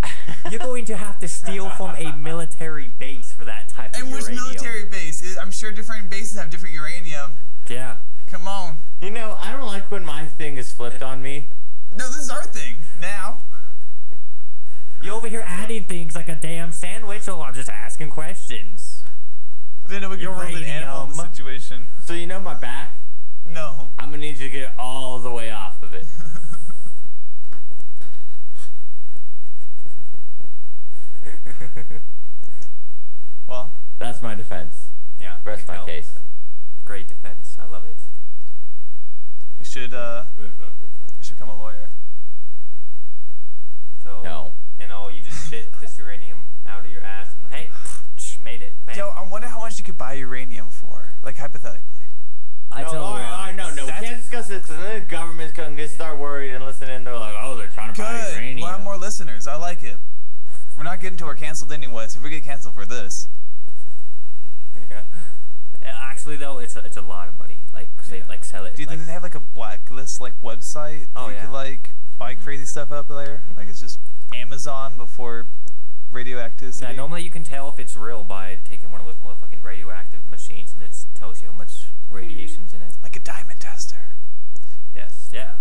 You're going to have to steal from a military base for that type And of which uranium. military base? I'm sure different bases have different uranium. Yeah. Come on. You know, I don't like when my thing is flipped on me. No, this is our thing now. You over here adding things like a damn sandwich, or I'm just asking questions. Then we can build an animal in the Uranium. situation. So you know my back? No. I'm gonna need you to get it all the way off of it. Well, That's my defense. Yeah. Rest I my can case. tell. Great defense. I love it. you should Really put up a good fight. become a lawyer. So. No. And you just shit this uranium out of your ass, and hey, made it. Bam. Yo, I wonder how much you could buy uranium for, like hypothetically. I tell all right, no, we That's- can't discuss this because then the government's gonna get start worried and listening. They're like, oh, they're trying to buy Good. uranium. We'll have more listeners. I like it. We're not getting to our canceled anyway, so if we get canceled for this. Yeah. Actually, though, it's a lot of money. Like, say, Yeah. like sell it. Do you like, think they have like a blacklist like website that Oh, you yeah. could like buy crazy stuff up there? Like it's just Amazon before radioactivity. Yeah, normally you can tell if it's real by taking one of those motherfucking radioactive machines, and it tells you how much radiation's in it. Like a diamond tester. Yes. Yeah.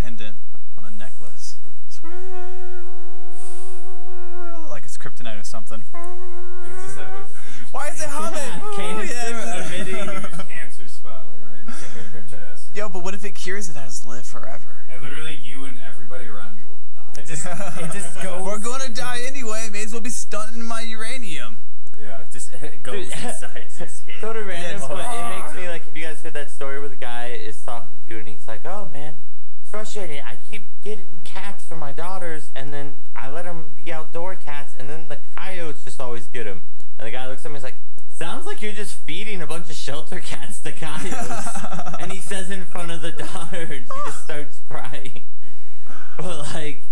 pendant on a necklace. Like it's kryptonite or something. Why is it humming? Cancer spot right in the center of your chest. Yo, but what if it cures it and I just live forever? And literally, you and everybody around you will die. It just goes. We're gonna die anyway. May as well be stunting my uranium. Yeah. It goes inside your skin. Totally random, but it makes me like, if you guys heard that story where the guy is talking to you and he's like, oh man, it's frustrating. I keep getting cats for my daughters and then I let them be outdoor cats and then the coyotes just always get them. And the guy looks at me and he's like, sounds like you're just feeding a bunch of shelter cats to coyotes. And he says in front of the daughter and she just starts crying. But like,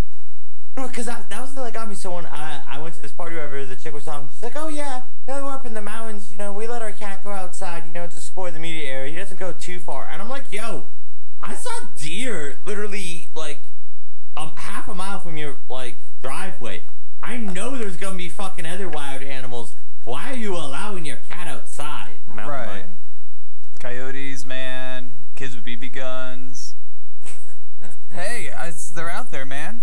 because that was the thing that got me. So when I went to this party wherever the chick was talking, she's like, oh yeah, we're up in the mountains, we let our cat go outside, to explore the media area. He doesn't go too far. And I'm like, yo, I saw deer literally like half a mile from your like driveway. I know there's gonna be fucking other wild animals. Why are you allowing your cat outside? Mountain Right. lion. Coyotes, man. Kids with BB guns. Hey, they're out there, man.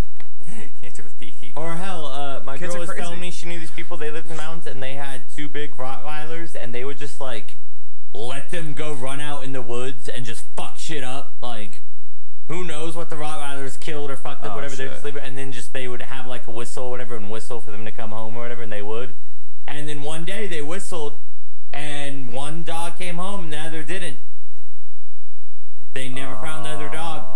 Kids with BB. Or hell, my Kids girl are was telling crazy. me she knew these people. They lived in the mountains and they had 2 big Rottweilers, and they would just like let them go run out in the woods and just fuck shit up. Like, who knows what the Rottweilers killed or fucked up, Oh, whatever. They shit. just leave it, and then they would have like a whistle or whatever, and whistle for them to come home or whatever, and they would. And then one day they whistled, and one dog came home, and the other didn't. They never found the other dog.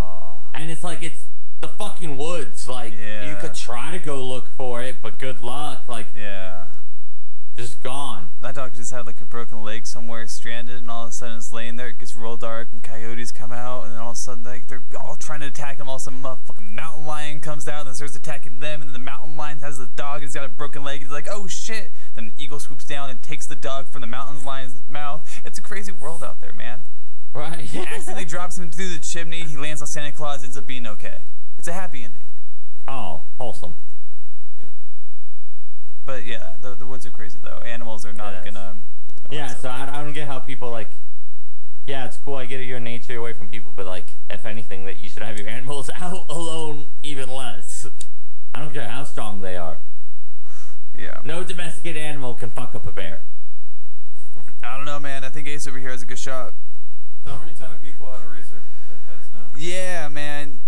And it's like, it's the fucking woods. Like, Yeah. you could try to go look for it, but good luck. Like, Yeah. just gone. That dog just had like a broken leg somewhere, stranded, and all of a sudden it's laying there. It gets real dark, and coyotes come out, and then all of a sudden they're all trying to attack him. All of a sudden, motherfucking mountain lion comes down and starts attacking them, and then the mountain lion has the dog, and he's got a broken leg. He's like, oh shit! Then an eagle swoops down and takes the dog from the mountain lion's mouth. It's a crazy world out there, man. Right. Accidentally drops him through the chimney. He lands on Santa Claus. Ends up being okay. It's a happy ending. Oh, wholesome. But yeah, the woods are crazy though. Animals are not gonna. Yeah, so I don't get how people like, yeah, it's cool, I get it, you're in nature, you're away from people, but like, if anything, that you should have your animals out alone even less. I don't care how strong they are. Yeah. No domesticated animal can fuck up a bear. I don't know, man. I think Ace over here has a good shot. So many telling people how to raise their pets now. Yeah, man.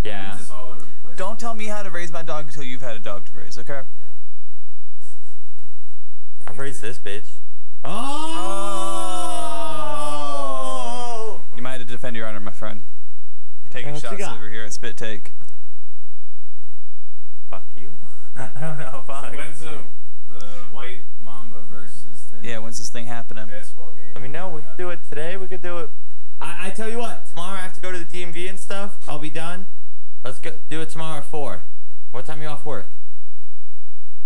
Yeah. It's just all over the place. Don't tell me how to raise my dog until you've had a dog to raise, okay? Yeah. I've raised this bitch. Oh! You might have to defend your honor, my friend. Taking What you shots got? over here at Spit Take. Fuck you. I don't know. Fuck. When's the White Mamba versus the Yeah, when's this thing happening? basketball game? Let me know, we could do it today, we could do it. I tell you what, tomorrow I have to go to the DMV and stuff. I'll be done. Let's go do it tomorrow at 4. What time are you off work?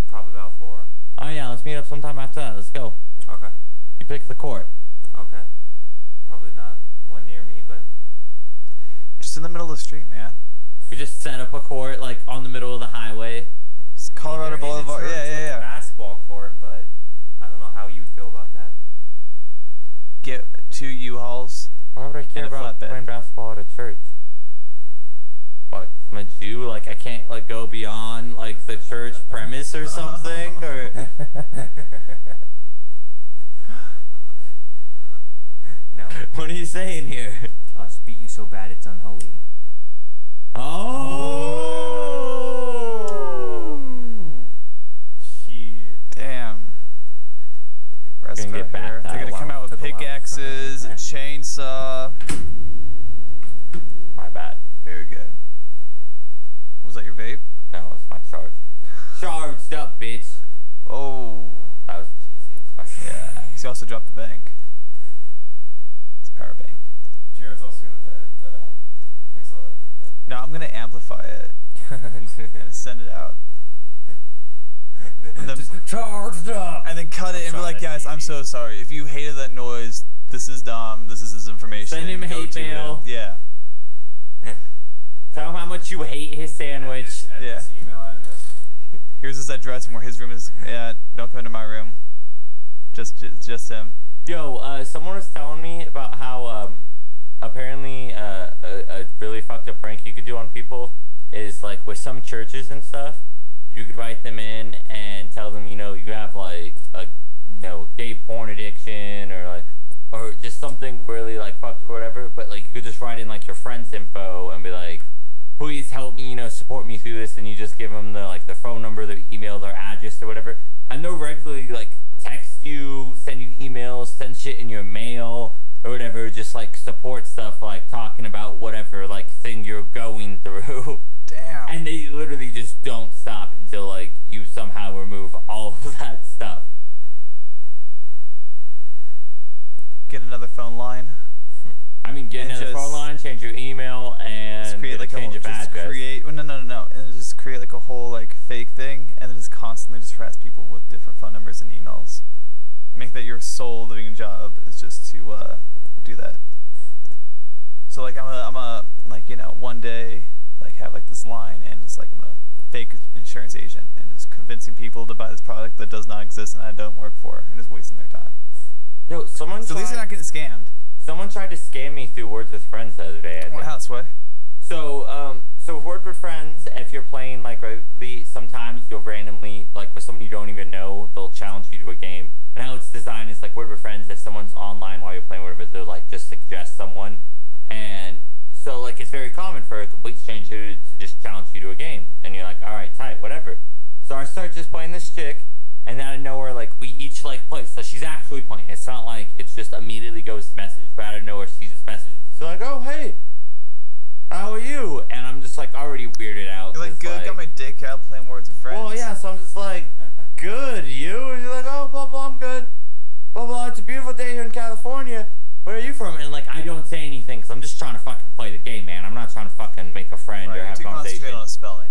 Probably about 4. Oh yeah, let's meet up sometime after that. Let's go. Okay. You pick the court. Okay. Probably not one near me, but Just in the middle of the street, man. We just set up a court like on the middle of the highway. It's Colorado There is a Boulevard. church Yeah, with yeah, a yeah. basketball court, but I don't know how you would feel about that. Get 2 U-Hauls. Why would I care And a about flatbed. playing basketball at a church? What? I'm a Jew. Like I can't like go beyond like the church premise or something. Or No. what are you saying here? I'll just beat you so bad it's unholy. Oh. Shit. Damn. Rest Gonna get right here. back They're that gonna come wow. out with Took a while. pickaxes, a chainsaw. My bad. Very good. Was that your vape? No, it's my charger. Charged up, bitch. Oh. That was cheesy. I'm sorry. Yeah. He also dropped the bank. It's a power bank. Jared's also gonna have to edit that out. Fix all that dickhead. No, I'm gonna amplify it and send it out. And then, Just charged up. and then cut it and be like, guys, I'm so sorry. If you hated that noise, this is Dom. This is his information. Send him Go hate to mail. him. Yeah. Tell him how much you hate his sandwich. At Yeah. this email address. Here's his address and where his room is. Yeah, don't come into my room. Just him. Yo, someone was telling me about how apparently a really fucked up prank you could do on people is like with some churches and stuff, you could write them in and tell them, you have like a gay porn addiction or just something really like fucked or whatever, but like you could just write in like your friend's info and be like, please help me, support me through this, and you just give them their phone number, their email, their address or whatever, and they'll regularly like text you, send you emails, send shit in your mail or whatever, just like support stuff, like talking about whatever like thing you're going through. Damn. And they literally just don't stop until like you somehow remove all of that stuff. Get another phone line. I mean, get another phone line, change your email, and Just create like change of address. No, and just create like a whole like fake thing, and then just constantly just harass people with different phone numbers and emails. Make that your sole living job is just to do that. So like I'm a like one day like have like this line, and it's like I'm a fake insurance agent, and just convincing people to buy this product that does not exist and I don't work for, and just wasting their time. Yo, So at least they're not getting scammed. Someone tried to scam me through Words with Friends the other day. I think. How, Sway? So with Words with Friends, if you're playing like regularly, sometimes you'll randomly, like with someone you don't even know, they'll challenge you to a game. And how it's designed is like Words with Friends, if someone's online while you're playing whatever, they'll like just suggest someone. And so like it's very common for a complete stranger to just challenge you to a game. And you're like, all right, tight, whatever. So I start just playing this chick. And then out of nowhere, like, we each, like, play. So she's actually playing. It's not like it's just immediately goes to message, but out of nowhere, she just messages. She's like, oh, hey, how are you? And I'm just, like, already weirded out. You're like, good, got my dick out playing Words with Friends. Well, yeah, so I'm just like, good, you? And you're like, oh, blah, blah, I'm good. Blah, blah, it's a beautiful day here in California. Where are you from? And, like, I don't say anything because I'm just trying to fucking play the game, man. I'm not trying to fucking make a friend or have a conversation. Concentrate on spelling.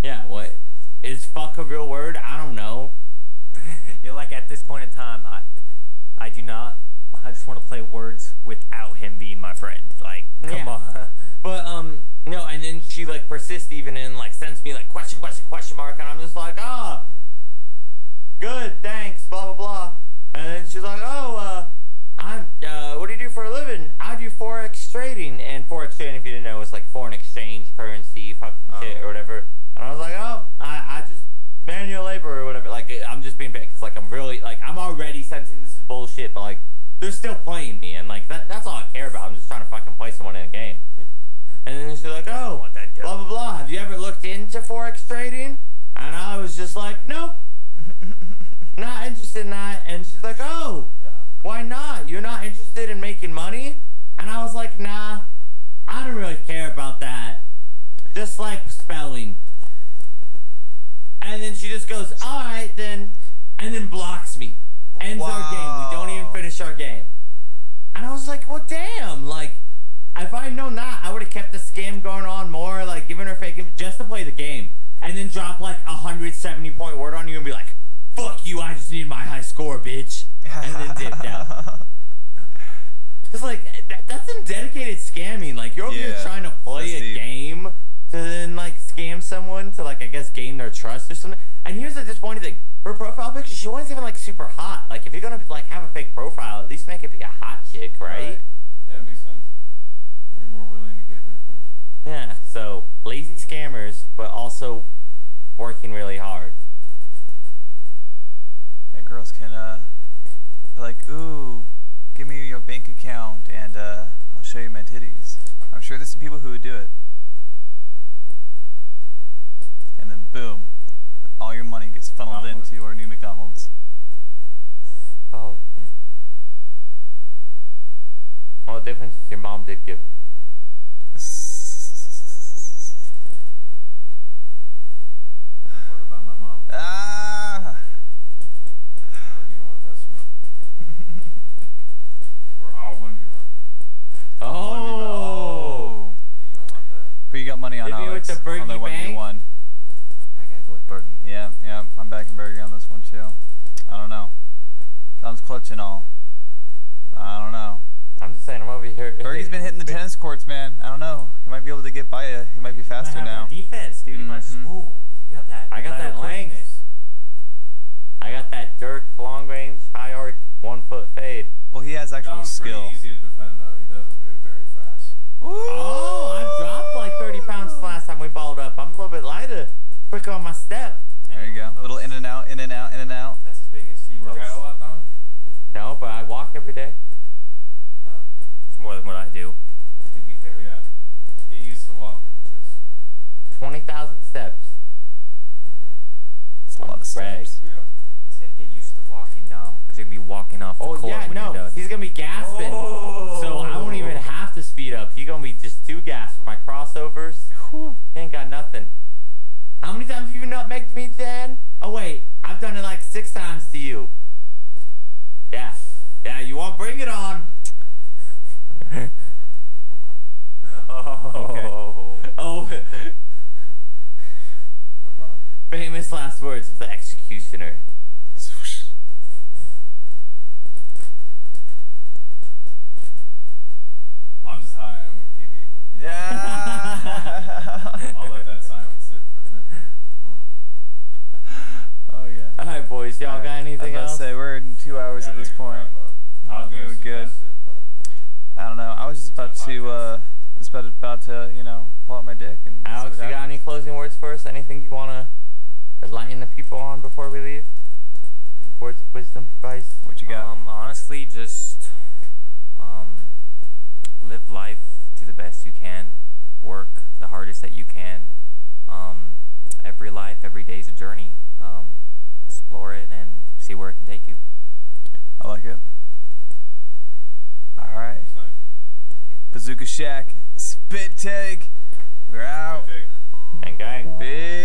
Yeah, what? Is fuck a real word? I don't know. You're like, at this point in time, I do not. I just want to play Words without him being my friend. Like, come on. But no, and then she like persists even in like sends me like question mark, and I'm just like, good, thanks, blah blah blah. And then she's like, what do you do for a living? I do forex trading, and forex trading, if you didn't know, is like foreign exchange currency, fucking shit or whatever. And I was like, I just manual labor or whatever. Like, I'm just being big because like I'm really like I'm already sensing this is bullshit, but like they're still playing me, and like that's all I care about. I'm just trying to fucking play someone in a game. And then she's like, blah blah blah. Have you ever looked into forex trading? And I was just like, nope, not interested in that. And she's like, why not? You're not interested in making money? And I was like, nah, I don't really care about that. Just like spelling. And then she just goes, all right then, and then blocks me. Ends our game. We don't even finish our game. And I was like, well, damn. Like, if I'd known that, I would have kept the scam going on more, like giving her fake just to play the game. And then drop like 170-point word on you and be like, fuck you, I just need my high score, bitch. And then dipped out. It's like, that's some dedicated scamming. Like, you're over here trying to play a game to then like scam someone to like I guess gain their trust or something. And here's the disappointing thing: her profile picture, she wasn't even like super hot. Like if you're gonna like have a fake profile, at least make it be a hot chick, right? Yeah, it makes sense. You're more willing to give information. Yeah. So lazy scammers, but also working really hard. Yeah, girls can be like, ooh, give me your bank account and I'll show you my titties. I'm sure there's some people who would do it. And then boom, all your money gets funneled into our new McDonald's. Probably. Well, the difference is your mom did give it to me. Talk about my mom. You don't want that smoke. We're all 1v1. Oh. Yeah, you don't want that. Who you got money on, Hit me with Alex? the Bergie On the 1v1. I gotta go with Bergie. Yeah, I'm backing Bergie on this one too. I don't know. Thumbs clutching all. I don't know. I'm just saying, I'm over here. Bergie's been hitting the tennis courts, man. I don't know. He might be able to get by you. He might be faster now. Defense, dude. You might just, ooh, you got that. I got that length. I got that Dirk long range, high arc, 1 foot fade. Well, he has actual Dom's skill. pretty easy to defend though. He doesn't move very fast. Ooh. Oh, I than what I do. To be fair. Yeah. Get used to walking because 20,000 steps. It's a lot of Brag. steps. He said get used to walking, Dom, because you're gonna be walking off the Oh court yeah, when you're no, done. he's gonna be gasping. So I won't even have to speed up. He's gonna be just 2 gas for my crossovers. Whew. He ain't got nothing. How many times have you nutmegged me, Jan? Oh wait, I've done it like 6 times to you. Yeah, yeah, you want bring it on? Oh. Famous last words of the executioner. I'm just high. I'm gonna keep eating my pizza. Yeah. I'll let that silence sit for a minute. Oh yeah. All right, boys, y'all got anything I was else? about to say we're in 2 hours at this point. I was We're gonna good. suggest it, but I don't know. I was just about to you know, pull out my dick and. see Alex, what you got happens. any closing words for us? Anything you wanna enlighten the people on before we leave? Any words of wisdom, advice? What you got? Honestly, just live life to the best you can. Work the hardest that you can. Every life, every day is a journey. Explore it and see where it can take you. I like it. All right. it's nice. Thank you. Bazooka Shack, spit take. We're out. Take. Gang, gang. Big.